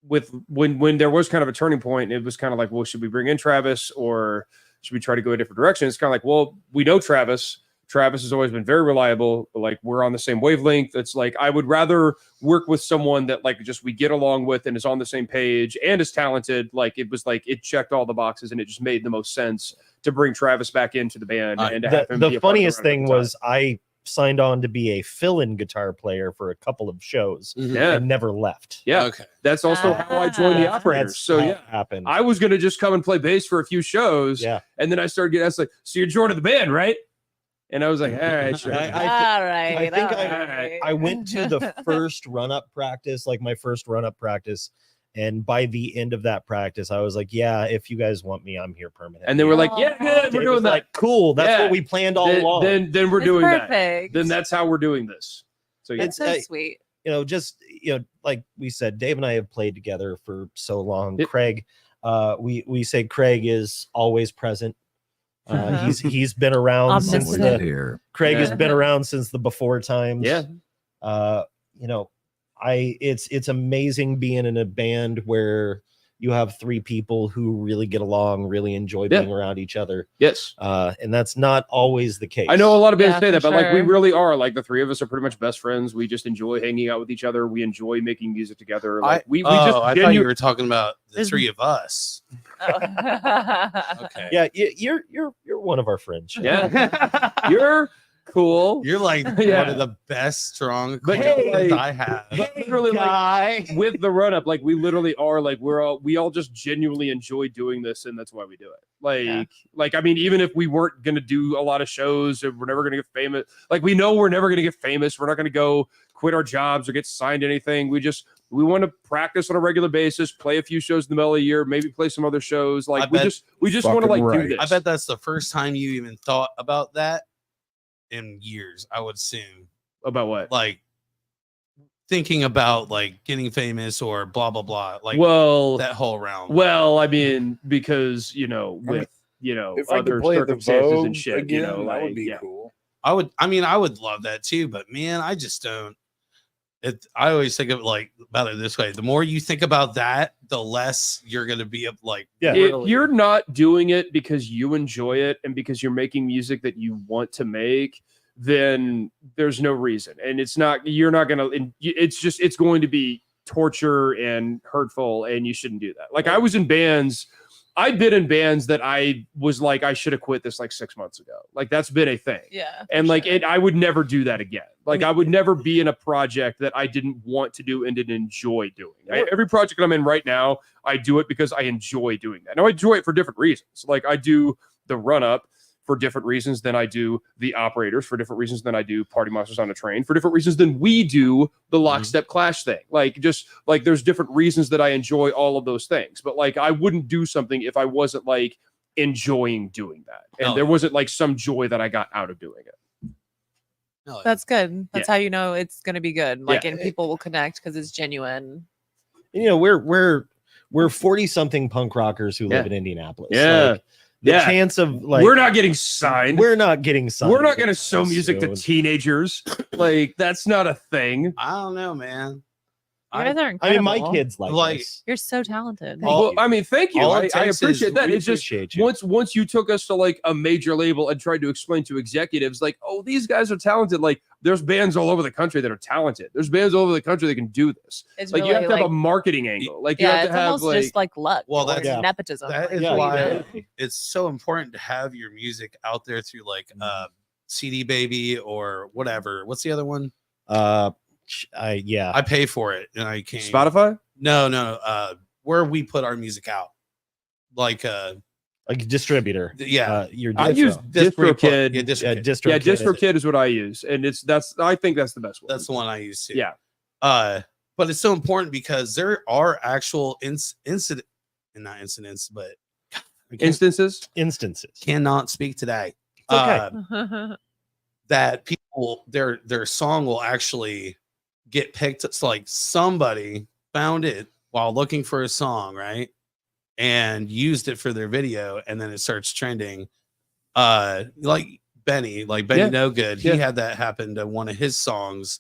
Speaker 3: when there was kind of a turning point, it was kind of like, well, should we bring in Travis or should we try to go a different direction? It's kind of like, well, we know Travis. Travis has always been very reliable, but like we're on the same wavelength. It's like I would rather work with someone that like just we get along with and is on the same page and is talented. Like it was like it checked all the boxes and it just made the most sense to bring Travis back into the band and to have him be
Speaker 4: the
Speaker 3: a part of
Speaker 4: funniest
Speaker 3: run
Speaker 4: thing
Speaker 3: at the time.
Speaker 4: was I signed on to be a fill-in guitar player for a couple of shows
Speaker 3: Yeah,
Speaker 4: and never left.
Speaker 3: yeah.
Speaker 6: Okay.
Speaker 3: That's also how I joined the
Speaker 5: Ah.
Speaker 3: Operators.
Speaker 4: That's
Speaker 3: So
Speaker 4: how
Speaker 3: yeah,
Speaker 4: it happened.
Speaker 3: I was gonna just come and play bass for a few shows.
Speaker 4: Yeah.
Speaker 3: And then I started getting asked like, so you're joining the band, right? And I was like, all right, sure.
Speaker 4: I-
Speaker 5: All right.
Speaker 4: I think
Speaker 5: all right.
Speaker 4: I went to the first run-up practice, like my first run-up practice, and by the end of that practice, I was like, "Yeah, if you guys want me, I'm here permanently."
Speaker 3: And then we're like, yeah, good, we're
Speaker 4: Dave
Speaker 3: doing
Speaker 4: was
Speaker 3: that.
Speaker 4: like, "Cool, that's
Speaker 3: Yeah.
Speaker 4: what we planned all along."
Speaker 3: Then we're
Speaker 5: It's
Speaker 3: doing that.
Speaker 5: perfect.
Speaker 3: Then that's how we're doing this. So yeah.
Speaker 5: That's so sweet.
Speaker 4: just like we said, Dave and I have played together for so long.
Speaker 3: Yep.
Speaker 4: Craig, we say Craig is always present. He's been around since
Speaker 5: Omnipotent.
Speaker 4: the Craig has
Speaker 3: Yeah.
Speaker 4: been around since the before times.
Speaker 3: Yeah.
Speaker 4: It's amazing being in a band where you have three people who really get along, really enjoy
Speaker 3: Yeah.
Speaker 4: being around each other.
Speaker 3: Yes.
Speaker 4: And that's not always the case.
Speaker 3: I know a lot of bands
Speaker 5: Yeah,
Speaker 3: say that,
Speaker 5: for
Speaker 3: but like we
Speaker 5: sure.
Speaker 3: really are. Like the three of us are pretty much best friends. We just enjoy hanging out with each other. We enjoy making music together. Like we just
Speaker 6: I thought you were talking about the
Speaker 5: Is-
Speaker 6: three of us.
Speaker 5: Oh.
Speaker 6: Okay.
Speaker 4: Yeah, you're one of our friends. Shane.
Speaker 3: Yeah. You're cool.
Speaker 6: You're like
Speaker 3: Yeah.
Speaker 6: one of the best strong
Speaker 3: But
Speaker 6: friends
Speaker 3: hey,
Speaker 6: I have.
Speaker 3: But literally, like, with the run up, like we literally are like we all just genuinely enjoy doing this, and that's why we do it. Like,
Speaker 5: Yeah.
Speaker 3: like I mean, even if we weren't gonna do a lot of shows, or we're never gonna get famous, like we know we're never gonna get famous. We're not gonna go quit our jobs or get signed to anything. We want to practice on a regular basis, play a few shows in the middle of the year, maybe play some other shows.
Speaker 6: I
Speaker 3: Like we
Speaker 6: bet-
Speaker 3: just want to
Speaker 2: Fucking
Speaker 3: like do
Speaker 2: right.
Speaker 3: this.
Speaker 6: I bet that's the first time you even thought about that in years, I would assume.
Speaker 3: about what.
Speaker 6: Like thinking about like getting famous or blah blah blah. Like
Speaker 3: well,
Speaker 6: that whole realm.
Speaker 3: well, I mean, because
Speaker 2: I mean,
Speaker 3: with
Speaker 2: If I
Speaker 3: other
Speaker 2: could play at the
Speaker 3: circumstances
Speaker 2: Vogue
Speaker 3: and shit,
Speaker 2: again,
Speaker 3: like
Speaker 2: that would be
Speaker 3: yeah.
Speaker 2: cool.
Speaker 6: I would love that too, but man, I just don't. I always think of like about it this way: the more you think about that, the less you're gonna be up. Like,
Speaker 4: Yeah.
Speaker 3: If you're not doing it because you enjoy it and because you're making music that you want to make, then there's no reason. And you're not going to, it's going to be torture and hurtful, and you shouldn't do that. Like I've been in bands that I was like, I should have quit this like 6 months ago. Like that's been a thing.
Speaker 5: Yeah.
Speaker 3: And
Speaker 5: for
Speaker 3: like
Speaker 5: sure.
Speaker 3: I would never do that again. Like I would never be in a project that I didn't want to do and didn't enjoy doing. Every project I'm in right now, I do it because I enjoy doing that. Now I enjoy it for different reasons. Like I do the run up for different reasons than I do the Operators, for different reasons than I do Party Monsters on a Train, for different reasons than we do the Lockstep Clash thing. Like, just like there's different reasons that I enjoy all of those things. But like, I wouldn't do something if I wasn't like enjoying doing that. And there wasn't like some joy that I got out of doing it.
Speaker 6: No,
Speaker 5: That's good. That's how you know it's going to be good. Like,
Speaker 3: Yeah.
Speaker 5: and people will connect because it's genuine.
Speaker 4: You know, we're 40-something punk rockers who live in Indianapolis.
Speaker 3: Yeah.
Speaker 4: Like, the chance of like
Speaker 3: we're not getting signed.
Speaker 4: We're not getting signed.
Speaker 3: We're not going to show music to
Speaker 4: soon.
Speaker 3: teenagers. Like, that's not a thing.
Speaker 6: I don't know, man.
Speaker 5: You guys are incredible.
Speaker 4: I mean, my kids like this.
Speaker 5: You're so talented.
Speaker 3: Well, I mean, thank you.
Speaker 6: All
Speaker 3: I
Speaker 6: it takes
Speaker 3: appreciate
Speaker 6: is-
Speaker 3: that.
Speaker 4: we
Speaker 3: It's just
Speaker 4: appreciate you.
Speaker 3: once you took us to like a major label and tried to explain to executives, like, oh, these guys are talented. Like, there's bands all over the country that are talented. There's bands all over the country that can do this.
Speaker 5: It's
Speaker 3: Like,
Speaker 5: really
Speaker 3: you have to have
Speaker 5: like,
Speaker 3: a marketing angle. Like, you
Speaker 5: yeah,
Speaker 3: have
Speaker 5: it's
Speaker 3: to have
Speaker 5: almost
Speaker 3: like,
Speaker 5: just like luck.
Speaker 6: Well,
Speaker 5: or
Speaker 6: that's-
Speaker 5: nepotism.
Speaker 6: That is
Speaker 4: Yeah,
Speaker 6: why
Speaker 4: exactly.
Speaker 6: it's so important to have your music out there through like CD Baby or whatever. What's the other one? I pay for it and I can't.
Speaker 3: Spotify.
Speaker 6: No. Where we put our music out, like
Speaker 4: like a distributor.
Speaker 6: yeah.
Speaker 4: Your
Speaker 3: I use DistroKid.
Speaker 6: Yeah, DistroKid.
Speaker 3: Yeah, DistroKid is what I use, and I think that's the best one.
Speaker 6: That's the one I use too.
Speaker 3: Yeah.
Speaker 6: But it's so important because there are actual incidents, but I
Speaker 3: Instances.
Speaker 6: cannot speak today.
Speaker 4: It's okay.
Speaker 6: That people their song will actually get picked. It's like somebody found it while looking for a song, right? And used it for their video, and then it starts trending. Like Benny
Speaker 3: Yeah.
Speaker 6: No Good.
Speaker 3: Yeah.
Speaker 6: He had that happen to one of his songs,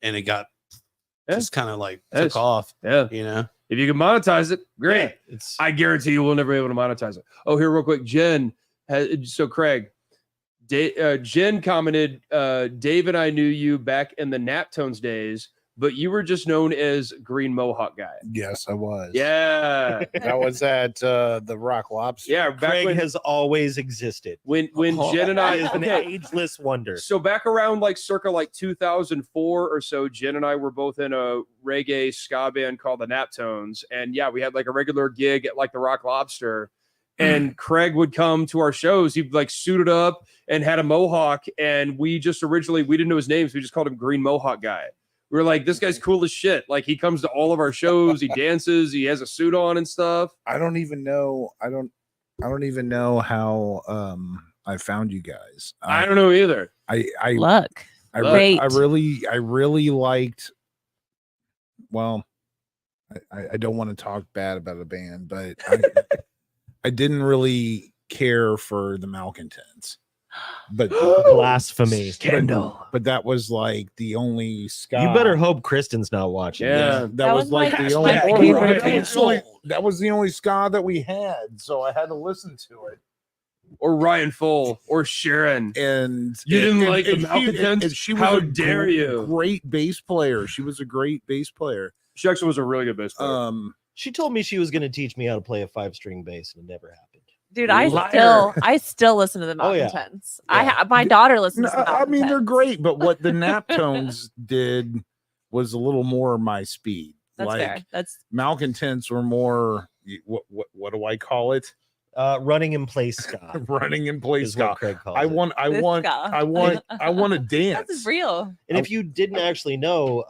Speaker 6: and it got
Speaker 3: Yeah.
Speaker 6: just kind of like
Speaker 3: Yes.
Speaker 6: took off,
Speaker 3: Yeah.
Speaker 6: you know.
Speaker 3: If you can monetize it, great.
Speaker 4: It's
Speaker 3: I guarantee you we'll never be able to monetize it. Oh, here real quick. Jen so Craig, Jen commented, Dave and I knew you back in the Naptones days, but you were just known as Green Mohawk Guy.
Speaker 2: Yes, I was.
Speaker 3: Yeah.
Speaker 2: That was at the Rock Lobster.
Speaker 3: Yeah. Back
Speaker 4: Craig
Speaker 3: when,
Speaker 4: has always existed.
Speaker 3: when Jen and
Speaker 4: That
Speaker 3: I
Speaker 4: is an
Speaker 3: okay,
Speaker 4: ageless wonder.
Speaker 3: so back around like circa like 2004 or so, Jen and I were both in a reggae ska band called the Naptones. And yeah, we had like a regular gig at like the Rock Lobster. And Craig would come to our shows. He'd like suited up and had a mohawk. And we just originally, we didn't know his name. So we just called him Green Mohawk Guy. We were like, this guy's cool as shit. Like, he comes to all of our shows. He dances. He has a suit on and stuff.
Speaker 2: I don't even know. I don't even know how I found you guys.
Speaker 3: I don't know either.
Speaker 2: I
Speaker 5: Luck.
Speaker 2: I
Speaker 5: Great.
Speaker 2: really liked. Well, I don't want to talk bad about a band, but I didn't really care for the Malcontents. But
Speaker 4: Blasphemy.
Speaker 2: but that was like the only ska.
Speaker 4: You better hope Kristen's not watching.
Speaker 3: Yeah.
Speaker 2: that was like the only.
Speaker 5: my
Speaker 3: favorite.
Speaker 2: That was the only ska that we had, so I had to listen to it.
Speaker 3: Or Ryan Full or Sharon.
Speaker 2: And
Speaker 3: You didn't
Speaker 2: and-
Speaker 3: like the
Speaker 2: and
Speaker 3: Malcontents?
Speaker 2: she was
Speaker 3: How
Speaker 2: a
Speaker 3: dare you.
Speaker 2: Great bass player. She was a great bass player.
Speaker 3: She actually was a really good bass player.
Speaker 4: She told me she was going to teach me how to play a 5-string bass, and it never happened.
Speaker 5: Dude,
Speaker 3: Liar.
Speaker 5: I still listen to the
Speaker 4: Oh, yeah.
Speaker 5: Malcontents.
Speaker 4: Yeah.
Speaker 5: My daughter listens
Speaker 2: No,
Speaker 5: to the
Speaker 2: I mean, they're
Speaker 5: Malcontents.
Speaker 2: great, but what the Naptones did was a little more my speed.
Speaker 5: That's
Speaker 2: like
Speaker 5: fair. That's
Speaker 2: Malcontents were more. What do I call it?
Speaker 4: Running in place ska
Speaker 2: Running in place
Speaker 4: is what
Speaker 2: ska.
Speaker 4: Craig calls
Speaker 2: I
Speaker 4: it.
Speaker 2: want to dance.
Speaker 5: that's real.
Speaker 4: And if you didn't actually know,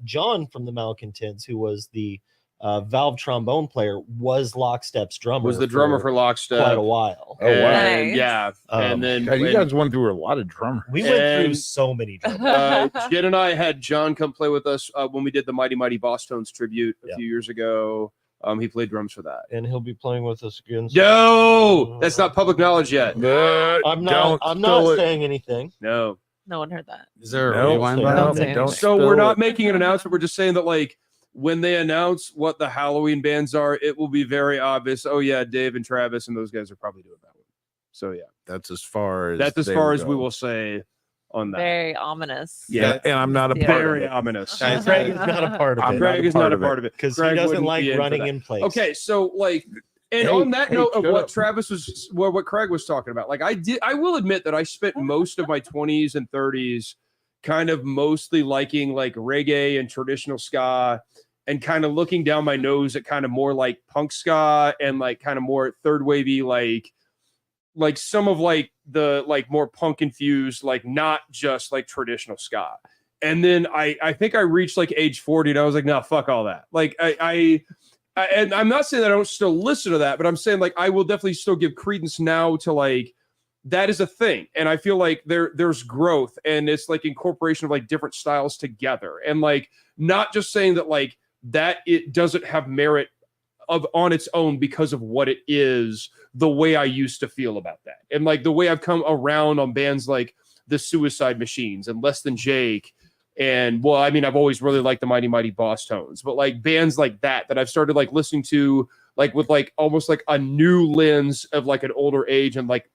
Speaker 4: John from the Malcontents, who was the valve trombone player, was Lockstep's drummer.
Speaker 3: Was the drummer for Lockstep.
Speaker 4: quite a while.
Speaker 2: Oh, wow.
Speaker 3: And,
Speaker 5: Nice.
Speaker 3: yeah. And then
Speaker 2: God, you
Speaker 3: when,
Speaker 2: guys went through a lot of drummers.
Speaker 4: We went through
Speaker 3: And-
Speaker 4: so many drummers.
Speaker 3: Jen and I had John come play with us when we did the Mighty Mighty Boss Tones tribute a
Speaker 4: Yeah.
Speaker 3: few years ago. He played drums for that.
Speaker 4: And he'll be playing with us again.
Speaker 3: No, that's not public knowledge yet.
Speaker 4: I'm not. I'm not saying anything.
Speaker 3: No.
Speaker 5: No one heard that.
Speaker 6: Is there a
Speaker 2: No,
Speaker 6: rewind
Speaker 4: no,
Speaker 6: button?
Speaker 5: Don't say
Speaker 2: don't
Speaker 3: So
Speaker 2: spill
Speaker 3: we're not
Speaker 2: it.
Speaker 3: making an announcement. We're just saying that, like, when they announce what the Halloween bands are, it will be very obvious. Oh yeah, Dave and Travis and those guys are probably doing that one. So yeah,
Speaker 2: That's as far as
Speaker 3: that's as
Speaker 2: they
Speaker 3: far
Speaker 2: will
Speaker 3: as we
Speaker 2: go.
Speaker 3: will say on that.
Speaker 5: Very ominous.
Speaker 3: Yeah.
Speaker 2: And I'm not a
Speaker 5: Yeah.
Speaker 2: part of
Speaker 3: Very
Speaker 2: it.
Speaker 3: ominous.
Speaker 6: Guys,
Speaker 4: Craig is not a part of
Speaker 2: I'm
Speaker 4: it
Speaker 3: Craig is not a part of it
Speaker 4: because he
Speaker 3: Craig
Speaker 4: doesn't
Speaker 3: wouldn't
Speaker 4: like
Speaker 3: be in for
Speaker 4: running
Speaker 3: that.
Speaker 4: in place.
Speaker 3: Okay, so like, and
Speaker 2: Hey,
Speaker 3: on that
Speaker 2: hey,
Speaker 3: note of
Speaker 2: shut
Speaker 3: what
Speaker 2: up.
Speaker 3: Travis was, what Craig was talking about, like I will admit that I spent most of my 20s and 30s kind of mostly liking like reggae and traditional ska, and kind of looking down my nose at kind of more like punk ska and like kind of more third wavy like like some of like the like more punk infused, like not just like traditional ska. And then I think I reached like age 40 and I was like, no, fuck all that. Like and I'm not saying that I don't still listen to that, but I'm saying like I will definitely still give credence now to like that is a thing. And I feel like there's growth and it's like incorporation of like different styles together. And like not just saying that like that it doesn't have merit on its own because of what it is, the way I used to feel about that. And like the way I've come around on bands like the Suicide Machines and Less Than Jake. And well, I mean, I've always really liked the Mighty Mighty Boss Tones, but like bands like that I've started like listening to like with like almost like a new lens of like an older age and like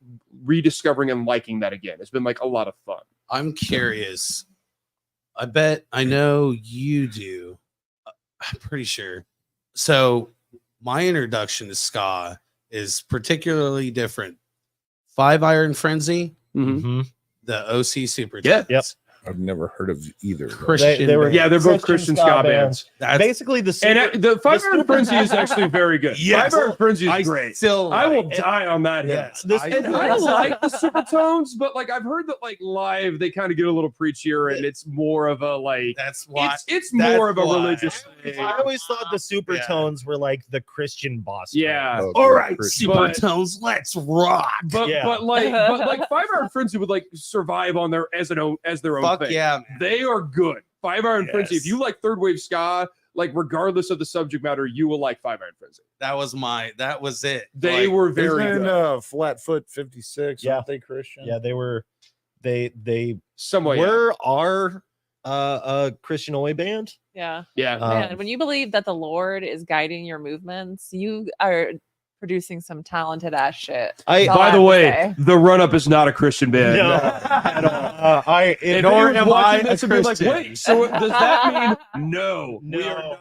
Speaker 3: rediscovering and liking that again. It's been like a lot of fun.
Speaker 6: I'm curious. I bet I know you do. I'm pretty sure. So my introduction to ska is particularly different. 5 Iron Frenzy,
Speaker 3: Mm-hmm.
Speaker 6: the OC Super.
Speaker 3: Yeah.
Speaker 4: Yep.
Speaker 2: I've never heard of either. of those.
Speaker 6: Christian.
Speaker 4: They were-
Speaker 3: Yeah, they're both Christian ska bands.
Speaker 6: That's,
Speaker 4: Basically, the super,
Speaker 3: And the Five
Speaker 4: the
Speaker 3: Iron
Speaker 4: super-
Speaker 3: Frenzy is actually very good.
Speaker 6: Yes.
Speaker 3: 5 Iron Frenzy is
Speaker 6: I
Speaker 3: great.
Speaker 6: still
Speaker 3: I will
Speaker 6: like-
Speaker 3: die on that hill.
Speaker 6: Yes,
Speaker 4: This-
Speaker 3: And I like the Supertones, but like I've heard that like live they kind of get a little preachier and it's more of a like
Speaker 6: That's why.
Speaker 3: it's
Speaker 6: that's
Speaker 3: more of a
Speaker 6: why.
Speaker 3: religious thing.
Speaker 4: I always thought the supertones were like the Christian boss.
Speaker 3: Yeah.
Speaker 2: Oh,
Speaker 6: All right,
Speaker 2: Christian.
Speaker 3: But-
Speaker 6: Supertones, let's rock.
Speaker 3: But
Speaker 4: Yeah.
Speaker 3: but like 5 Iron Frenzy would like survive on their as their own
Speaker 6: Fuck
Speaker 3: thing.
Speaker 6: yeah, man.
Speaker 3: They are good. 5 Iron Frenzy. If
Speaker 6: Yes.
Speaker 3: you like third wave ska, like regardless of the subject matter, you will like 5 Iron Frenzy.
Speaker 6: That was it.
Speaker 3: They
Speaker 6: Like,
Speaker 3: were very
Speaker 2: Isn't
Speaker 3: good.
Speaker 2: Flatfoot 56?
Speaker 4: Yeah.
Speaker 2: Aren't they Christian?
Speaker 4: Yeah, they were. They
Speaker 3: Somewhat.
Speaker 4: were our Christian Oi band.
Speaker 5: Yeah.
Speaker 3: Yeah.
Speaker 5: Man, when you believe that the Lord is guiding your movements, you are producing some talented ass shit.
Speaker 4: I-
Speaker 5: That's all I
Speaker 3: By the
Speaker 5: have to
Speaker 3: way,
Speaker 5: say.
Speaker 3: the run up is not a Christian band.
Speaker 4: No.
Speaker 3: At all.
Speaker 4: I
Speaker 3: If
Speaker 6: Nor
Speaker 3: you're
Speaker 6: am
Speaker 3: watching
Speaker 6: I
Speaker 3: this
Speaker 6: a
Speaker 3: and be like,
Speaker 6: Christian.
Speaker 3: wait, so does that mean no? We are
Speaker 4: No.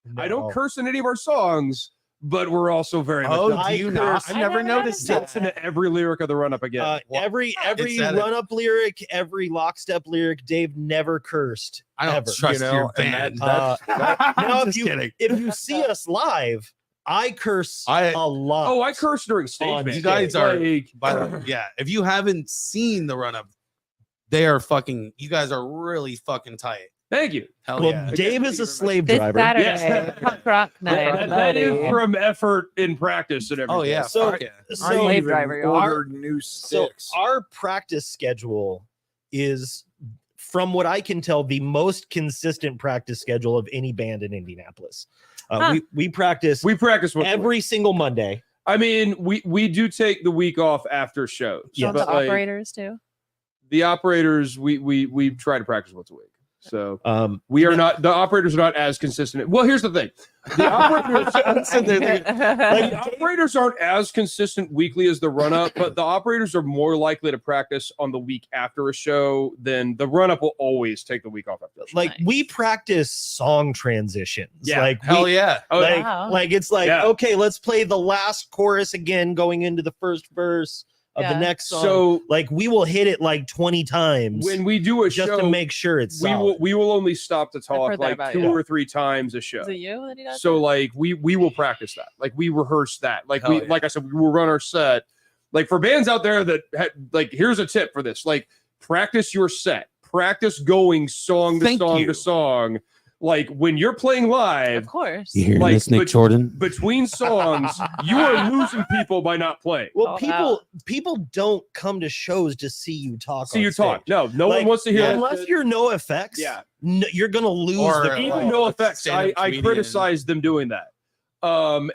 Speaker 3: not. I don't curse in any of our songs, but we're also very much.
Speaker 6: Oh,
Speaker 3: not.
Speaker 6: do you
Speaker 4: I
Speaker 6: not?
Speaker 4: curse-
Speaker 6: I
Speaker 5: I
Speaker 6: never
Speaker 5: never
Speaker 6: noticed
Speaker 5: noticed
Speaker 6: that.
Speaker 3: Listen to every lyric of the run up again.
Speaker 4: every
Speaker 6: It's that-
Speaker 4: run up lyric, every lockstep lyric, Dave never cursed.
Speaker 6: I don't
Speaker 4: ever.
Speaker 6: trust
Speaker 2: You know,
Speaker 6: your
Speaker 2: and
Speaker 6: band.
Speaker 2: that-
Speaker 4: Now,
Speaker 6: I'm
Speaker 4: if
Speaker 6: just
Speaker 4: you
Speaker 6: kidding.
Speaker 4: if you see us live, I curse
Speaker 6: I-
Speaker 4: a lot.
Speaker 3: Oh, I curse during stage.
Speaker 4: On
Speaker 3: man.
Speaker 6: You guys are-
Speaker 3: Like,
Speaker 6: By the way, yeah. If you haven't seen the run up, they are fucking. You guys are really fucking tight.
Speaker 3: thank you.
Speaker 6: Hell
Speaker 4: Well,
Speaker 6: yeah.
Speaker 4: Dave is a slave
Speaker 5: This
Speaker 4: driver.
Speaker 5: Saturday,
Speaker 3: Yes.
Speaker 5: punk rock night.
Speaker 3: That is
Speaker 5: buddy.
Speaker 3: from effort in practice and everything.
Speaker 6: Oh yeah.
Speaker 4: So-
Speaker 6: fuck yeah.
Speaker 4: So,
Speaker 2: I
Speaker 5: Slave
Speaker 2: even
Speaker 5: driver, y'all.
Speaker 2: ordered new
Speaker 4: so
Speaker 2: sticks.
Speaker 4: our practice schedule is, from what I can tell, the most consistent practice schedule of any band in Indianapolis.
Speaker 5: Huh.
Speaker 4: We practice
Speaker 3: we practice with
Speaker 4: every single Monday.
Speaker 3: I mean, we do take the week off after shows.
Speaker 4: Yes.
Speaker 5: Some of the
Speaker 3: but, like,
Speaker 5: operators too.
Speaker 3: the operators, we try to practice once a week. So
Speaker 4: We
Speaker 3: the operators are not as consistent. Well, here's the thing. The operators the operators aren't as consistent weekly as the run up, but the operators are more likely to practice on the week after a show than the run up will always take the week off after a show.
Speaker 4: like
Speaker 5: Nice.
Speaker 4: we practice song transitions.
Speaker 3: Yeah.
Speaker 4: Like
Speaker 6: Hell
Speaker 4: we,
Speaker 6: yeah.
Speaker 3: Oh,
Speaker 4: like,
Speaker 5: Wow.
Speaker 4: like it's like,
Speaker 3: Yeah.
Speaker 4: okay, let's play the last chorus again going into the first verse of
Speaker 5: Yeah.
Speaker 4: the next song.
Speaker 3: so
Speaker 4: like we will hit it like 20 times
Speaker 3: when we do a
Speaker 4: just
Speaker 3: show,
Speaker 4: to make sure it's solid.
Speaker 3: we will only stop to talk
Speaker 5: heard that
Speaker 3: like
Speaker 5: about
Speaker 3: 2
Speaker 5: you.
Speaker 3: or 3 times a show.
Speaker 5: Is it you that he does?
Speaker 3: So
Speaker 5: that?
Speaker 3: like we will practice that. Like we rehearse that. Like
Speaker 6: Hell yeah.
Speaker 3: like I said, we will run our set. Like for bands out there that like here's a tip for this. Like practice your set. Practice going song to
Speaker 6: Thank
Speaker 3: song
Speaker 6: you.
Speaker 3: to song. Like when you're playing
Speaker 5: of
Speaker 3: live
Speaker 5: course.
Speaker 6: hear
Speaker 3: like,
Speaker 6: this, Nick
Speaker 3: but-
Speaker 6: Jordan?
Speaker 3: between songs, you are losing people by not playing.
Speaker 4: well,
Speaker 5: Oh,
Speaker 4: people don't come to shows to see you talk.
Speaker 3: See
Speaker 4: on
Speaker 3: you talk.
Speaker 4: stage.
Speaker 3: No one
Speaker 4: Like,
Speaker 3: wants to hear that
Speaker 4: unless
Speaker 3: shit.
Speaker 4: you're no effects.
Speaker 3: Yeah.
Speaker 4: You're gonna lose
Speaker 6: Or,
Speaker 4: the
Speaker 3: Even
Speaker 6: like,
Speaker 3: no
Speaker 6: a
Speaker 3: effects.
Speaker 6: stand-up
Speaker 3: I
Speaker 6: comedian.
Speaker 3: criticize them doing that.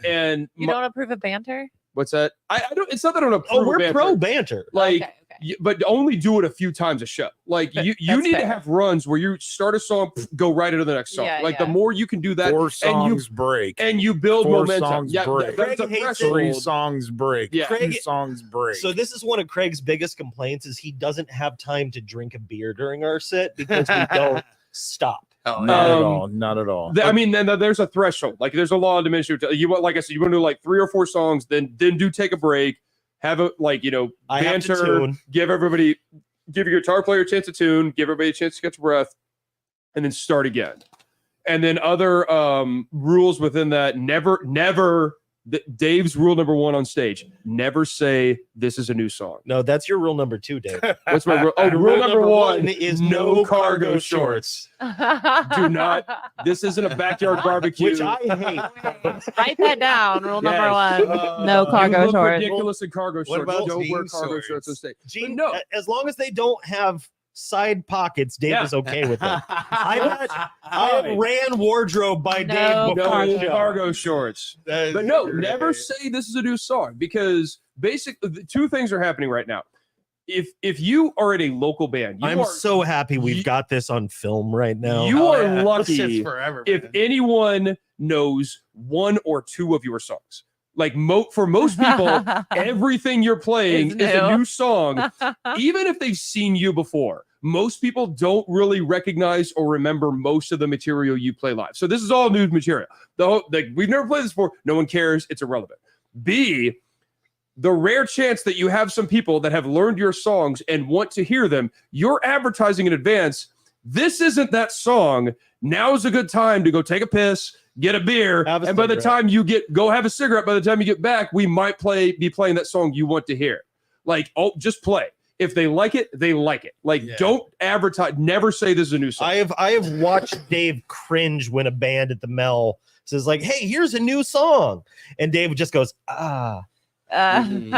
Speaker 3: And
Speaker 5: You don't approve of banter?
Speaker 3: what's that? I don't. It's not that I don't approve.
Speaker 4: Oh, we're
Speaker 3: banter.
Speaker 4: pro banter.
Speaker 3: Like.
Speaker 5: Okay.
Speaker 3: But only do it a few times a show. Like
Speaker 5: But
Speaker 3: you
Speaker 5: that's
Speaker 3: need to
Speaker 5: fair.
Speaker 3: have runs where you start a song, go right into the next song.
Speaker 5: Yeah,
Speaker 3: like
Speaker 5: yeah.
Speaker 3: the more you can do that,
Speaker 2: 4
Speaker 3: and you
Speaker 2: songs break.
Speaker 3: and you build
Speaker 2: 4
Speaker 3: momentum.
Speaker 2: songs
Speaker 3: Yeah,
Speaker 2: break.
Speaker 3: that's a
Speaker 4: Craig hates it.
Speaker 2: 3
Speaker 3: threshold.
Speaker 2: songs break.
Speaker 3: Yeah.
Speaker 2: 2
Speaker 4: Craig-
Speaker 2: songs break.
Speaker 4: So this is one of Craig's biggest complaints is he doesn't have time to drink a beer during our set because we don't stop.
Speaker 6: Hell
Speaker 2: not
Speaker 6: yeah.
Speaker 2: at
Speaker 3: Um,
Speaker 2: all. Not at all.
Speaker 3: I mean, then there's a threshold. Like there's a law of diminishing. You want, like I said, you want to do like 3 or 4 songs, then do take a break, have a
Speaker 4: I have to
Speaker 3: banter,
Speaker 4: tune.
Speaker 3: give your guitar player a chance to tune, give everybody a chance to catch a breath, and then start again. And then other rules within that: never Dave's rule number 1 on stage: never say this is a new song.
Speaker 4: No, that's your rule number 2, Dave.
Speaker 3: What's my rule? Oh, rule number one
Speaker 4: is
Speaker 3: no cargo shorts. Do not. This isn't a backyard barbecue.
Speaker 4: Which I hate.
Speaker 5: Write that down. Rule number
Speaker 3: Yes.
Speaker 5: 1. No
Speaker 3: You
Speaker 5: cargo
Speaker 3: look
Speaker 5: shorts.
Speaker 3: ridiculous in cargo shorts.
Speaker 6: about
Speaker 3: Don't wear
Speaker 6: jean
Speaker 3: cargo shorts on
Speaker 6: shorts?
Speaker 3: stage.
Speaker 4: Gene,
Speaker 3: No.
Speaker 4: as long as they don't have side pockets, Dave
Speaker 3: Yeah.
Speaker 4: is okay with that. I have ran wardrobe by
Speaker 5: No
Speaker 4: Dave before
Speaker 3: No
Speaker 4: the show.
Speaker 3: cargo shorts. But no, never say this is a new song, because basically the 2 things are happening right now. If you are in a local band,
Speaker 4: I'm so happy we've
Speaker 3: you-
Speaker 4: got this on film right now.
Speaker 3: You are
Speaker 6: This
Speaker 3: lucky
Speaker 6: shit's forever.
Speaker 3: if
Speaker 6: man.
Speaker 3: anyone knows 1 or 2 of your songs. Like for most people, everything you're playing
Speaker 5: Is
Speaker 3: is a
Speaker 5: new.
Speaker 3: new song, even if they've seen you before. Most people don't really recognize or remember most of the material you play live. So this is all new material. We've never played this before. No one cares. It's irrelevant. B, the rare chance that you have some people that have learned your songs and want to hear them, you're advertising in advance. This isn't that song. Now's a good time to go take a piss, get a beer,
Speaker 4: Have a
Speaker 3: and by the
Speaker 4: cigarette.
Speaker 3: time you go have a cigarette, by the time you get back, we might be playing that song you want to hear. Like, just play. If they like it, they like it. Like,
Speaker 6: Yeah.
Speaker 3: don't advertise. Never say this is a new song.
Speaker 4: I have watched Dave cringe when a band at the Mel says like, "Hey, here's a new song," and Dave just goes, "Ah."
Speaker 3: You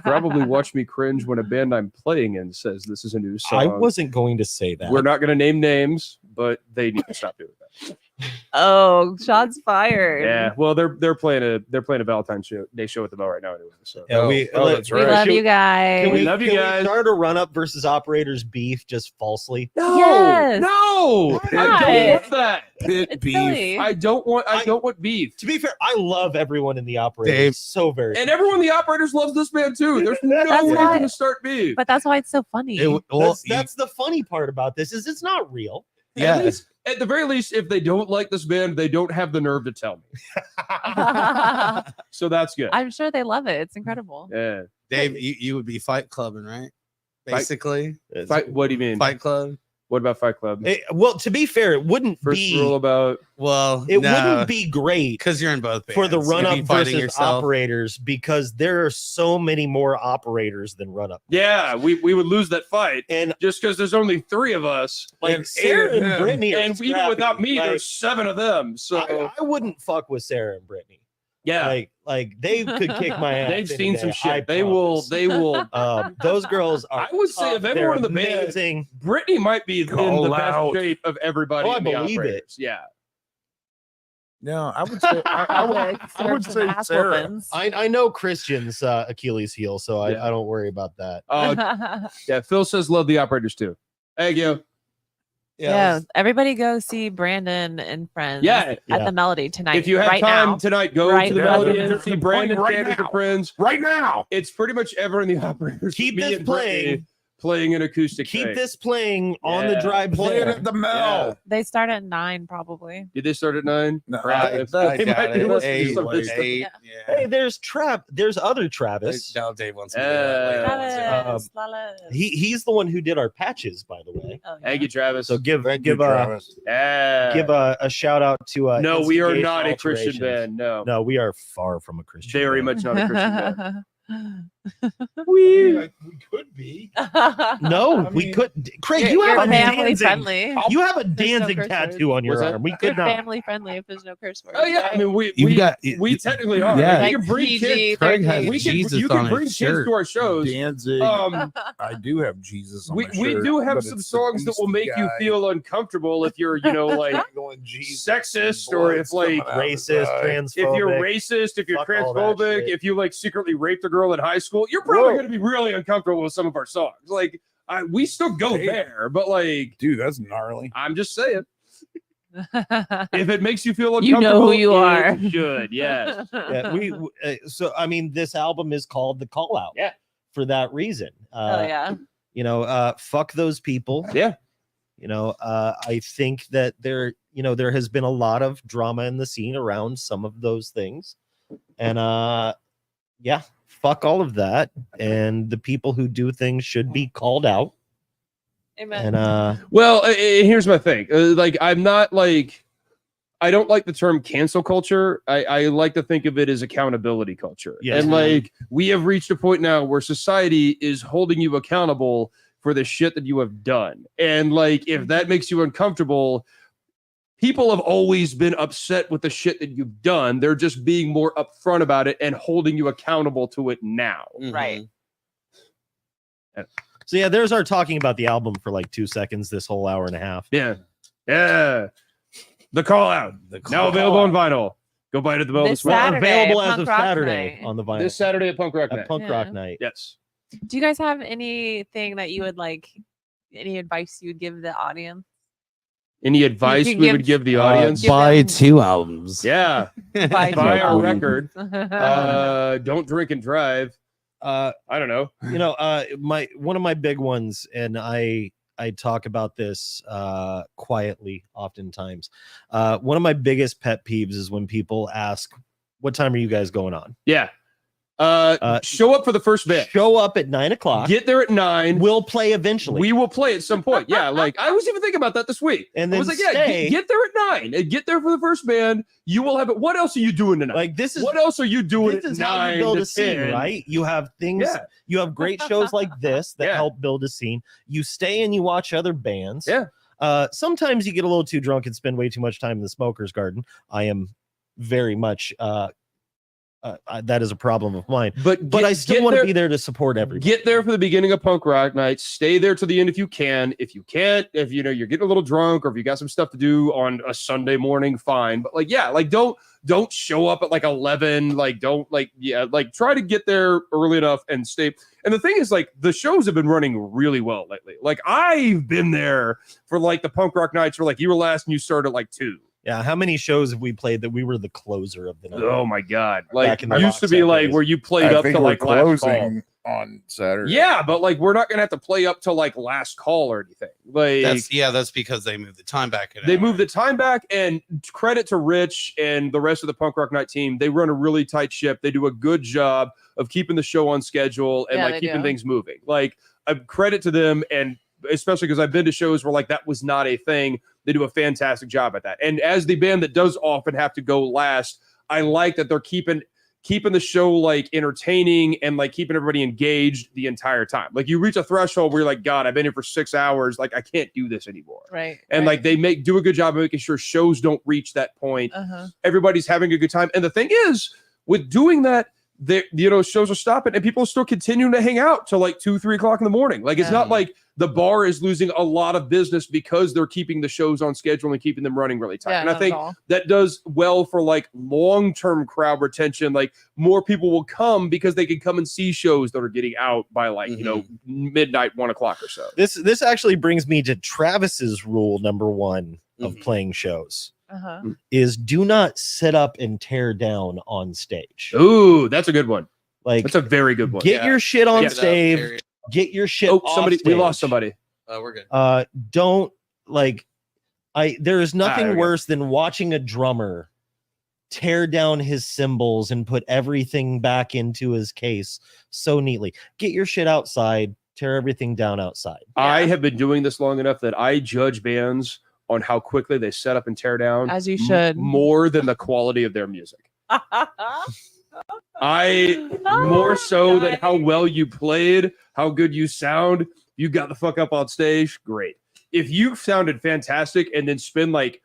Speaker 3: probably watch me cringe when a band I'm playing in says this is a new song.
Speaker 4: I wasn't going to say that.
Speaker 3: We're not going to name names, but they need to stop doing that.
Speaker 5: Oh, shots fired.
Speaker 3: Yeah, well, they're playing a Valentine's Day show at the Bell right now anyway. So
Speaker 4: Yeah,
Speaker 2: that's
Speaker 5: We
Speaker 2: right.
Speaker 5: love
Speaker 4: Should-
Speaker 5: you guys.
Speaker 4: Can we,
Speaker 3: love you
Speaker 4: can
Speaker 3: guys.
Speaker 4: We start a run up versus operators beef just falsely?
Speaker 3: no,
Speaker 5: Yes.
Speaker 3: no, I
Speaker 5: not?
Speaker 3: don't want that.
Speaker 2: Pit
Speaker 5: It's
Speaker 2: beef.
Speaker 5: silly.
Speaker 3: I don't want beef.
Speaker 4: To be fair, I love everyone in the operators
Speaker 6: Dave.
Speaker 4: so very.
Speaker 3: And everyone in the operators loves this band too. There's no
Speaker 5: That's
Speaker 3: reason
Speaker 5: why-
Speaker 3: to start beef.
Speaker 5: But that's why it's so funny.
Speaker 4: That's the funny part about this is it's not real.
Speaker 3: At least, at the very least, if they don't like this band, they don't have the nerve to tell me. So that's good.
Speaker 5: I'm sure they love it. It's incredible.
Speaker 3: Yeah.
Speaker 6: Dave, you would be Fight Clubbing, right? Basically,
Speaker 3: Fight, what do you mean?
Speaker 6: Fight Club.
Speaker 3: What about Fight Club?
Speaker 4: Well, to be fair, it wouldn't
Speaker 3: First
Speaker 4: be
Speaker 3: rule about
Speaker 6: Well,
Speaker 4: it wouldn't be great
Speaker 6: because you're in both bands.
Speaker 4: for the
Speaker 6: You'd
Speaker 4: run
Speaker 6: be
Speaker 4: up
Speaker 6: fighting
Speaker 4: versus
Speaker 6: yourself.
Speaker 4: operators because there are so many more operators than run up.
Speaker 3: yeah, we would lose that fight
Speaker 4: And
Speaker 3: just because there's only 3 of us.
Speaker 4: like
Speaker 2: And
Speaker 4: Sarah
Speaker 2: eight of
Speaker 4: and
Speaker 2: them.
Speaker 4: Brittany, are
Speaker 3: And even
Speaker 4: scrappy.
Speaker 3: without me,
Speaker 4: Like,
Speaker 3: there's 7 of them. So
Speaker 4: I wouldn't fuck with Sarah and Brittany.
Speaker 3: yeah,
Speaker 4: Like they could kick my ass.
Speaker 3: they've
Speaker 4: any
Speaker 3: seen
Speaker 4: day,
Speaker 3: some
Speaker 4: I
Speaker 3: shit.
Speaker 4: promise.
Speaker 3: They will.
Speaker 4: Those girls are.
Speaker 3: I would say
Speaker 4: tough,
Speaker 3: of everyone in the
Speaker 4: they're
Speaker 3: band,
Speaker 4: amazing.
Speaker 3: Brittany might be in
Speaker 2: Call
Speaker 3: the best
Speaker 2: out.
Speaker 3: shape of everybody.
Speaker 4: Oh, I
Speaker 3: in the
Speaker 4: believe it.
Speaker 3: operators. Yeah.
Speaker 2: No, I would say I would say Sarah.
Speaker 4: I know Christian's Achilles heel, so
Speaker 3: Yeah.
Speaker 4: I don't worry about that.
Speaker 3: Yeah. Phil says love the operators too. Thank you.
Speaker 5: Yeah, everybody go see Brandon and friends
Speaker 3: Yeah.
Speaker 5: at the Melody tonight.
Speaker 3: If you have
Speaker 5: right
Speaker 3: time
Speaker 5: now.
Speaker 3: tonight, go
Speaker 5: Right
Speaker 3: to the
Speaker 5: now.
Speaker 3: Melody
Speaker 2: Yeah.
Speaker 3: and see Brandon
Speaker 2: Right
Speaker 3: Sanders
Speaker 2: now.
Speaker 3: and friends.
Speaker 2: Right now.
Speaker 3: It's pretty much everyone in the operators.
Speaker 4: Keep
Speaker 3: me
Speaker 4: this
Speaker 3: and Brittany
Speaker 4: playing.
Speaker 3: playing an acoustic.
Speaker 4: Keep
Speaker 3: thing.
Speaker 4: this playing on the
Speaker 3: Yeah.
Speaker 4: drive
Speaker 2: Play it
Speaker 4: there.
Speaker 2: at the
Speaker 3: Yeah.
Speaker 2: Mel.
Speaker 5: They start at 9 probably.
Speaker 3: Did they start at 9?
Speaker 2: No,
Speaker 3: Crap.
Speaker 6: I
Speaker 3: They
Speaker 6: got
Speaker 3: might be
Speaker 6: it.
Speaker 3: listening to
Speaker 6: Eight,
Speaker 3: some of this stuff.
Speaker 6: eight.
Speaker 4: Hey,
Speaker 6: Yeah.
Speaker 4: there's other Travis.
Speaker 6: Now Dave wants to do that later.
Speaker 5: Travis,
Speaker 4: Um,
Speaker 5: Lala.
Speaker 4: He's the one who did our patches, by the way.
Speaker 5: Oh, yeah.
Speaker 3: Thank you, Travis.
Speaker 4: So give
Speaker 2: Thank you, Travis.
Speaker 3: Yeah.
Speaker 4: a shout out to
Speaker 3: no, we are
Speaker 4: Instigation
Speaker 3: not a Christian
Speaker 4: Alterations.
Speaker 3: band. No.
Speaker 4: No, we are far from a Christian.
Speaker 3: Very
Speaker 4: band.
Speaker 3: much not a Christian band.
Speaker 2: We could be.
Speaker 4: No,
Speaker 2: I
Speaker 4: we
Speaker 2: mean-
Speaker 4: could. Craig,
Speaker 5: You're
Speaker 4: you have a
Speaker 5: family
Speaker 4: Danzig.
Speaker 5: friendly.
Speaker 4: You have a
Speaker 5: There's no
Speaker 4: Danzig
Speaker 5: curse words.
Speaker 4: tattoo on your
Speaker 3: What's that?
Speaker 4: arm. We
Speaker 5: You're
Speaker 4: could not.
Speaker 5: family friendly if there's no curse words.
Speaker 3: Oh yeah, I mean
Speaker 6: You've got-
Speaker 3: we technically are.
Speaker 6: Yeah.
Speaker 3: Like, you can bring
Speaker 5: PG,
Speaker 3: kids.
Speaker 6: Craig has
Speaker 5: PG.
Speaker 3: We can,
Speaker 6: Jesus
Speaker 3: you can
Speaker 6: on
Speaker 3: bring
Speaker 6: his
Speaker 3: kids
Speaker 6: shirt.
Speaker 3: to our shows.
Speaker 2: Danzig. I do have Jesus on
Speaker 3: we
Speaker 2: my
Speaker 3: we
Speaker 2: shirt,
Speaker 3: do have
Speaker 2: but
Speaker 3: some
Speaker 2: it's the
Speaker 3: songs that will
Speaker 2: beastie
Speaker 3: make you
Speaker 2: guy
Speaker 3: feel uncomfortable if you're, like
Speaker 2: going Jesus,
Speaker 3: sexist
Speaker 2: and
Speaker 3: or
Speaker 2: blood's
Speaker 3: if, like,
Speaker 2: coming out his
Speaker 4: Racist,
Speaker 2: eye.
Speaker 4: transphobic.
Speaker 3: if you're racist, if you're
Speaker 4: Fuck all that
Speaker 3: transphobic,
Speaker 4: shit.
Speaker 3: if you like secretly raped a girl in high school, you're probably
Speaker 2: Whoa.
Speaker 3: going to be really uncomfortable with some of our songs. Like we still go
Speaker 2: Damn.
Speaker 3: there, but like
Speaker 2: Dude, that's gnarly.
Speaker 3: I'm just saying, if it makes you feel
Speaker 5: You
Speaker 3: uncomfortable,
Speaker 5: know who you are.
Speaker 3: it should. Yes.
Speaker 4: Yeah, so I mean, this album is called The Call Out.
Speaker 3: Yeah.
Speaker 4: For that reason.
Speaker 5: Oh yeah.
Speaker 4: You know, fuck those people.
Speaker 3: Yeah.
Speaker 4: You know, I think that there has been a lot of drama in the scene around some of those things. And yeah, fuck all of that. And the people who do things should be called out.
Speaker 5: Amen.
Speaker 4: And
Speaker 3: Well, here's my thing. Like, I'm not like, I don't like the term cancel culture. I like to think of it as accountability culture.
Speaker 4: Yes.
Speaker 3: And like we have reached a point now where society is holding you accountable for the shit that you have done. And like if that makes you uncomfortable, people have always been upset with the shit that you've done. They're just being more upfront about it and holding you accountable to it now.
Speaker 5: Right.
Speaker 4: So yeah, there's our talking about the album for like 2 seconds this whole hour and a half.
Speaker 3: Yeah. Yeah. The call out. Now available on vinyl. Go buy it at the Bell
Speaker 5: This
Speaker 3: this week.
Speaker 5: Saturday,
Speaker 4: Available as
Speaker 5: Punk
Speaker 4: of
Speaker 5: Rock
Speaker 4: Saturday
Speaker 5: Night.
Speaker 4: on the vinyl.
Speaker 3: This Saturday at Punk Rock
Speaker 4: at
Speaker 3: Night.
Speaker 4: Punk Rock
Speaker 5: Yeah.
Speaker 4: Night.
Speaker 3: Yes.
Speaker 5: Do you guys have anything that you would like? Any advice you would give the audience?
Speaker 3: Any advice
Speaker 5: can
Speaker 3: we would give the audience?
Speaker 5: give
Speaker 6: Buy
Speaker 5: them-
Speaker 6: 2 albums.
Speaker 3: Yeah.
Speaker 5: Buy
Speaker 3: Buy our
Speaker 5: two
Speaker 3: record.
Speaker 5: albums.
Speaker 3: Don't drink and drive. I don't know.
Speaker 4: You know, one of my big ones, and I talk about this quietly oftentimes. One of my biggest pet peeves is when people ask, "What time are you guys going on?"
Speaker 3: Yeah. Show up for the first bit.
Speaker 4: Show up at 9 o'clock.
Speaker 3: Get there at 9.
Speaker 4: We'll play eventually.
Speaker 3: We will play at some point. Yeah, like I was even thinking about that this week.
Speaker 4: And
Speaker 3: I
Speaker 4: then
Speaker 3: was like, yeah,
Speaker 4: stay.
Speaker 3: get there at 9 and get there for the first band. You will have it. What else are you doing tonight?
Speaker 4: Like this is
Speaker 3: what else are you doing
Speaker 4: this
Speaker 3: at
Speaker 4: is
Speaker 3: 9
Speaker 4: how you build
Speaker 3: to
Speaker 4: a scene,
Speaker 3: 10?
Speaker 4: right? You have things.
Speaker 3: Yeah.
Speaker 4: You have great shows like this that
Speaker 3: Yeah.
Speaker 4: help build a scene. You stay and you watch other bands.
Speaker 3: Yeah.
Speaker 4: Sometimes you get a little too drunk and spend way too much time in the smoker's garden. I am very much that is a problem of mine.
Speaker 3: But
Speaker 4: I still want to be there to support everybody.
Speaker 3: Get there for the beginning of Punk Rock Night. Stay there to the end if you can. If you can't, if you know you're getting a little drunk or if you got some stuff to do on a Sunday morning, fine. But like, yeah, like don't show up at like 11. Like don't like try to get there early enough and stay. And the thing is, like the shows have been running really well lately. Like I've been there for like the Punk Rock Nights where like you were last and you started at like 2.
Speaker 4: Yeah, how many shows have we played that we were the closer of the night?
Speaker 3: Oh my god! Like
Speaker 4: Back in the
Speaker 3: used to
Speaker 4: box
Speaker 3: be
Speaker 4: set
Speaker 3: like
Speaker 4: days.
Speaker 3: where you played up to like last call.
Speaker 2: on Saturday.
Speaker 3: Yeah, but like we're not gonna have to play up to like last call or anything. Like
Speaker 6: That's because they moved the time back.
Speaker 3: they moved the time back, and credit to Rich and the rest of the Punk Rock Night team. They run a really tight ship. They do a good job of keeping the show on schedule and
Speaker 5: Yeah,
Speaker 3: like
Speaker 5: they
Speaker 3: keeping
Speaker 5: do.
Speaker 3: things moving. Like credit to them, and especially because I've been to shows where like that was not a thing. They do a fantastic job at that. And as the band that does often have to go last, I like that they're keeping the show like entertaining and like keeping everybody engaged the entire time. Like you reach a threshold where you're like, God, I've been here for 6 hours. Like I can't do this anymore.
Speaker 5: Right.
Speaker 3: And
Speaker 5: right.
Speaker 3: like they do a good job of making sure shows don't reach that point.
Speaker 5: Uh-huh.
Speaker 3: Everybody's having a good time. And the thing is, with doing that, shows are stopping and people are still continuing to hang out till like 2-3 o'clock in the morning. Like it's
Speaker 5: Yeah.
Speaker 3: not like the bar is losing a lot of business because they're keeping the shows on schedule and keeping them running really tight.
Speaker 5: Yeah,
Speaker 3: And I
Speaker 5: not
Speaker 3: think
Speaker 5: at all.
Speaker 3: that does well for like long-term crowd retention. Like more people will come because they can come and see shows that are getting out by like, midnight, 1 o'clock or so.
Speaker 4: This actually brings me to Travis's rule number 1 of
Speaker 6: Mhm.
Speaker 4: playing shows
Speaker 5: Uh-huh.
Speaker 4: is do not sit up and tear down on stage.
Speaker 3: Ooh, that's a good one.
Speaker 4: Like
Speaker 3: That's a very good one.
Speaker 4: get your shit on
Speaker 3: Yeah.
Speaker 4: stage, get your shit
Speaker 3: Oh,
Speaker 4: off
Speaker 3: somebody, we
Speaker 4: stage.
Speaker 3: lost somebody.
Speaker 6: We're good.
Speaker 4: Don't like there is nothing
Speaker 3: there we go.
Speaker 4: worse than watching a drummer tear down his cymbals and put everything back into his case so neatly. Get your shit outside, tear everything down outside.
Speaker 3: I
Speaker 5: Yeah.
Speaker 3: have been doing this long enough that I judge bands on how quickly they set up and tear down.
Speaker 5: As you should.
Speaker 3: More than the quality of their music. I more so than how well you played, how good you sound. You got the fuck up on stage, great. If you sounded fantastic and then spend like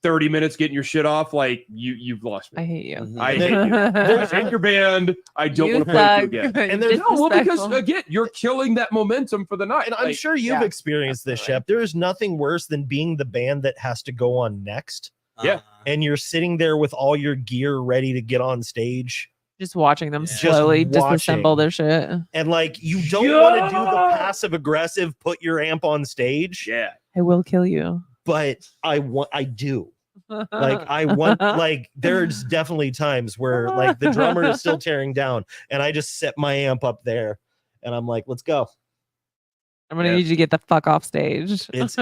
Speaker 3: 30 minutes getting your shit off, like you've lost
Speaker 5: I
Speaker 3: me.
Speaker 5: hate you.
Speaker 6: Mhm.
Speaker 3: I hate you. I hate your band. I don't want to play with you again.
Speaker 4: And there's
Speaker 3: No, well, because
Speaker 5: Disrespectful.
Speaker 3: again, you're killing that momentum for the night.
Speaker 4: And I'm
Speaker 3: Like,
Speaker 4: sure you've
Speaker 5: yeah.
Speaker 4: experienced this, Shep. There is nothing worse than being the band that has to go on next,
Speaker 3: Yeah.
Speaker 4: and you're sitting there with all your gear ready to get on stage,
Speaker 5: Just watching them
Speaker 6: Just
Speaker 5: slowly
Speaker 4: watching.
Speaker 5: disassemble their shit.
Speaker 4: and like you don't want to do the
Speaker 3: Yeah.
Speaker 4: passive aggressive, put your amp on stage,
Speaker 3: yeah.
Speaker 5: I will kill you.
Speaker 4: but I do. Like I want like there's definitely times where like the drummer is still tearing down and I just set my amp up there and I'm like, let's go.
Speaker 5: I'm gonna
Speaker 3: Yeah.
Speaker 5: need you to get the fuck off stage.
Speaker 4: It is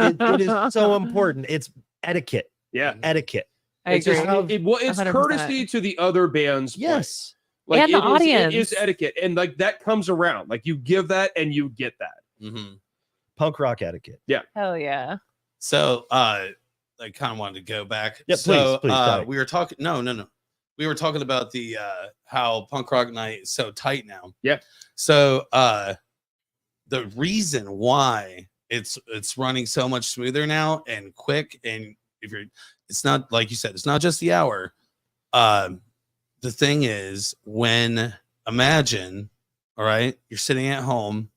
Speaker 4: so important. It's etiquette.
Speaker 3: Yeah.
Speaker 4: Etiquette.
Speaker 5: I
Speaker 3: It's
Speaker 5: agree.
Speaker 3: just- it's
Speaker 5: 100%.
Speaker 3: courtesy to the other bands. playing.
Speaker 4: Yes.
Speaker 3: Like
Speaker 5: And the
Speaker 3: it is
Speaker 5: audience.
Speaker 3: etiquette, and like that comes around. Like you give that, and you get that.
Speaker 6: Mhm.
Speaker 4: Punk rock etiquette.
Speaker 5: Hell yeah.
Speaker 6: So I kind of wanted to go back.
Speaker 4: Yeah,
Speaker 6: so
Speaker 4: please, Ty.
Speaker 6: we were talking. No. We were talking about the how Punk Rock Night is so tight now.
Speaker 3: Yeah.
Speaker 6: So the reason why it's running so much smoother now and quick, and it's not like you said, it's not just the hour. The thing is, imagine, all right, you're sitting at home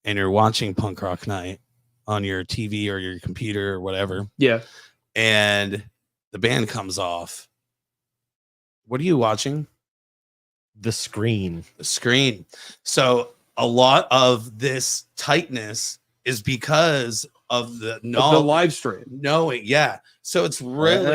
Speaker 6: and you're watching Punk Rock Night on your TV or your computer or whatever.
Speaker 3: Yeah.
Speaker 6: And the band comes off. What are you watching?
Speaker 4: The screen.
Speaker 6: The screen. So a lot of this tightness is because of the
Speaker 3: live stream.
Speaker 6: Knowing, yeah. So it's really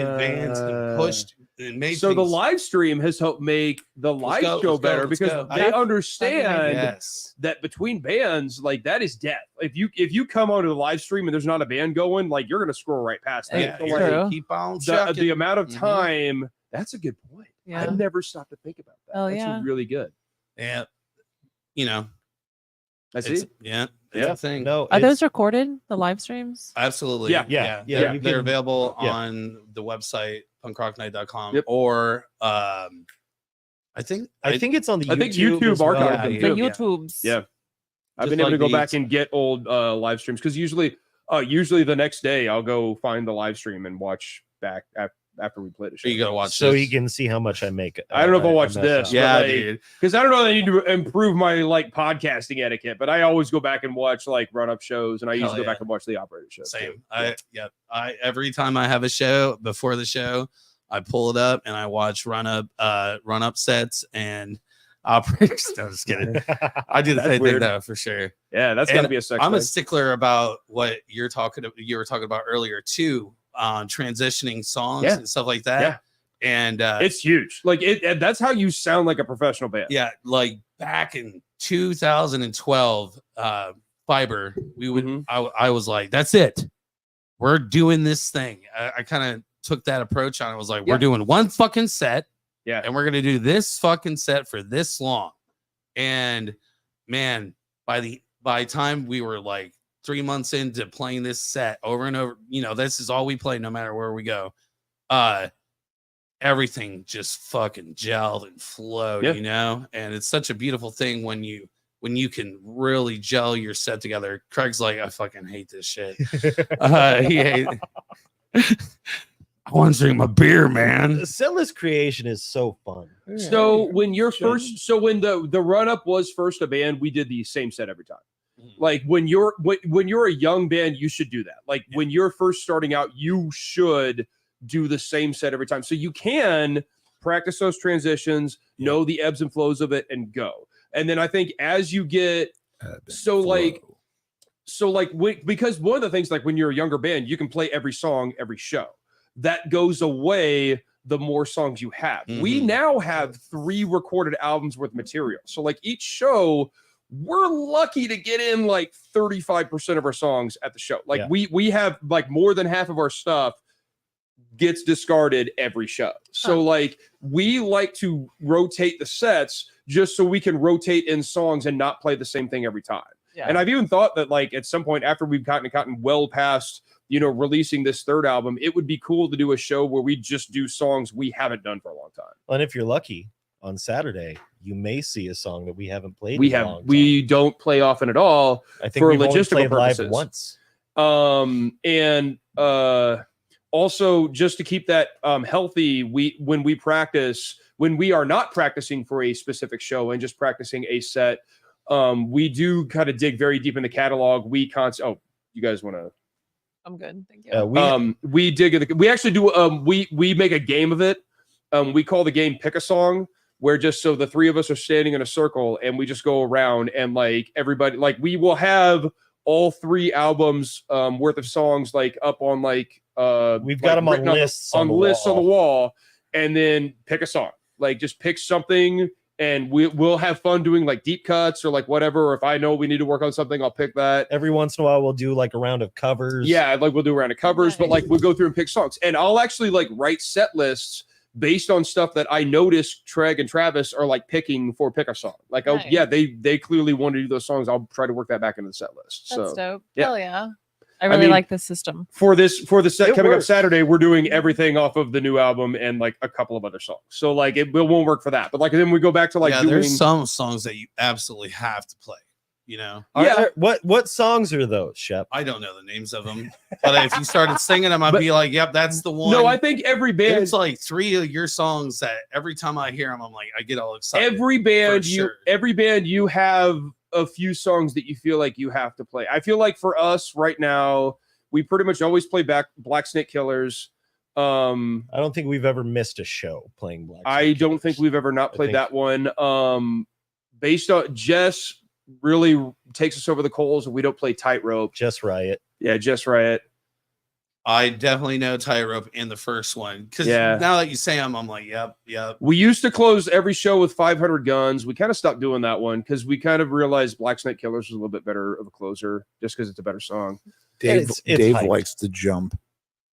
Speaker 6: advanced and pushed and made.
Speaker 3: So the live stream has helped make the live show better because they understand that between bands, like that is death. If you come onto the live stream and there's not a band going, like you're gonna scroll right past that.
Speaker 6: Yeah,
Speaker 3: So,
Speaker 5: true.
Speaker 6: keep on
Speaker 3: the amount of time. That's a good point.
Speaker 5: Yeah.
Speaker 3: I've never stopped to think about that.
Speaker 5: Oh,
Speaker 3: That's
Speaker 5: yeah.
Speaker 3: really good.
Speaker 6: Yeah,
Speaker 3: I see.
Speaker 6: it's a thing.
Speaker 4: No,
Speaker 5: Are
Speaker 4: it's-
Speaker 5: those recorded? The live streams?
Speaker 6: Absolutely.
Speaker 3: Yeah.
Speaker 4: Yeah, you
Speaker 6: They're
Speaker 4: can-
Speaker 6: available
Speaker 4: yeah.
Speaker 6: on the website punkrocknight.com
Speaker 3: Yep.
Speaker 6: or I think
Speaker 4: it's on the
Speaker 3: I think
Speaker 4: YouTube
Speaker 3: YouTube
Speaker 4: as well.
Speaker 3: archived
Speaker 6: Yeah,
Speaker 3: them
Speaker 6: yeah.
Speaker 5: The
Speaker 3: too.
Speaker 5: YouTubes.
Speaker 3: Yeah. I've
Speaker 6: Just
Speaker 3: been able
Speaker 6: like
Speaker 3: to go
Speaker 6: these.
Speaker 3: back and get old live streams because usually the next day I'll go find the live stream and watch back after we play the show.
Speaker 6: you gotta watch
Speaker 4: So
Speaker 6: this.
Speaker 4: you can see how much I make.
Speaker 3: I don't know if I'll watch
Speaker 4: mess
Speaker 3: this.
Speaker 4: up.
Speaker 6: Yeah,
Speaker 3: but, like,
Speaker 6: dude.
Speaker 3: because I don't know that I need to improve my like podcasting etiquette, but I always go back and watch like run up shows, and I usually
Speaker 6: Hell
Speaker 3: go
Speaker 6: yeah.
Speaker 3: back and watch the operator shows.
Speaker 6: Same.
Speaker 3: too.
Speaker 6: I every time I have a show before the show, I pull it up and I watch run up sets and operators. No, just kidding. I do the
Speaker 3: That's
Speaker 6: same thing
Speaker 3: weird.
Speaker 6: though for sure.
Speaker 3: Yeah, that's got to
Speaker 6: And
Speaker 3: be a sex.
Speaker 6: I'm a
Speaker 3: thing.
Speaker 6: stickler about what you were talking about earlier too, on transitioning songs
Speaker 3: Yeah.
Speaker 6: and stuff like that.
Speaker 3: Yeah.
Speaker 6: And
Speaker 3: It's huge. Like and that's how you sound like a professional band.
Speaker 6: yeah, like back in 2012, Fiber, we would
Speaker 3: Mhm.
Speaker 6: I was like, that's it. We're doing this thing. I kind of took that approach on it. I was like,
Speaker 3: Yeah.
Speaker 6: we're doing one fucking set.
Speaker 3: Yeah.
Speaker 6: And we're gonna do this fucking set for this long. And man, by the time we were like 3 months into playing this set over and over, this is all we play no matter where we go. Everything just fucking gelled and flowed,
Speaker 3: Yeah.
Speaker 6: and it's such a beautiful thing when you can really gel your set together. Craig's like, I fucking hate this shit. I want to drink my beer, man.
Speaker 4: The setlist creation is so fun.
Speaker 3: So when you're when the run up was first a band, we did the same set every time. Like when you're a young band, you should do that. Like when you're first starting out, you should do the same set every time. So you can practice those transitions, know the ebbs and flows of it, and go. And then I think as you get because one of the things, like when you're a younger band, you can play every song, every show. That goes away the more songs you have. We now have 3 recorded albums worth of material. So like each show, we're lucky to get in like 35% of our songs at the show. Like we have like more than half of our stuff gets discarded every show. So like we like to rotate the sets just so we can rotate in songs and not play the same thing every time.
Speaker 5: Yeah.
Speaker 3: And I've even thought that like at some point after we've gotten well past releasing this 3rd album, it would be cool to do a show where we just do songs we haven't done for a long time.
Speaker 4: And if you're lucky, on Saturday, you may see a song that we haven't played.
Speaker 3: We don't play often at all.
Speaker 4: I think
Speaker 3: for
Speaker 4: we've only
Speaker 3: logistical
Speaker 4: played
Speaker 3: purposes.
Speaker 4: live once.
Speaker 3: Also just to keep that healthy, when we are not practicing for a specific show and just practicing a set, we do kind of dig very deep in the catalog. You guys want to?
Speaker 5: I'm good. Thank you.
Speaker 3: We dig. We actually do. We make a game of it. We call the game Pick a Song, where just so the 3 of us are standing in a circle and we just go around and like everybody, like we will have all 3 albums worth of songs like up on like
Speaker 4: we've got them on lists
Speaker 3: on the wall, and then pick a song. Like just pick something. And we'll have fun doing like deep cuts or like whatever. Or if I know we need to work on something, I'll pick that.
Speaker 4: Every once in a while, we'll do like a round of covers.
Speaker 3: Yeah, like we'll do a round of covers, but like we'll go through and pick songs. And I'll actually like write set lists based on stuff that I notice Treg and Travis are like picking for pick a song. Like,
Speaker 5: Nice.
Speaker 3: they clearly want to do those songs. I'll try to work that back into the set list.
Speaker 5: That's
Speaker 3: So
Speaker 5: dope.
Speaker 3: yeah.
Speaker 5: Hell yeah. I really
Speaker 3: mean,
Speaker 5: like this system.
Speaker 3: for the set
Speaker 4: It
Speaker 3: coming
Speaker 4: works.
Speaker 3: up Saturday, we're doing everything off of the new album and like a couple of other songs. So like it won't work for that. But like then we go back to like
Speaker 6: yeah,
Speaker 3: doing
Speaker 6: there's some songs that you absolutely have to play. You know,
Speaker 3: Yeah.
Speaker 4: What songs are those, Shep?
Speaker 6: I don't know the names of them, but if you started singing them, I'd
Speaker 3: But-
Speaker 6: be like, "Yep, that's the one."
Speaker 3: No, I think every band
Speaker 6: There's like 3 of your songs that every time I hear them, I'm like, I get all excited.
Speaker 3: every band
Speaker 6: sure.
Speaker 3: you have a few songs that you feel like you have to play. I feel like for us right now, we pretty much always play back Black Snake Killers.
Speaker 4: I don't think we've ever missed a show playing Black.
Speaker 3: I
Speaker 4: Snake
Speaker 3: don't
Speaker 4: Killers.
Speaker 3: think we've ever not
Speaker 4: I
Speaker 3: played
Speaker 4: think-
Speaker 3: that one. Based on Jess really takes us over the coals and we don't play Tightrope.
Speaker 4: Just Riot.
Speaker 3: Yeah, Jess Riot.
Speaker 6: I definitely know Tightrope in the first one because
Speaker 3: Yeah.
Speaker 6: now that you say them, I'm like, yep.
Speaker 3: We used to close every show with 500 guns. We kind of stopped doing that one because we kind of realized Black Snake Killers was a little bit better of a closer just because it's a better song.
Speaker 2: Dave,
Speaker 4: It's
Speaker 2: Dave
Speaker 4: hyped.
Speaker 2: likes to jump.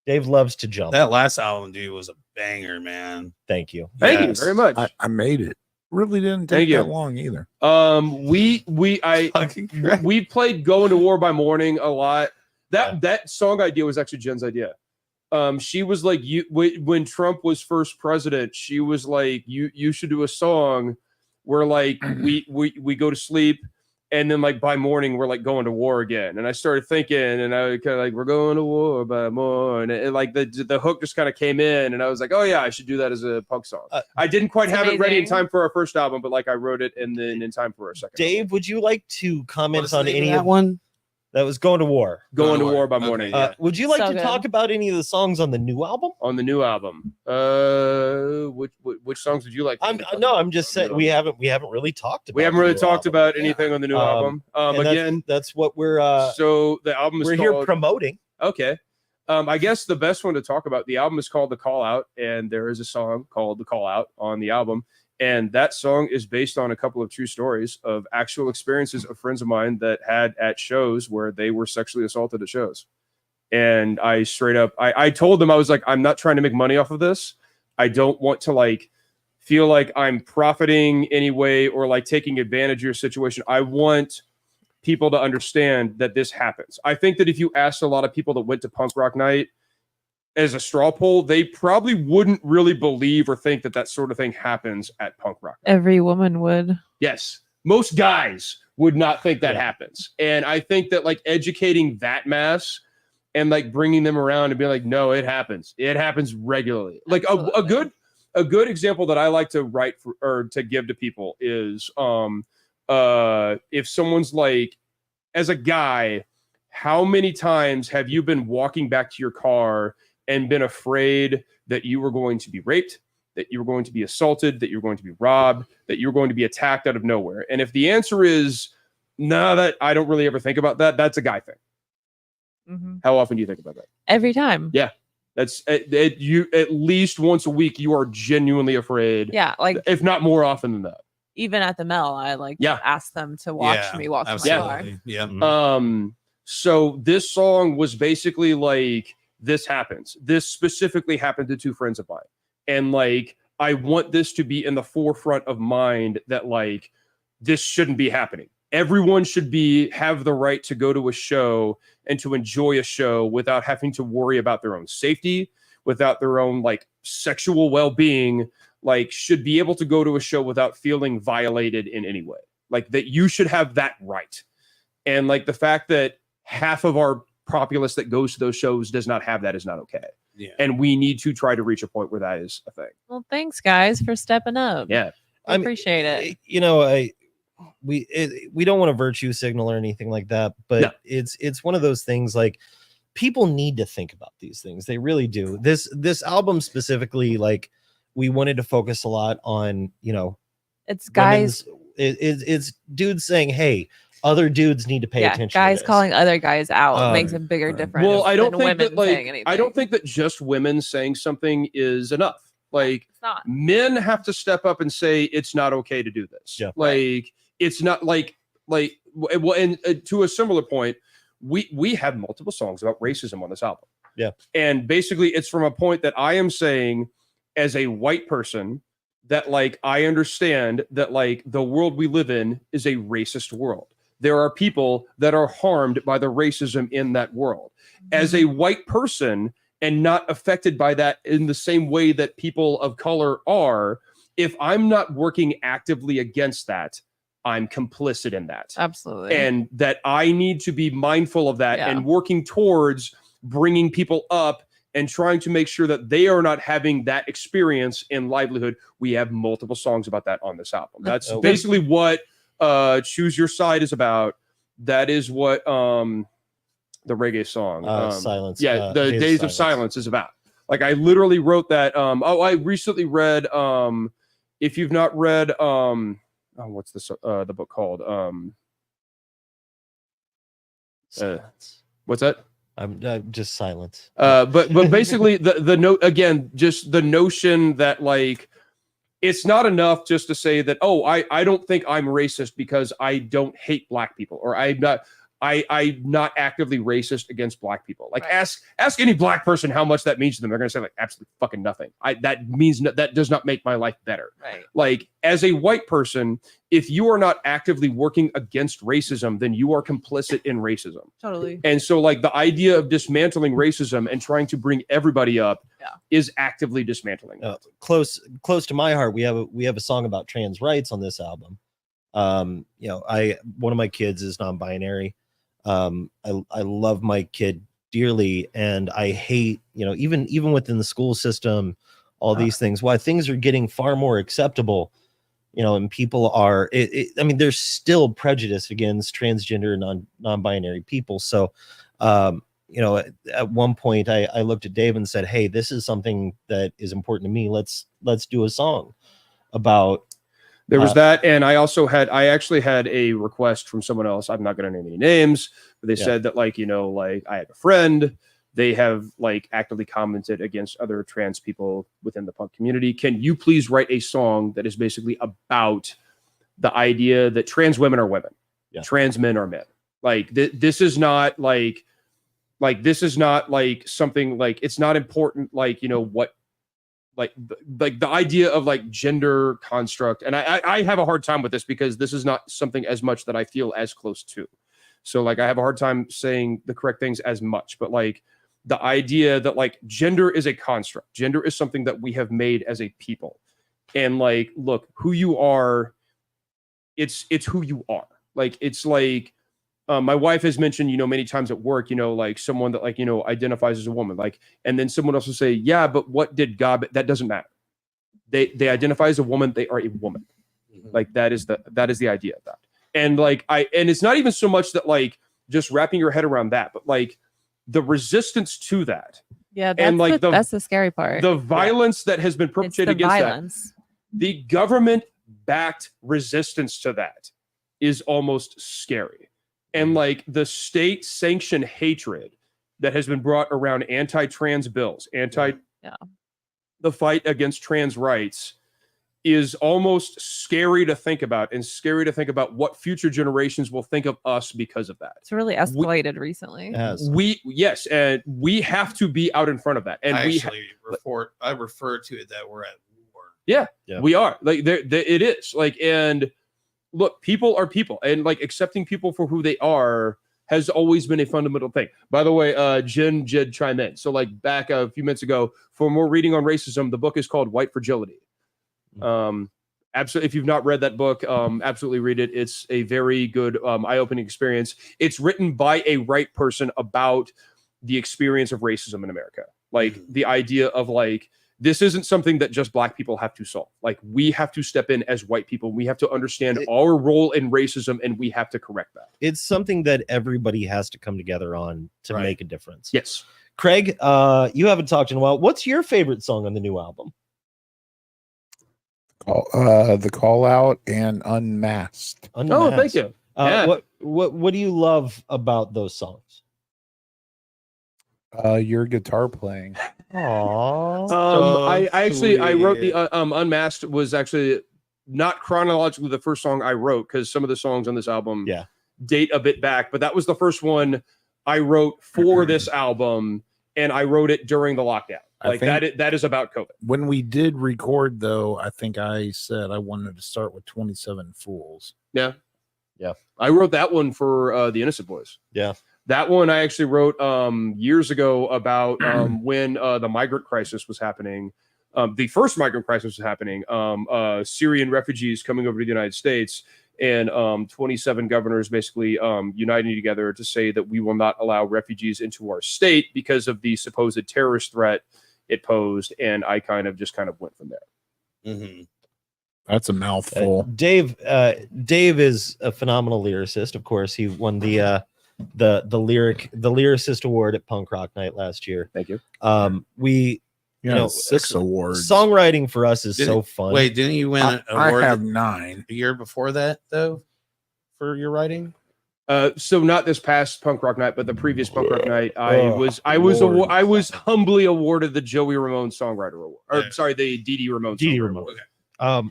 Speaker 4: Dave loves to jump.
Speaker 6: That last album, dude, was a banger, man.
Speaker 4: Thank you.
Speaker 3: Thank you
Speaker 6: Yes.
Speaker 3: very much.
Speaker 2: I made it. Really didn't
Speaker 3: Thank
Speaker 2: take
Speaker 3: you.
Speaker 2: that long either.
Speaker 6: Fucking crap.
Speaker 3: We played "Going to War" by Morning a lot. That song idea was actually Jen's idea. She was like, when Trump was first president, she was like, you should do a song where like we go to sleep and then like by morning we're like going to war again. And I started thinking, and I kind of like, we're going to war by morning. And like the hook just kind of came in, and I was like, oh yeah, I should do that as a punk song. I didn't quite
Speaker 5: That's
Speaker 3: have it ready in
Speaker 5: amazing.
Speaker 3: time for our first album, but like I wrote it and then in time for our second.
Speaker 4: Dave, would you like to
Speaker 6: What
Speaker 4: comment
Speaker 6: is the
Speaker 4: on
Speaker 6: name
Speaker 4: any
Speaker 6: of that
Speaker 4: of
Speaker 6: one?
Speaker 4: that was Going to War?
Speaker 3: Going to
Speaker 6: Going to
Speaker 3: War by
Speaker 6: War.
Speaker 3: Morning.
Speaker 6: Okay.
Speaker 3: Yeah.
Speaker 4: Would you like
Speaker 5: So
Speaker 4: to
Speaker 5: good.
Speaker 4: talk about any of the songs on the new album?
Speaker 3: On the new album. Which songs would you like?
Speaker 4: I'm just
Speaker 3: On the
Speaker 4: saying
Speaker 3: new
Speaker 4: we
Speaker 3: album?
Speaker 4: haven't really talked about.
Speaker 3: We haven't
Speaker 4: the
Speaker 3: really
Speaker 4: new
Speaker 3: talked
Speaker 4: album.
Speaker 3: about anything on the new album.
Speaker 4: And that's-
Speaker 3: Again,
Speaker 4: that's what we're
Speaker 3: so the album is
Speaker 4: we're here
Speaker 3: called,
Speaker 4: promoting.
Speaker 3: okay. I guess the best one to talk about, the album is called The Call Out, and there is a song called The Call Out on the album. And that song is based on a couple of true stories of actual experiences of friends of mine that had at shows where they were sexually assaulted at shows. And I straight up, I told them, I was like, I'm not trying to make money off of this. I don't want to like feel like I'm profiting anyway or like taking advantage of your situation. I want people to understand that this happens. I think that if you asked a lot of people that went to punk rock night as a straw poll, they probably wouldn't really believe or think that that sort of thing happens at punk rock night.
Speaker 5: Every woman would.
Speaker 3: Yes. Most guys would not think that
Speaker 4: Yeah.
Speaker 3: happens. And I think that like educating that mass and like bringing them around and being like, no, it happens. It happens regularly. Like
Speaker 5: Absolutely.
Speaker 3: a good example that I like to write for or to give to people is if someone's like, as a guy, how many times have you been walking back to your car and been afraid that you were going to be raped, that you were going to be assaulted, that you were going to be robbed, that you were going to be attacked out of nowhere? And if the answer is no, that I don't really ever think about that, that's a guy thing.
Speaker 5: Mhm.
Speaker 3: How often do you think about that?
Speaker 5: Every time.
Speaker 3: Yeah. That's you at least once a week you are genuinely afraid.
Speaker 5: Yeah, like
Speaker 3: If not more often than that.
Speaker 5: even at the mill, I like
Speaker 3: Yeah.
Speaker 5: ask them to watch
Speaker 6: Yeah,
Speaker 5: me walk to my car.
Speaker 6: absolutely. Yeah.
Speaker 3: So this song was basically like, this happens. This specifically happened to two friends of mine. And like, I want this to be in the forefront of mind that like, this shouldn't be happening. Everyone should have the right to go to a show and to enjoy a show without having to worry about their own safety, without their own like sexual well-being, like should be able to go to a show without feeling violated in any way. Like that you should have that right. And like the fact that half of our populace that goes to those shows does not have that is not okay.
Speaker 6: Yeah.
Speaker 3: And we need to try to reach a point where that is a thing.
Speaker 5: Well, thanks guys for stepping up.
Speaker 3: Yeah.
Speaker 5: I
Speaker 4: I mean,
Speaker 5: appreciate it.
Speaker 4: You know, we don't want to virtue signal or anything like that, but
Speaker 3: No.
Speaker 4: it's one of those things like people need to think about these things. They really do. This album specifically, like we wanted to focus a lot on, you know,
Speaker 5: It's guys.
Speaker 4: it's dudes saying, hey, other dudes need to pay
Speaker 5: Yeah,
Speaker 4: attention. to
Speaker 5: guys
Speaker 4: this.
Speaker 5: calling other guys out makes a
Speaker 2: right,
Speaker 5: bigger
Speaker 2: right.
Speaker 5: difference.
Speaker 3: Well, I don't
Speaker 5: than
Speaker 3: think
Speaker 5: women
Speaker 3: that
Speaker 5: saying
Speaker 3: like
Speaker 5: anything.
Speaker 3: I don't think that just women saying something is enough. Like
Speaker 5: It's not.
Speaker 3: men have to step up and say it's not okay to do this.
Speaker 4: Yeah.
Speaker 3: Like it's not like well, and to a similar point, we have multiple songs about racism on this album.
Speaker 4: Yeah.
Speaker 3: And basically it's from a point that I am saying as a white person that like I understand that like the world we live in is a racist world. there are people that are harmed by the racism in that world. As a white person and not affected by that in the same way that people of color are, if I'm not working actively against that, I'm complicit in that.
Speaker 5: Absolutely.
Speaker 3: And that I need to be mindful of that and working towards bringing people up and trying to make sure that they are not having that experience in livelihood. We have multiple songs about that on this album. That's basically what Choose Your Side is about. That is what the reggae song
Speaker 4: Silence.
Speaker 3: the Days of Silence is about. Like I literally wrote that. I recently read if you've not read what's this the book called?
Speaker 4: Silence.
Speaker 3: What's that?
Speaker 4: I'm just silence.
Speaker 3: But basically the note again, just the notion that like it's not enough just to say that, oh, I don't think I'm racist because I don't hate black people, or I'm not actively racist against black people. Like ask any black person how much that means to them. They're gonna say like absolutely fucking nothing. That does not make my life better.
Speaker 5: Right.
Speaker 3: Like as a white person, if you are not actively working against racism, then you are complicit in racism.
Speaker 5: Totally.
Speaker 3: And so like the idea of dismantling racism and trying to bring everybody up is actively dismantling.
Speaker 4: Close to my heart, we have a song about trans rights on this album. You know, one of my kids is non-binary. I love my kid dearly, and I hate, you know, even within the school system, all these things, why things are getting far more acceptable, you know, and people are, I mean, there's still prejudice against transgender and non-binary people. So, you know, at one point I looked at Dave and said, hey, this is something that is important to me. Let's do a song about.
Speaker 3: There was that, and I actually had a request from someone else. I'm not going to name any names, but they said that, like, you know, like I have a friend, they have like actively commented against other trans people within the punk community. Can you please write a song that is basically about the idea that trans women are women, trans men are men? Like this is not like this is not like something like it's not important. Like, you know what? Like the idea of like gender construct, and I have a hard time with this because this is not something as much that I feel as close to. So like I have a hard time saying the correct things as much, but like the idea that like gender is a construct, gender is something that we have made as a people, and like look, who you are, it's who you are. Like it's like my wife has mentioned, you know, many times at work, you know, like someone that like, you know, identifies as a woman, like, and then someone else will say, yeah, but what did God, that doesn't matter. They identify as a woman. They are a woman. Like that is the idea of that. And like, and it's not even so much that like just wrapping your head around that, but like the resistance to that.
Speaker 5: Yeah.
Speaker 3: And like
Speaker 5: that's the scary part.
Speaker 3: The violence that has been perpetrated against
Speaker 5: violence.
Speaker 3: that. The government backed resistance to that is almost scary. And like the state sanctioned hatred that has been brought around anti-trans bills, the fight against trans rights is almost scary to think about, and scary to think about what future generations will think of us because of that.
Speaker 5: It's really escalated recently.
Speaker 3: And we have to be out in front of that. And
Speaker 6: I refer to it that we're at war.
Speaker 3: Yeah. We are. Like it is. Like, and look, people are people, and like accepting people for who they are has always been a fundamental thing. By the way, Jen did chime in. So like back a few minutes ago, for more reading on racism, the book is called White Fragility. Absolutely. If you've not read that book, absolutely read it. It's a very good, eye-opening experience. It's written by a white person about the experience of racism in America. Like the idea of like, this isn't something that just black people have to solve. Like we have to step in as white people. We have to understand our role in racism, and we have to correct that.
Speaker 4: It's something that everybody has to come together on to make a difference.
Speaker 3: Yes.
Speaker 4: Craig, you haven't talked in a while. What's your favorite song on the new album?
Speaker 2: The Call Out and Unmasked.
Speaker 3: Oh, thank you.
Speaker 4: What do you love about those songs?
Speaker 2: Your guitar playing.
Speaker 3: I wrote the Unmasked was actually not chronologically the first song I wrote, because some of the songs on this album date a bit back, but that was the first one I wrote for this album, and I wrote it during the lockdown. Like that is about COVID.
Speaker 2: When we did record, though, I think I said I wanted to start with 27 Fools.
Speaker 3: Yeah.
Speaker 4: Yeah.
Speaker 3: I wrote that one for the Innocent Boys.
Speaker 4: Yeah.
Speaker 3: That one I actually wrote years ago about when the migrant crisis was happening. The first migrant crisis was happening. Syrian refugees coming over to the United States, and 27 governors basically uniting together to say that we will not allow refugees into our state because of the supposed terrorist threat it posed. And I kind of went from there.
Speaker 6: Mm-hmm.
Speaker 2: That's a mouthful.
Speaker 4: Dave is a phenomenal lyricist. Of course, he won the lyricist award at Punk Rock Night last year.
Speaker 3: Thank you.
Speaker 4: We
Speaker 2: Yeah,
Speaker 4: you know,
Speaker 2: 6 awards.
Speaker 4: Songwriting for us is so fun.
Speaker 6: Wait, didn't you win an
Speaker 2: I
Speaker 6: award
Speaker 2: have 9.
Speaker 6: the year before that though for your writing?
Speaker 3: So not this past Punk Rock Night, but the previous Punk Rock Night, I
Speaker 2: Oh, Lord.
Speaker 3: I was humbly awarded the Joey Ramone Songwriter Award. Or
Speaker 6: Yeah.
Speaker 3: sorry, the Dee Ramone
Speaker 4: Dee Dee
Speaker 3: Songwriter
Speaker 4: Ramone.
Speaker 3: Award.
Speaker 6: Okay.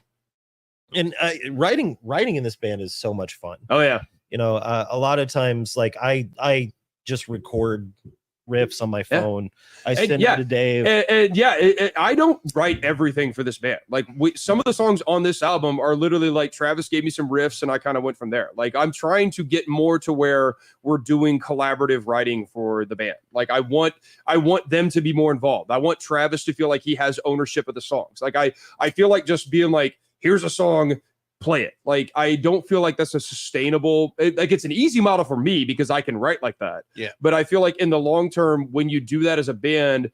Speaker 4: And writing in this band is so much fun.
Speaker 3: Oh yeah.
Speaker 4: You know, a lot of times, like I just record riffs on my phone. I send it to Dave.
Speaker 3: I don't write everything for this band. Like some of the songs on this album are literally like Travis gave me some riffs and I kind of went from there. Like I'm trying to get more to where we're doing collaborative writing for the band. Like I want them to be more involved. I want Travis to feel like he has ownership of the songs. Like I feel like just being like, here's a song, play it. Like I don't feel like that's a sustainable, like it's an easy model for me because I can write like that.
Speaker 6: Yeah.
Speaker 3: But I feel like in the long term, when you do that as a band,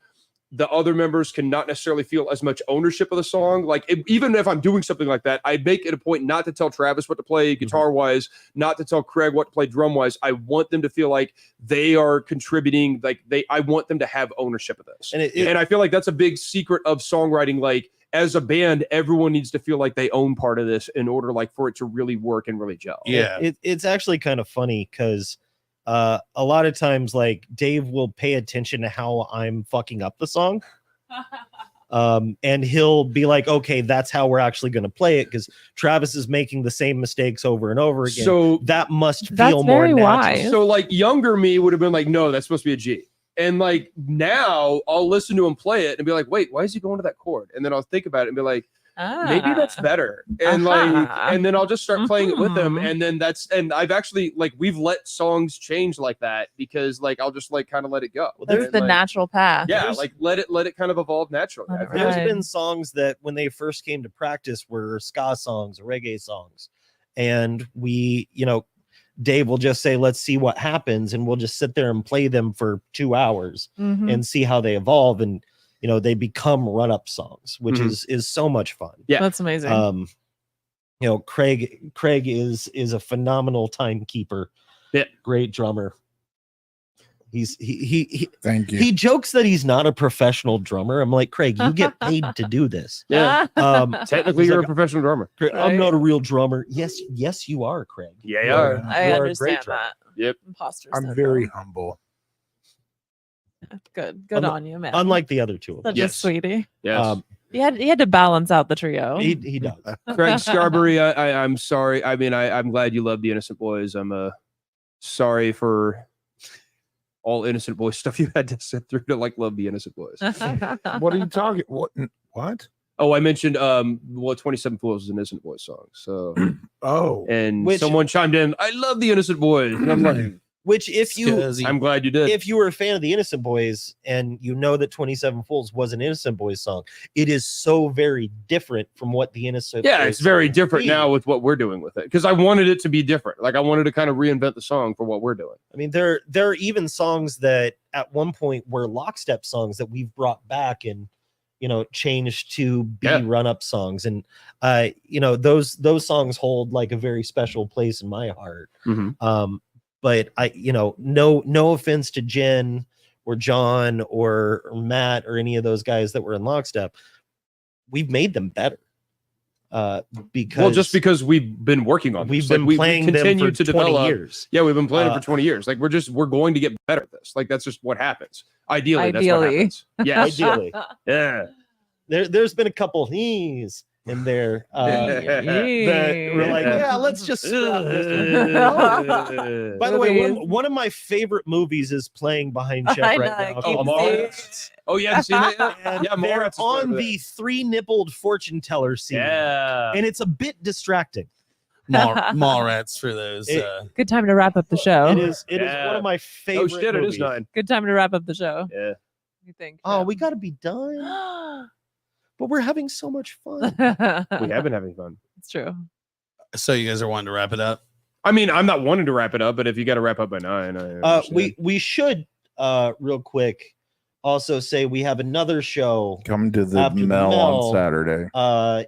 Speaker 3: the other members can not necessarily feel as much ownership of the song. Like even if I'm doing something like that, I make it a point not to tell Travis what to play guitar wise, not to tell Craig what to play drum wise. I want them to feel like they are contributing. Like I want them to have ownership of this. And I feel like that's a big secret of songwriting. Like as a band, everyone needs to feel like they own part of this in order like for it to really work and really gel.
Speaker 6: Yeah.
Speaker 4: It's actually kind of funny because a lot of times like Dave will pay attention to how I'm fucking up the song. And he'll be like, okay, that's how we're actually going to play it because Travis is making the same mistakes over and over again.
Speaker 3: So
Speaker 4: that must
Speaker 7: That's
Speaker 4: feel more
Speaker 7: very
Speaker 4: natural.
Speaker 7: wise.
Speaker 3: So like younger me would have been like, no, that's supposed to be a G. And like now I'll listen to him play it and be like, wait, why is he going to that chord? And then I'll think about it and be like, maybe that's better. And like, and then I'll just start playing it with him. And then and I've actually like, we've let songs change like that because like, I'll just like kind of let it go.
Speaker 4: Well,
Speaker 7: That's
Speaker 3: And,
Speaker 7: the
Speaker 3: like,
Speaker 7: natural path.
Speaker 3: Yeah. Like let it kind of evolve naturally.
Speaker 7: Let it
Speaker 3: I feel
Speaker 4: There's
Speaker 3: like.
Speaker 7: Right.
Speaker 4: been songs that when they first came to practice were ska songs, reggae songs. And we, you know, Dave will just say, let's see what happens. And we'll just sit there and play them for 2 hours
Speaker 7: Mhm.
Speaker 4: and see how they evolve. And, you know, they become run-up songs, which is so much fun.
Speaker 3: Yeah.
Speaker 7: That's amazing.
Speaker 4: You know, Craig is a phenomenal timekeeper.
Speaker 3: Yeah.
Speaker 4: Great drummer. He
Speaker 2: Thank you.
Speaker 4: he jokes that he's not a professional drummer. I'm like, Craig, you get paid to do this.
Speaker 3: Yeah. Technically,
Speaker 4: He's
Speaker 3: you're
Speaker 4: like,
Speaker 3: a professional drummer.
Speaker 4: Craig, I'm not a real drummer. Yes, you are, Craig.
Speaker 3: Yeah,
Speaker 4: You
Speaker 3: you
Speaker 4: are.
Speaker 3: are.
Speaker 7: I
Speaker 4: You are a
Speaker 7: understand
Speaker 4: great drummer.
Speaker 7: that.
Speaker 3: Yep.
Speaker 7: Imposter
Speaker 2: I'm
Speaker 7: syndrome.
Speaker 2: very humble.
Speaker 7: Good. Good on you, man.
Speaker 4: Unlike the other two of them.
Speaker 7: Such
Speaker 3: Yes.
Speaker 7: a sweetie.
Speaker 3: Yes.
Speaker 7: You had to balance out the trio.
Speaker 4: He does.
Speaker 3: Craig Scarberry, I'm sorry. I mean, I'm glad you love the Innocent Boys. I'm sorry for all Innocent Boys stuff you had to sit through to like love the Innocent Boys.
Speaker 2: What are you talking? What?
Speaker 3: Oh, I mentioned 27 Fools is an Innocent Boys song. So
Speaker 2: Oh,
Speaker 3: and
Speaker 4: Which-
Speaker 3: someone chimed in, I love the Innocent Boys. And I'm like,
Speaker 4: Which
Speaker 3: I'm glad you did.
Speaker 4: if you were a fan of the Innocent Boys and you know that 27 Fools was an Innocent Boys song, it is so very different from what the Innocent
Speaker 3: Yeah,
Speaker 4: Boys
Speaker 3: it's very
Speaker 4: song
Speaker 3: different
Speaker 4: be.
Speaker 3: now with what we're doing with it because I wanted it to be different. Like I wanted to kind of reinvent the song for what we're doing.
Speaker 4: I mean, there are even songs that at one point were lockstep songs that we've brought back and, you know, changed to be run-up songs. And you know, those songs hold like a very special place in my heart. But I, you know, no offense to Jen or John or Matt or any of those guys that were in lockstep, we've made them better.
Speaker 3: Because we've been working on
Speaker 4: we've
Speaker 3: this.
Speaker 4: been
Speaker 3: Like,
Speaker 4: playing them
Speaker 3: continue
Speaker 4: for
Speaker 3: to
Speaker 4: 20
Speaker 3: develop.
Speaker 4: years.
Speaker 3: Yeah, we've been playing it for 20 years. Like we're going to get better at this. Like that's just what happens. Ideally. That's what
Speaker 7: Ideally.
Speaker 3: happens. Yes.
Speaker 4: Ideally.
Speaker 3: Yeah.
Speaker 4: There's been a couple he's in there that we're like, yeah, let's just scrap this one. By the way, one of my favorite movies is playing behind Chef
Speaker 7: I
Speaker 4: right
Speaker 7: know,
Speaker 4: now.
Speaker 7: keep
Speaker 4: called
Speaker 7: seeing
Speaker 4: Mallrats.
Speaker 3: Oh, you haven't seen it yet?
Speaker 4: And
Speaker 3: Yeah,
Speaker 4: they're
Speaker 3: Mallrats is
Speaker 4: on
Speaker 3: over
Speaker 4: the 3-nippled fortune teller scene.
Speaker 3: Yeah.
Speaker 4: And it's a bit distracting.
Speaker 6: mall rats for those.
Speaker 4: It-
Speaker 7: Good time to wrap up the show.
Speaker 4: It is one
Speaker 3: Yeah.
Speaker 4: of my
Speaker 3: Oh
Speaker 4: favorite
Speaker 3: shit, it is
Speaker 4: movies.
Speaker 3: 9.
Speaker 7: Good time to wrap up the show.
Speaker 3: Yeah.
Speaker 7: You think?
Speaker 4: Oh, we got to be done. But we're having so much fun.
Speaker 3: We have been having fun.
Speaker 7: It's true.
Speaker 6: So you guys are wanting to wrap it up?
Speaker 3: I mean, I'm not wanting to wrap it up, but if you got to wrap up by 9, I understand.
Speaker 4: We should real quick also say we have another show
Speaker 2: Come to the
Speaker 4: After the
Speaker 2: Mel
Speaker 4: Mel,
Speaker 2: on Saturday.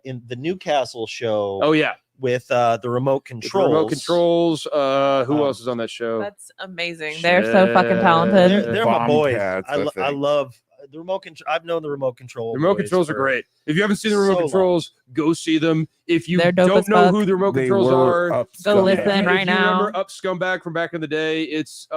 Speaker 4: in the Newcastle show
Speaker 3: Oh yeah,
Speaker 4: with the remote
Speaker 3: with the
Speaker 4: controls.
Speaker 3: remote controls. Who
Speaker 4: Um,
Speaker 3: else is on that show?
Speaker 5: That's amazing.
Speaker 7: They're so fucking talented.
Speaker 4: They're my boys.
Speaker 2: Bombcats,
Speaker 4: I
Speaker 2: think.
Speaker 4: love the remote control. I've known the remote control.
Speaker 3: The remote
Speaker 4: boys
Speaker 3: controls are
Speaker 4: for-
Speaker 3: great. If you haven't seen the remote
Speaker 4: so long.
Speaker 3: controls, go see them. If you
Speaker 7: They're dope
Speaker 3: don't
Speaker 7: as
Speaker 3: know
Speaker 7: fuck.
Speaker 3: who the remote
Speaker 2: They
Speaker 3: controls
Speaker 2: were
Speaker 3: are,
Speaker 2: up
Speaker 7: Go
Speaker 2: scumbag.
Speaker 7: listen
Speaker 3: if
Speaker 7: right
Speaker 3: you
Speaker 7: now.
Speaker 3: remember Up Scumbag from back in the day, it's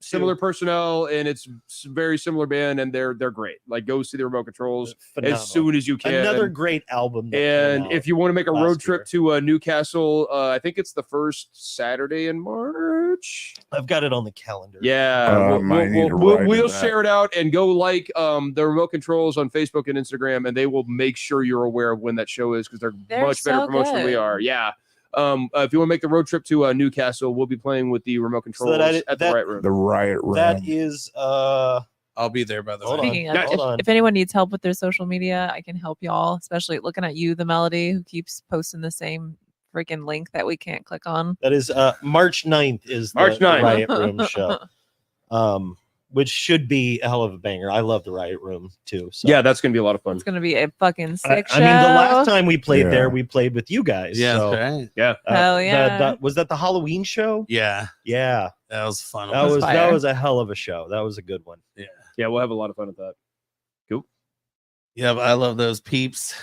Speaker 3: similar personnel and it's very similar band, and they're great. Like, go see the remote controls
Speaker 4: Phenomenal.
Speaker 3: as soon as you can.
Speaker 4: Another great album. that came
Speaker 3: And
Speaker 4: out.
Speaker 3: if you want to make a
Speaker 4: last
Speaker 3: road trip
Speaker 4: year.
Speaker 3: to Newcastle, I think it's the first Saturday in March.
Speaker 4: I've got it on the calendar.
Speaker 3: Yeah,
Speaker 2: I need to write
Speaker 3: we'll
Speaker 2: in that.
Speaker 3: share it out and go like the remote controls on Facebook and Instagram, and they will make sure you're aware of when that show is because they're much better
Speaker 5: so
Speaker 3: promotion than we
Speaker 5: good.
Speaker 3: are. Yeah. If you want to make the road trip to Newcastle, we'll be playing with the remote controls
Speaker 4: that
Speaker 3: at the
Speaker 4: that-
Speaker 3: right room.
Speaker 2: The Riot Room.
Speaker 4: That is
Speaker 6: I'll be there by the
Speaker 4: Hold
Speaker 6: way.
Speaker 4: on.
Speaker 7: Speaking of,
Speaker 3: Guys,
Speaker 7: if,
Speaker 4: hold on.
Speaker 7: if anyone needs help with their social media, I can help y'all, especially looking at you, the Melody, who keeps posting the same freaking link that we can't click on.
Speaker 4: That is March 9th is the,
Speaker 3: March 9th.
Speaker 4: the Riot Room show. Which should be a hell of a banger. I love the Riot Room too. So.
Speaker 3: Yeah, that's gonna be a lot of fun.
Speaker 7: It's going to be a fucking
Speaker 4: I
Speaker 7: sick show.
Speaker 4: mean, the last time we played
Speaker 2: Yeah.
Speaker 4: there, we played with you guys.
Speaker 6: Yeah,
Speaker 4: so,
Speaker 6: that's right.
Speaker 3: Yeah.
Speaker 7: Hell yeah.
Speaker 4: was that the Halloween show?
Speaker 6: Yeah,
Speaker 4: Yeah,
Speaker 6: that was fun.
Speaker 4: that
Speaker 7: was
Speaker 4: was that
Speaker 7: fire.
Speaker 4: was a hell of a show. That was a good one.
Speaker 3: Yeah, we'll have a lot of fun with that.
Speaker 6: Yeah, but I love those peeps.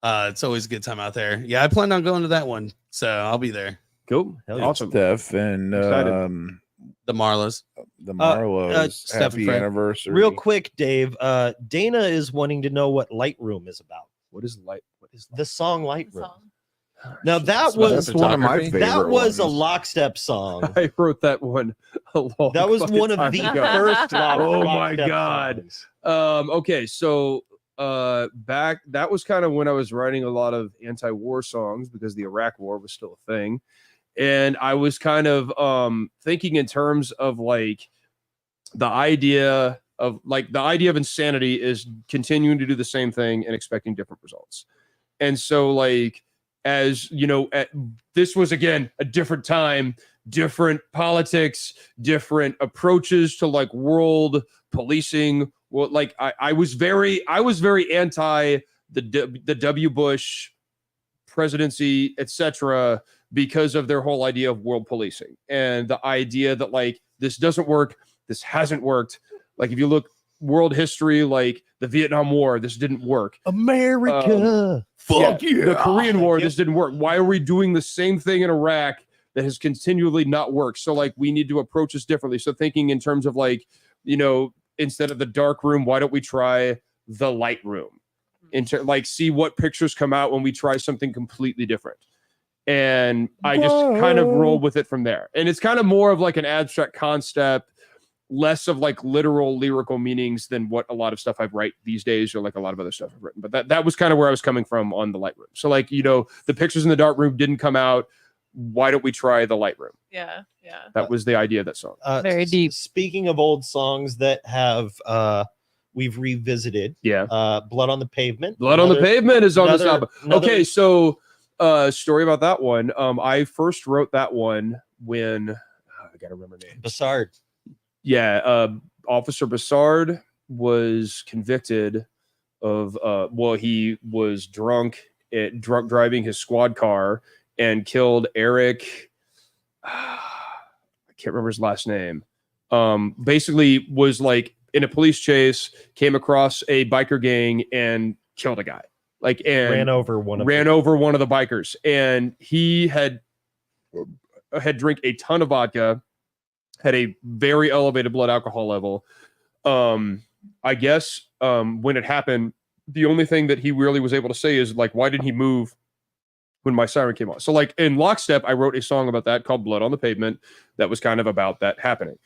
Speaker 6: It's always a good time out there. Yeah, I plan on going to that one, so I'll be there.
Speaker 3: Cool.
Speaker 4: Hell yeah.
Speaker 3: Awesome.
Speaker 2: Steph and
Speaker 3: Excited.
Speaker 6: The Marlos.
Speaker 2: the Marlows.
Speaker 6: Steph and
Speaker 2: Happy
Speaker 6: Fred.
Speaker 2: anniversary.
Speaker 4: Real quick, Dave. Dana is wanting to know what Lightroom is about.
Speaker 3: What is light? What is
Speaker 4: The song Lightroom.
Speaker 5: Song.
Speaker 4: Now that
Speaker 6: That's
Speaker 4: was
Speaker 2: one of my
Speaker 6: photography.
Speaker 2: favorite
Speaker 4: that was a
Speaker 2: ones.
Speaker 4: lockstep song.
Speaker 3: I wrote that one a long
Speaker 4: That was
Speaker 3: fucking
Speaker 4: one of
Speaker 3: time
Speaker 4: the
Speaker 3: ago.
Speaker 4: first
Speaker 3: Oh my
Speaker 4: lockstep
Speaker 3: God.
Speaker 4: songs.
Speaker 3: Okay, so back that was kind of when I was writing a lot of anti-war songs because the Iraq War was still a thing. And I was kind of thinking in terms of like the idea of insanity is continuing to do the same thing and expecting different results. And so, like, as you know, this was again a different time, different politics, different approaches to like world policing. Well, like I was very anti the W. Bush presidency, etc., because of their whole idea of world policing and the idea that like this doesn't work, this hasn't worked. Like if you look world history, like the Vietnam War, this didn't work.
Speaker 4: America.
Speaker 2: Fuck
Speaker 3: The
Speaker 2: yeah.
Speaker 3: Korean War,
Speaker 4: Thank you.
Speaker 3: this didn't work. Why are we doing the same thing in Iraq that has continually not worked? So like we need to approach this differently. So thinking in terms of like, you know, instead of the dark room, why don't we try the light room? Like see what pictures come out when we try something completely different. And I just kind of rolled with it from there. And it's kind of more of like an abstract concept, less of like literal lyrical meanings than what a lot of stuff I've write these days or like a lot of other stuff I've written. But that was kind of where I was coming from on the light room. So like, you know, the pictures in the dark room didn't come out. Why don't we try the light room?
Speaker 5: Yeah.
Speaker 3: That was the idea of that song.
Speaker 7: Very deep.
Speaker 4: Speaking of old songs that have we've revisited,
Speaker 3: Yeah.
Speaker 4: Blood on the Pavement.
Speaker 3: Blood on the Pavement is on this
Speaker 4: another-
Speaker 3: album. Okay, so story about that one. I first wrote that one when I gotta remember names.
Speaker 4: Bassard.
Speaker 3: Yeah, Officer Bassard was convicted of he was drunk driving his squad car and killed Eric. I can't remember his last name. Basically was like in a police chase, came across a biker gang and killed a guy. Like and
Speaker 4: Ran over one of
Speaker 3: the bikers, and he had drank a ton of vodka, had a very elevated blood alcohol level. I guess when it happened, the only thing that he really was able to say is like, why didn't he move when my siren came on? So like in lockstep, I wrote a song about that called Blood on the Pavement that was kind of about that happening.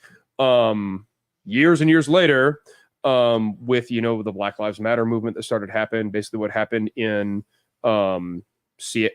Speaker 3: Years and years later, with, you know, the Black Lives Matter movement that started happening, basically what happened in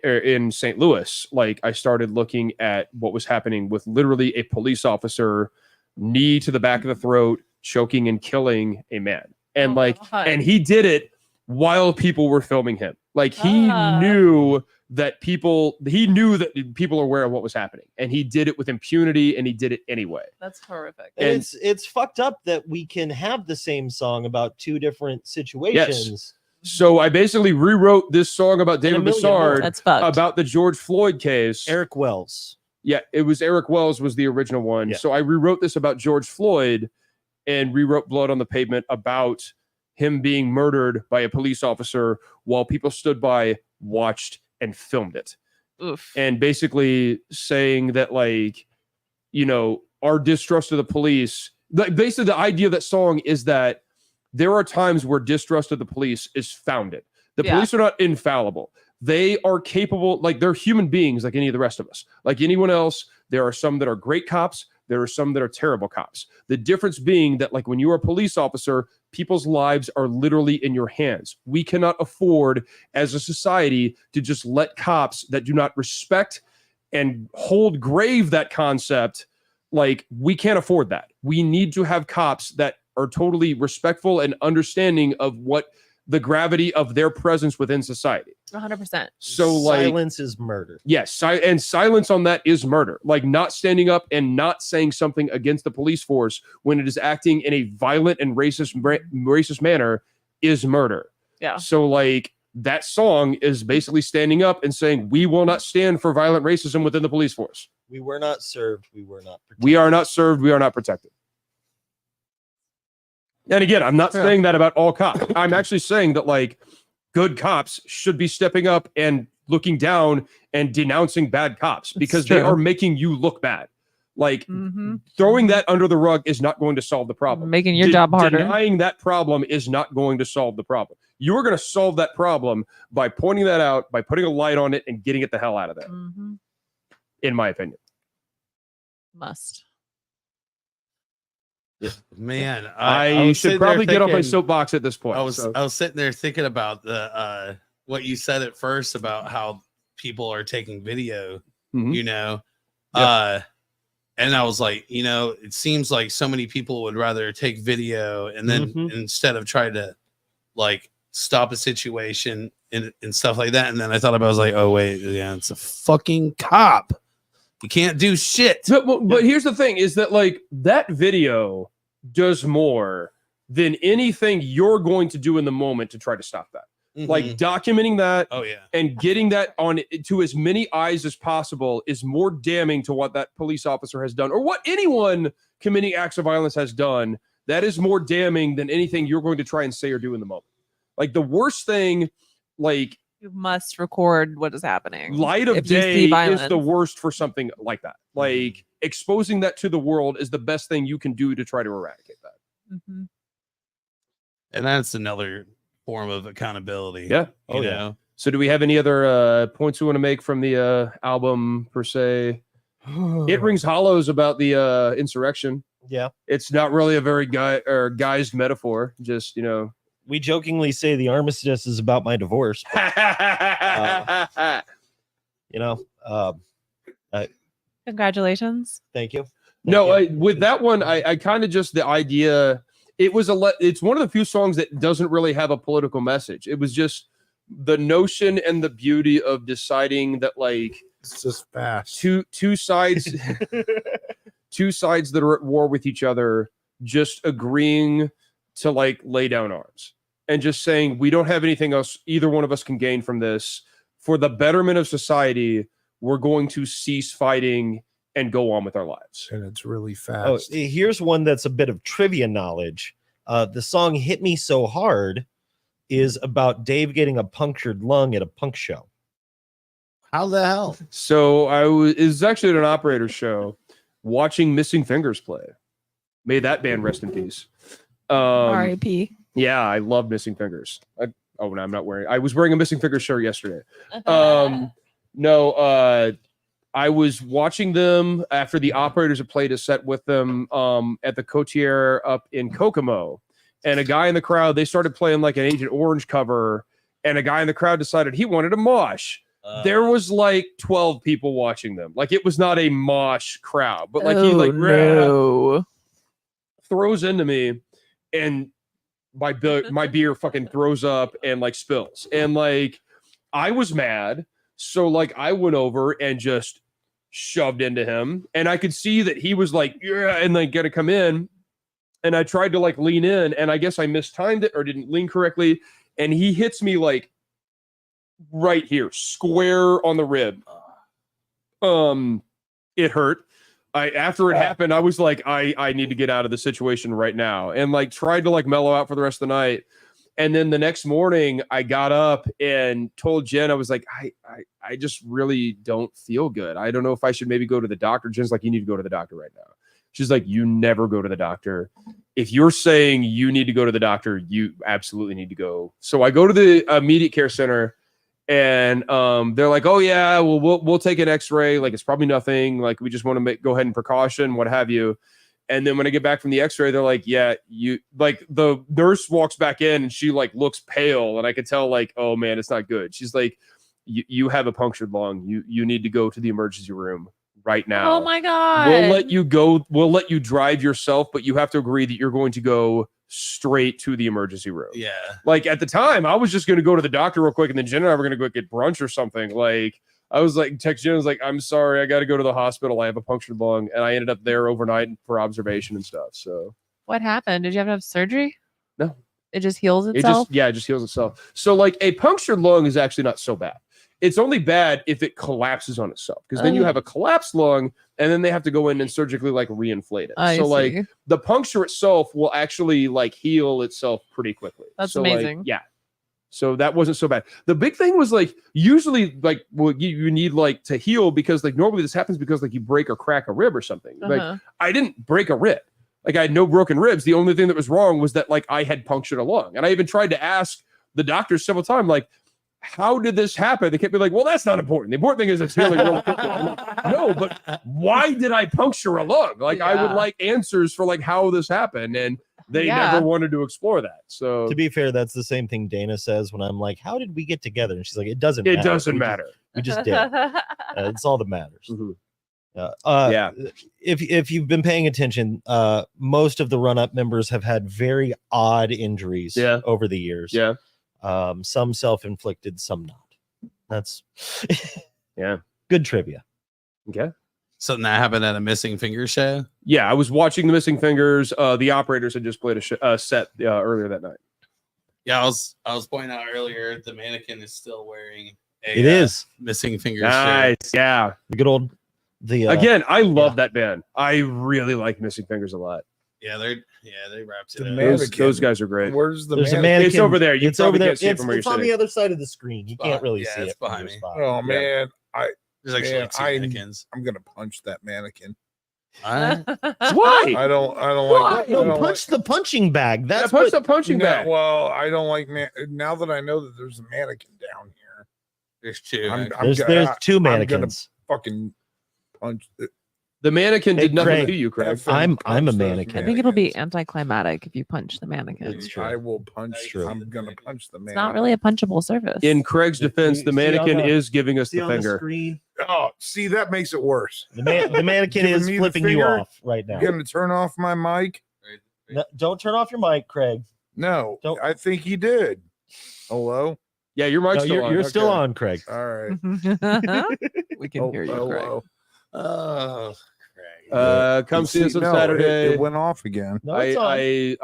Speaker 3: in St. Louis, like I started looking at what was happening with literally a police officer, knee to the back of the throat, choking and killing a man. And
Speaker 5: Oh,
Speaker 3: like,
Speaker 5: God.
Speaker 3: and he did it while people were filming him. Like he knew that people were aware of what was happening, and he did it with impunity, and he did it anyway.
Speaker 5: That's horrific.
Speaker 4: And
Speaker 3: And-
Speaker 4: it's fucked up that we can have the same song about two different situations.
Speaker 3: So I basically rewrote this song about David
Speaker 4: million more.
Speaker 3: Broussard
Speaker 5: That's fucked.
Speaker 3: about the George Floyd case.
Speaker 4: Eric Wells.
Speaker 3: Yeah, it was Eric Wells was the original one.
Speaker 4: Yeah.
Speaker 3: So I rewrote this about George Floyd and rewrote Blood on the Pavement about him being murdered by a police officer while people stood by, watched, and filmed it.
Speaker 5: Oof.
Speaker 3: And basically saying that, like, you know, our distrust of the police, like, basically the idea of that song is that there are times where distrust of the police is founded. The
Speaker 5: Yeah.
Speaker 3: police are not infallible. They are capable, like they're human beings like any of the rest of us. Like anyone else, there are some that are great cops. There are some that are terrible cops. The difference being that, like, when you are a police officer, people's lives are literally in your hands. We cannot afford as a society to just let cops that do not respect and hold grave that concept. Like, we can't afford that. We need to have cops that are totally respectful and understanding of what the gravity of their presence within society.
Speaker 5: 100%.
Speaker 3: So, like,
Speaker 4: silence is murder.
Speaker 3: yes, and silence on that is murder. Like, not standing up and not saying something against the police force when it is acting in a violent and racist manner is murder.
Speaker 5: Yeah.
Speaker 3: So, like, that song is basically standing up and saying, we will not stand for violent racism within the police force.
Speaker 4: We were not served. We were not protected.
Speaker 3: We are not served. We are not protected. And again, I'm not saying that about all cops. I'm actually saying that, like, good cops should be stepping up and looking down and denouncing bad cops because they
Speaker 5: true.
Speaker 3: are making you look bad. Like,
Speaker 5: Mm-hmm.
Speaker 3: throwing that under the rug is not going to solve the problem.
Speaker 7: Making your job harder.
Speaker 3: Denying that problem is not going to solve the problem. You're going to solve that problem by pointing that out, by putting a light on it and getting it the hell out of there,
Speaker 5: Mm-hmm.
Speaker 3: in my opinion.
Speaker 5: Must.
Speaker 6: Man,
Speaker 3: I
Speaker 6: was
Speaker 3: should
Speaker 6: sitting there
Speaker 3: probably get off my
Speaker 6: thinking-
Speaker 3: soapbox at this point.
Speaker 6: I was
Speaker 3: so.
Speaker 6: I was sitting there thinking about the what you said at first about how people are taking video,
Speaker 3: Mhm.
Speaker 6: you know.
Speaker 3: Yeah.
Speaker 6: And I was like, you know, it seems like so many people would rather take video and then instead of try to like stop a situation and stuff like that. And then I thought about I was like, oh wait, yeah, it's a fucking cop. You can't do shit.
Speaker 3: But here's the thing is that, like, that video does more than anything you're going to do in the moment to try to stop that. Like,
Speaker 6: Mhm.
Speaker 3: documenting that
Speaker 6: oh yeah.
Speaker 3: and getting that on to as many eyes as possible is more damning to what that police officer has done or what anyone committing acts of violence has done. That is more damning than anything you're going to try and say or do in the moment. Like, the worst thing, like,
Speaker 7: You must record what is happening.
Speaker 3: light of
Speaker 7: if you see
Speaker 3: day is
Speaker 7: violence.
Speaker 3: the worst for something like that. Like, exposing that to the world is the best thing you can do to try to eradicate that.
Speaker 7: Mhm.
Speaker 6: And that's another form of accountability.
Speaker 3: Yeah.
Speaker 6: You know.
Speaker 3: So do we have any other points we want to make from the album per se? It Rings Hollows about the insurrection.
Speaker 4: Yeah.
Speaker 3: It's not really a very guised metaphor. Just, you know.
Speaker 4: We jokingly say the armistice is about my divorce. But, you know,
Speaker 7: Congratulations.
Speaker 4: thank you.
Speaker 3: No,
Speaker 4: Thank you.
Speaker 3: with that one, I kind of just the idea. It was it's one of the few songs that doesn't really have a political message. It was just the notion and the beauty of deciding that, like,
Speaker 2: It's just fast.
Speaker 3: two sides, two sides that are at war with each other, just agreeing to, like, lay down arms and just saying we don't have anything else either one of us can gain from this. For the betterment of society, we're going to cease fighting and go on with our lives.
Speaker 2: And it's really
Speaker 4: Oh,
Speaker 2: fast.
Speaker 4: here's one that's a bit of trivia knowledge. The song Hit Me So Hard is about Dave getting a punctured lung at a punk show.
Speaker 6: How the hell?
Speaker 3: So it was actually at an operator show watching Missing Fingers play. May that band rest in peace.
Speaker 7: R.I.P.
Speaker 3: Yeah, I love Missing Fingers. No, I'm not wearing. I was wearing a Missing Fingers shirt yesterday. No, I was watching them after the operators had played a set with them at the Cotier up in Kokomo, and a guy in the crowd, they started playing like an Agent Orange cover, and a guy in the crowd decided he wanted a mosh. there was like 12 people watching them. Like it was not a mosh crowd, but like he
Speaker 7: Oh,
Speaker 3: like
Speaker 7: no.
Speaker 3: throws into me, and my beer fucking throws up and like spills, and like I was mad, so like I went over and just shoved into him, and I could see that he was like yeah, and like gonna come in, and I tried to like lean in, and I guess I mistimed it or didn't lean correctly, and he hits me like right here, square on the rib. It hurt. After it happened, I was like, I need to get out of the situation right now, and like tried to like mellow out for the rest of the night. And then the next morning, I got up and told Jen, I was like, I just really don't feel good. I don't know if I should maybe go to the doctor. Jen's like, you need to go to the doctor right now. She's like, you never go to the doctor. If you're saying you need to go to the doctor, you absolutely need to go. So I go to the immediate care center, and they're like, oh yeah, well we'll take an X-ray. Like it's probably nothing. Like we just want to go ahead and precaution, what have you. And then when I get back from the X-ray, they're like, yeah, you like the nurse walks back in and she like looks pale, and I could tell like, oh man, it's not good. She's like, you have a punctured lung. You need to go to the emergency room right now.
Speaker 7: Oh my God.
Speaker 3: We'll let you go. We'll let you drive yourself, but you have to agree that you're going to go straight to the emergency room.
Speaker 6: Yeah.
Speaker 3: Like at the time, I was just going to go to the doctor real quick, and then Jen and I were going to go get brunch or something. Like I was like, text Jen, I was like, I'm sorry, I got to go to the hospital. I have a punctured lung, and I ended up there overnight for observation and stuff. So
Speaker 7: What happened? Did you have to have surgery?
Speaker 3: No.
Speaker 7: It just heals
Speaker 3: it
Speaker 7: itself?
Speaker 3: just heals itself. So like a punctured lung is actually not so bad. It's only bad if it collapses on itself, because then you have a collapsed lung, and then they have to go in and surgically like reinflate it. So like
Speaker 7: see.
Speaker 3: the puncture itself will actually like heal itself pretty quickly.
Speaker 7: That's
Speaker 3: so, like,
Speaker 7: amazing.
Speaker 3: yeah. So that wasn't so bad. The big thing was like usually like what you need like to heal, because like normally this happens because like you break or crack a rib or something.
Speaker 7: Uh-huh.
Speaker 3: Like I didn't break a rib. Like I had no broken ribs. The only thing that was wrong was that like I had punctured a lung. And I even tried to ask the doctors several times, like, how did this happen? They kept me like, well, that's not important. The important thing is it's healing really quickly. Like, no, but why did I puncture a lung? Like I would like answers for like how this happened, and they never wanted to explore that. So
Speaker 4: To be fair, that's the same thing Dana says when I'm like, how did we get together? And she's like, it doesn't matter.
Speaker 3: it doesn't matter.
Speaker 4: We just did. It's all that matters.
Speaker 3: Mhm.
Speaker 4: Yeah. If you've been paying attention, most of the run-up members have had very odd injuries over the years.
Speaker 3: Yeah.
Speaker 4: Some self-inflicted, some not. That's
Speaker 3: Yeah.
Speaker 4: good trivia.
Speaker 3: Okay.
Speaker 6: Something that happened at a Missing Fingers show.
Speaker 3: Yeah, I was watching the Missing Fingers. The Operators had just played a set earlier that night.
Speaker 6: Yeah, I was pointing out earlier the mannequin is still wearing a
Speaker 4: It is
Speaker 6: Missing Fingers
Speaker 3: Nice.
Speaker 6: shirt.
Speaker 3: Yeah.
Speaker 4: the good old
Speaker 3: Again, I love that band. I really like Missing Fingers a lot.
Speaker 6: Yeah, they wrapped it
Speaker 2: The
Speaker 6: up.
Speaker 2: mannequin.
Speaker 3: Those guys are great.
Speaker 2: Where's the
Speaker 4: There's a
Speaker 2: mannequin?
Speaker 4: mannequin.
Speaker 3: It's over there. You
Speaker 4: It's over
Speaker 3: probably
Speaker 4: there.
Speaker 3: can't see it
Speaker 4: It's,
Speaker 3: from where
Speaker 4: it's
Speaker 3: you're
Speaker 4: on the
Speaker 3: sitting.
Speaker 4: other side of the screen. You can't really
Speaker 6: Yeah,
Speaker 4: see
Speaker 6: it's
Speaker 4: it from
Speaker 6: behind
Speaker 4: your
Speaker 6: me.
Speaker 4: spot.
Speaker 2: Oh man,
Speaker 6: There's actually
Speaker 2: Man,
Speaker 6: like two
Speaker 2: I-
Speaker 6: mannequins.
Speaker 2: I'm gonna punch that mannequin.
Speaker 6: Alright.
Speaker 3: Why?
Speaker 2: I don't
Speaker 3: Why?
Speaker 2: like. I
Speaker 4: No,
Speaker 2: don't
Speaker 4: punch the punching bag.
Speaker 3: Yeah,
Speaker 4: That's
Speaker 3: punch
Speaker 4: what,
Speaker 3: the punching
Speaker 2: No,
Speaker 3: bag.
Speaker 2: well, I don't like now that I know that there's a mannequin down here.
Speaker 6: There's two.
Speaker 2: I'm
Speaker 4: there's
Speaker 2: gonna
Speaker 4: two
Speaker 2: gonna
Speaker 4: mannequins.
Speaker 2: fucking punch.
Speaker 3: The mannequin
Speaker 4: Hey,
Speaker 3: did nothing
Speaker 4: Craig.
Speaker 3: to you, Craig.
Speaker 4: I'm a
Speaker 2: punch those
Speaker 4: mannequin.
Speaker 7: I think it'll be
Speaker 2: mannequins.
Speaker 7: anticlimactic if you punch the mannequin.
Speaker 4: It's true.
Speaker 2: I will punch.
Speaker 6: That's
Speaker 4: true.
Speaker 2: I'm gonna punch the mannequin.
Speaker 7: It's not really a punchable surface.
Speaker 3: In Craig's defense, the
Speaker 4: See on
Speaker 3: mannequin
Speaker 4: the-
Speaker 3: is giving us
Speaker 4: See
Speaker 3: the
Speaker 4: on the
Speaker 3: finger.
Speaker 4: screen.
Speaker 2: Oh, see, that makes it worse.
Speaker 4: The mannequin
Speaker 2: Giving
Speaker 4: is
Speaker 2: me the
Speaker 4: flipping you
Speaker 2: finger?
Speaker 4: off right now.
Speaker 2: You gonna turn off my mic?
Speaker 4: No, don't turn off your mic, Craig.
Speaker 2: No,
Speaker 4: Don't-
Speaker 2: I think he did. Hello.
Speaker 3: Yeah, your mic's
Speaker 4: No,
Speaker 3: still
Speaker 4: you're
Speaker 3: on.
Speaker 4: you're still
Speaker 2: Okay.
Speaker 4: on, Craig.
Speaker 2: All right.
Speaker 7: we can hear you, Craig.
Speaker 2: Hello.
Speaker 6: Oh, Craig.
Speaker 3: Come see us on
Speaker 2: no,
Speaker 3: Saturday.
Speaker 2: It went off again.
Speaker 4: No, it's on.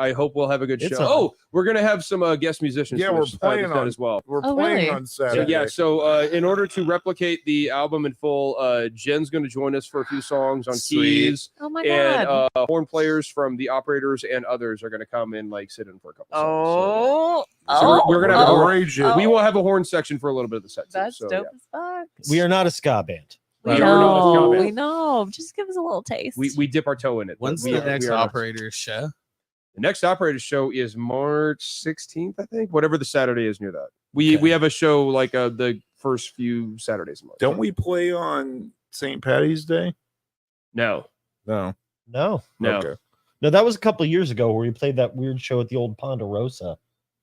Speaker 3: I hope we'll have a good
Speaker 4: It's
Speaker 3: show.
Speaker 4: on.
Speaker 3: Oh, we're gonna have some guest musicians.
Speaker 2: Yeah,
Speaker 3: for
Speaker 2: we're
Speaker 3: this,
Speaker 2: playing
Speaker 3: this night
Speaker 2: on-
Speaker 3: as well.
Speaker 2: We're
Speaker 7: Oh,
Speaker 2: playing
Speaker 7: really?
Speaker 2: on
Speaker 3: So,
Speaker 2: Saturday.
Speaker 3: yeah, so in order to replicate the album in full, Jen's going to join us for a few songs on
Speaker 6: Sweet.
Speaker 3: keys,
Speaker 7: Oh my
Speaker 3: and
Speaker 7: god.
Speaker 3: horn players from the Operators and others are going to come in, like sit in for a couple songs.
Speaker 5: Oh,
Speaker 3: So we're gonna have a
Speaker 5: oh,
Speaker 2: rage it.
Speaker 5: oh.
Speaker 3: We will have a horn section for a little bit of the set. Too,
Speaker 5: That's
Speaker 3: so,
Speaker 5: dope
Speaker 3: yeah.
Speaker 5: as fuck.
Speaker 4: We are not a ska band.
Speaker 5: We
Speaker 3: Right, we're not a
Speaker 5: know.
Speaker 3: ska
Speaker 5: We
Speaker 3: band.
Speaker 5: know. Just give us a little taste.
Speaker 3: We dip our toe in it. but
Speaker 6: When's
Speaker 3: we
Speaker 6: the
Speaker 3: are-
Speaker 6: next
Speaker 3: we are-
Speaker 6: Operators show?
Speaker 3: The next Operator show is March 16th, I think. Whatever the Saturday is near that. We
Speaker 6: Okay.
Speaker 3: have a show like the first few Saturdays a month.
Speaker 2: Don't we play on St. Patty's Day?
Speaker 3: No.
Speaker 2: No.
Speaker 4: No.
Speaker 3: No.
Speaker 2: Okay.
Speaker 4: No, that was a couple of years ago where we played that weird show at the old Ponderosa.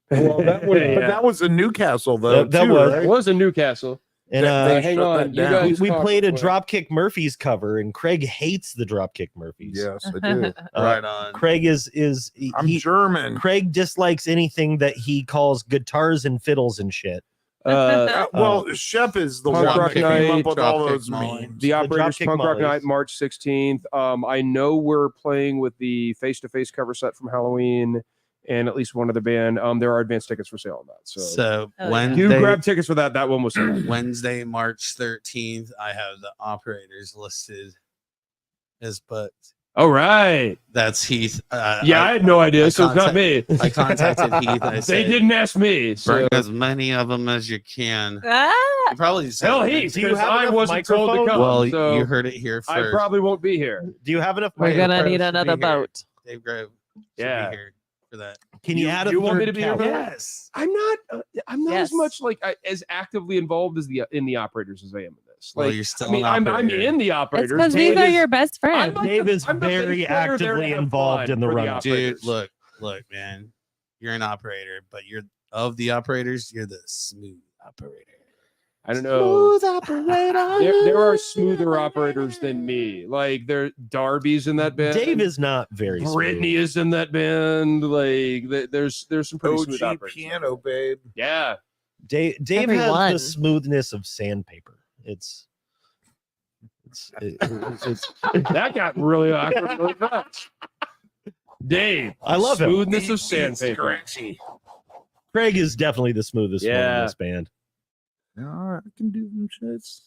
Speaker 2: Well, that was,
Speaker 3: Yeah.
Speaker 2: but that was in Newcastle though.
Speaker 4: That
Speaker 2: too,
Speaker 4: was-
Speaker 3: It
Speaker 2: right?
Speaker 3: was in Newcastle.
Speaker 4: And
Speaker 2: They
Speaker 3: hang
Speaker 2: shut
Speaker 3: on,
Speaker 2: that
Speaker 3: you
Speaker 2: down.
Speaker 3: guys-
Speaker 4: we
Speaker 3: talk
Speaker 4: played a
Speaker 3: quick.
Speaker 4: Dropkick Murphys cover, and Craig hates the Dropkick Murphys.
Speaker 2: Yes, I do.
Speaker 6: Right on.
Speaker 4: Craig is
Speaker 2: I'm
Speaker 4: he,
Speaker 2: German.
Speaker 4: Craig dislikes anything that he calls guitars and fiddles and shit.
Speaker 2: Well, Shep is the
Speaker 3: Punk
Speaker 2: one
Speaker 3: Rock
Speaker 2: that came
Speaker 3: Night,
Speaker 2: up with all
Speaker 6: Dropkick
Speaker 2: those
Speaker 6: Molly.
Speaker 2: memes.
Speaker 3: The Operators
Speaker 4: Dropkick
Speaker 3: Punk Rock
Speaker 4: Mollies.
Speaker 3: Night, March 16th. I know we're playing with the face-to-face cover set from Halloween and at least one other band. There are advanced tickets for sale on that. So,
Speaker 6: So
Speaker 7: Oh, yeah.
Speaker 6: Wednesday,
Speaker 3: you grab tickets for that. That one was sold.
Speaker 6: Wednesday, March 13th, I have the Operators listed as but
Speaker 3: All right.
Speaker 6: that's Heath.
Speaker 3: Yeah, I had no idea, so it's not me.
Speaker 6: I contacted Heath. I
Speaker 3: They
Speaker 6: said,
Speaker 3: didn't ask me. So.
Speaker 6: bring as many of them as you can.
Speaker 5: Ah,
Speaker 6: You probably just
Speaker 3: Hell,
Speaker 6: said-
Speaker 3: Heath,
Speaker 4: Do you
Speaker 3: because
Speaker 4: have
Speaker 3: I
Speaker 4: enough
Speaker 3: wasn't told to
Speaker 4: microphones?
Speaker 3: come.
Speaker 6: Well,
Speaker 3: so
Speaker 6: you heard it here
Speaker 3: I
Speaker 6: first.
Speaker 3: probably won't be here.
Speaker 4: Do you have enough?
Speaker 7: We're gonna
Speaker 6: Microphones
Speaker 7: need
Speaker 6: to
Speaker 7: another
Speaker 6: be here.
Speaker 7: boat.
Speaker 6: Dave Grove should
Speaker 3: Yeah.
Speaker 6: be here for that.
Speaker 4: Can you, add a
Speaker 3: you want me
Speaker 4: third
Speaker 3: to be here for
Speaker 4: couch?
Speaker 3: that?
Speaker 6: Yes.
Speaker 3: I'm not. I'm not
Speaker 5: Yes.
Speaker 3: as much like as actively involved as in the Operators as I am in this.
Speaker 6: Well,
Speaker 3: Like,
Speaker 6: you're still
Speaker 3: I mean,
Speaker 6: an
Speaker 3: I'm
Speaker 6: operator.
Speaker 3: in the
Speaker 7: It's
Speaker 3: Operators.
Speaker 7: because we
Speaker 3: Dave
Speaker 7: are
Speaker 3: is-
Speaker 7: your best
Speaker 3: I'm
Speaker 7: friend.
Speaker 3: like
Speaker 4: Dave is
Speaker 3: I'm the bass
Speaker 4: very
Speaker 3: player there to
Speaker 4: actively
Speaker 3: have
Speaker 4: involved
Speaker 3: fun
Speaker 4: in the
Speaker 3: for
Speaker 4: run-up.
Speaker 6: Dude,
Speaker 3: Operators.
Speaker 6: look, man. You're an operator, but you're of the operators, you're the smooth operator.
Speaker 3: I don't know.
Speaker 6: operator.
Speaker 3: There are smoother operators than me. Like Darby's in that band.
Speaker 4: Dave is not very
Speaker 3: Brittany
Speaker 4: smooth.
Speaker 3: is in that band. Like there's some pretty smooth
Speaker 2: OG
Speaker 3: operators.
Speaker 2: piano, babe.
Speaker 3: Yeah.
Speaker 4: Dave has
Speaker 7: Everyone.
Speaker 4: the smoothness of sandpaper. It's
Speaker 3: That got really awkward really fast. Dave,
Speaker 4: I love him.
Speaker 3: smoothness of sandpaper.
Speaker 4: Craig is definitely the smoothest one in
Speaker 3: Yeah.
Speaker 4: this band.
Speaker 2: I can do them shits.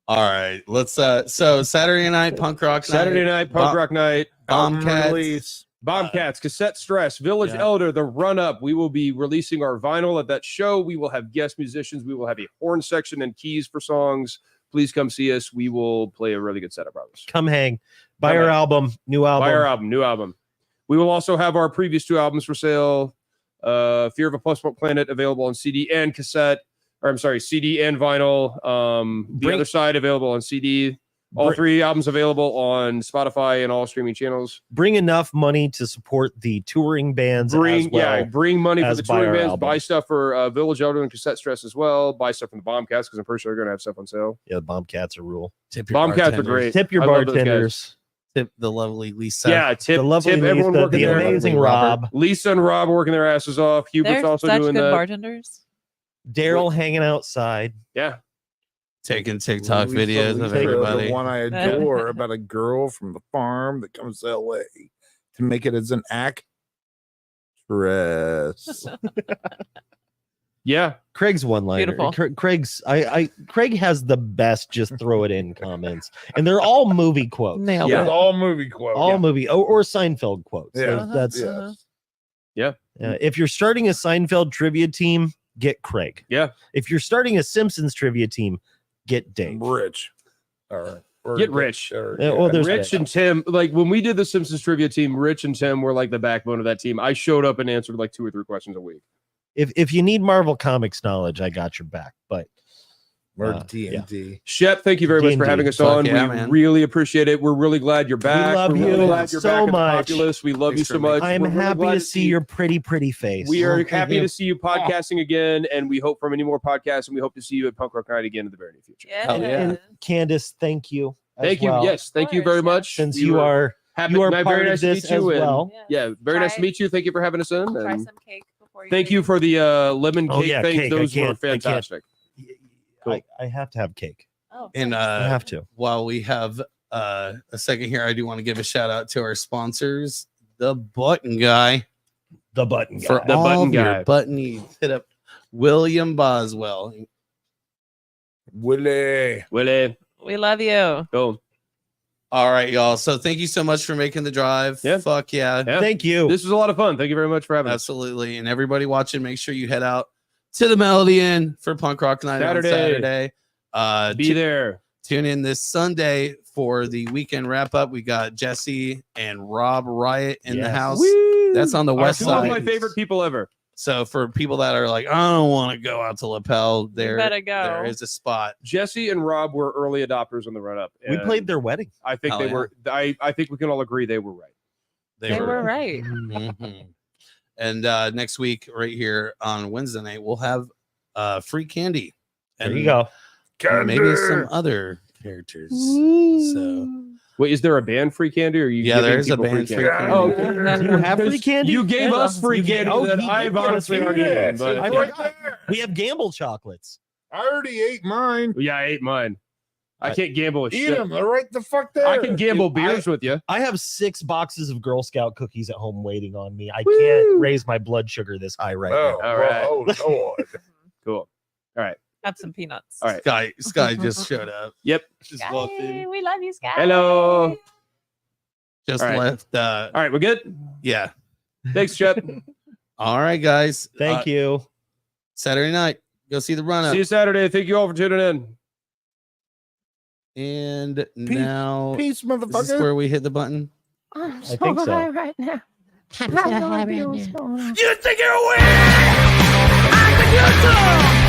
Speaker 6: All right, let's so Saturday night punk rock
Speaker 3: Saturday
Speaker 6: night,
Speaker 3: night, punk rock night,
Speaker 6: Bombcats.
Speaker 2: Release.
Speaker 3: Bombcats, Cassette Stress, Village
Speaker 6: Yeah.
Speaker 3: Elder, The Run Up. We will be releasing our vinyl at that show. We will have guest musicians. We will have a horn section and keys for songs. Please come see us. We will play a really good set, I promise.
Speaker 4: Come hang. Buy
Speaker 3: Come
Speaker 4: our
Speaker 3: hang.
Speaker 4: album, new album.
Speaker 3: Buy our album, new album. We will also have our previous two albums for sale. Fear of a Plus Planet available on CD and cassette. Or I'm sorry, CD and vinyl. The
Speaker 4: Bring-
Speaker 3: other side available on CD. All
Speaker 4: Bring-
Speaker 3: three albums available on Spotify and all streaming channels.
Speaker 4: Bring enough money to support the touring bands as well.
Speaker 3: Bring money for
Speaker 4: as
Speaker 3: the
Speaker 4: buy
Speaker 3: touring
Speaker 4: our
Speaker 3: bands.
Speaker 4: album.
Speaker 3: Buy stuff for Village Elder and Cassette Stress as well. Buy stuff from the Bombcats because I'm pretty sure they're going to have stuff on sale.
Speaker 4: Yeah, the Bombcats are rule.
Speaker 6: Tip your
Speaker 3: Bombcats are
Speaker 6: bartenders.
Speaker 3: great.
Speaker 4: Tip your
Speaker 3: I love those guys.
Speaker 4: bartenders.
Speaker 6: Tip the lovely Lisa.
Speaker 3: Yeah, tip,
Speaker 4: The lovely
Speaker 3: tip everyone
Speaker 4: Lisa,
Speaker 3: working
Speaker 4: the
Speaker 3: there.
Speaker 4: amazing Rob,
Speaker 3: Lisa and Rob working their asses off. Hubert's
Speaker 7: They're
Speaker 3: also
Speaker 7: such
Speaker 3: doing
Speaker 7: good
Speaker 3: that.
Speaker 7: bartenders.
Speaker 4: Daryl hanging outside.
Speaker 3: Yeah.
Speaker 6: taking TikTok
Speaker 2: Lisa,
Speaker 6: videos of
Speaker 2: Lisa,
Speaker 6: everybody.
Speaker 2: The one I adore about a girl from the farm that comes to LA to make it as an actress.
Speaker 3: Yeah.
Speaker 4: Craig's one liner.
Speaker 7: Beautiful.
Speaker 4: Craig's Craig has the best just throw it in comments. And they're all movie quotes.
Speaker 7: Nailed
Speaker 3: Yeah.
Speaker 7: it.
Speaker 2: All movie quotes.
Speaker 4: All movie or Seinfeld quotes.
Speaker 2: Yeah.
Speaker 4: So that's
Speaker 2: Yeah.
Speaker 4: if you're starting a Seinfeld trivia team, get Craig.
Speaker 3: Yeah.
Speaker 4: If you're starting a Simpsons trivia team, get Dave.
Speaker 2: Rich. All right. Or
Speaker 3: Get Rich.
Speaker 4: Yeah, well, there's
Speaker 3: Rich
Speaker 4: that.
Speaker 3: and Tim, like when we did the Simpsons trivia team, Rich and Tim were like the backbone of that team. I showed up and answered like 2 or 3 questions a week.
Speaker 4: If you need Marvel Comics knowledge, I got your back. But
Speaker 2: Or
Speaker 4: yeah.
Speaker 2: D&D.
Speaker 3: Shep, thank you very much for
Speaker 4: D&D.
Speaker 3: having us
Speaker 6: Fuck
Speaker 3: on.
Speaker 6: yeah,
Speaker 3: we
Speaker 6: man.
Speaker 3: really appreciate it. We're really glad you're back.
Speaker 4: love
Speaker 3: We're really
Speaker 4: you
Speaker 3: glad you're
Speaker 4: so
Speaker 3: back at the
Speaker 4: much.
Speaker 3: Populous. We love
Speaker 6: Thanks
Speaker 3: you
Speaker 6: for
Speaker 3: so
Speaker 6: making-
Speaker 3: much.
Speaker 4: I'm
Speaker 3: We're really
Speaker 4: happy
Speaker 3: glad
Speaker 4: to see your pretty face.
Speaker 3: We are
Speaker 6: Oh,
Speaker 3: happy
Speaker 6: thank
Speaker 3: to see you podcasting again, and we hope for many more podcasts, and we hope to see you at Punk Rock Night again in the very near future.
Speaker 5: Yeah.
Speaker 6: Hell yeah.
Speaker 4: And Candace, thank you. as
Speaker 3: Thank you.
Speaker 4: well,
Speaker 3: Yes, thank you very
Speaker 5: course, yeah.
Speaker 3: much.
Speaker 4: Since
Speaker 3: We
Speaker 4: you
Speaker 3: were
Speaker 4: are
Speaker 3: happy,
Speaker 4: you are
Speaker 3: very
Speaker 4: part of
Speaker 3: nice to
Speaker 4: this
Speaker 3: meet you,
Speaker 4: as
Speaker 3: and-
Speaker 4: well.
Speaker 3: Yeah, very nice to
Speaker 5: Try-
Speaker 3: meet you. Thank you for having us in.
Speaker 5: Try
Speaker 3: and
Speaker 5: some cake before you
Speaker 3: thank
Speaker 5: leave.
Speaker 3: you for the lemon
Speaker 4: Oh,
Speaker 3: cake
Speaker 4: yeah,
Speaker 3: things.
Speaker 4: cake. I
Speaker 3: Those were
Speaker 4: can't-
Speaker 3: fantastic.
Speaker 4: I have to have cake.
Speaker 5: Oh,
Speaker 6: And
Speaker 4: I have to.
Speaker 6: while we have a second here, I do want to give a shout out to our sponsors, the Button Guy.
Speaker 4: The button guy.
Speaker 6: For
Speaker 3: The
Speaker 6: all
Speaker 3: Button
Speaker 6: of your
Speaker 3: Guy.
Speaker 6: button needs. Hit up William Boswell.
Speaker 2: Willie.
Speaker 3: Willie,
Speaker 7: We love you.
Speaker 3: go.
Speaker 6: All right, y'all. So thank you so much for making the drive.
Speaker 3: Yeah.
Speaker 6: Fuck yeah.
Speaker 3: Yeah.
Speaker 4: Thank you.
Speaker 3: This was a lot of fun. Thank you very much for having us.
Speaker 6: Absolutely. And everybody watching, make sure you head out to the Melody Inn for Punk Rock Night
Speaker 3: Saturday.
Speaker 6: on Saturday.
Speaker 3: Be there.
Speaker 6: Tune in this Sunday for the weekend wrap up. We got Jesse and Rob Riot in the
Speaker 4: Yes.
Speaker 6: house.
Speaker 3: Woo!
Speaker 6: That's on the
Speaker 3: Are
Speaker 6: west
Speaker 3: two of
Speaker 6: side.
Speaker 3: my favorite people ever.
Speaker 6: So for people that are like, I don't want to go out to Lapel, there
Speaker 5: better go.
Speaker 6: there is a spot.
Speaker 3: Jesse and Rob were early adopters on the run up.
Speaker 4: We played their wedding.
Speaker 3: I think
Speaker 6: Hell
Speaker 3: they
Speaker 6: yeah.
Speaker 3: were. I think we can all agree they were right.
Speaker 7: They were right.
Speaker 6: Mhm. And next week, right here on Wednesday night, we'll have free candy.
Speaker 4: There
Speaker 6: And
Speaker 4: you go.
Speaker 6: and maybe some other characters. So
Speaker 3: Wait, is there a ban free candy? Or are you?
Speaker 6: yeah, there
Speaker 3: giving
Speaker 6: is a
Speaker 3: people
Speaker 6: ban
Speaker 3: free
Speaker 6: free
Speaker 3: candy?
Speaker 6: candy.
Speaker 3: Oh,
Speaker 4: Do you have free candy?
Speaker 3: You gave us free candy that
Speaker 4: he
Speaker 3: I've
Speaker 4: did give us
Speaker 3: honestly
Speaker 4: free
Speaker 3: already
Speaker 4: candy.
Speaker 3: eaten, but
Speaker 4: I
Speaker 2: right
Speaker 4: forgot.
Speaker 2: there.
Speaker 4: We have gamble chocolates.
Speaker 2: I already ate mine.
Speaker 3: yeah, I ate mine. I can't gamble with
Speaker 2: Eat
Speaker 3: shit.
Speaker 2: them. They're right the fuck there.
Speaker 3: I can gamble
Speaker 2: Dude,
Speaker 3: beers with you.
Speaker 4: I have 6 boxes of Girl Scout cookies at home waiting on me. I
Speaker 3: Woo.
Speaker 4: can't raise my blood sugar this high right
Speaker 2: Oh,
Speaker 3: All right.
Speaker 2: oh Lord.
Speaker 3: Cool. All right.
Speaker 5: Got some peanuts.
Speaker 3: All right.
Speaker 6: Sky just showed up.
Speaker 3: Yep.
Speaker 6: Just walked in.
Speaker 5: We love you, Sky.
Speaker 3: Hello.
Speaker 6: Just
Speaker 3: All right.
Speaker 6: left.
Speaker 3: All right, we're good.
Speaker 6: Yeah.
Speaker 3: Thanks, Chet.
Speaker 6: All right, guys.
Speaker 4: now. Thank you.
Speaker 6: Saturday night. Go see the run up.
Speaker 3: See you Saturday. Thank you all for tuning in.
Speaker 6: And now
Speaker 2: Peace,
Speaker 6: is this
Speaker 2: motherfucker.
Speaker 6: where we hit the button?
Speaker 7: I'm
Speaker 4: I think so.
Speaker 7: right now.
Speaker 1: You think you're weird? I think you're dumb.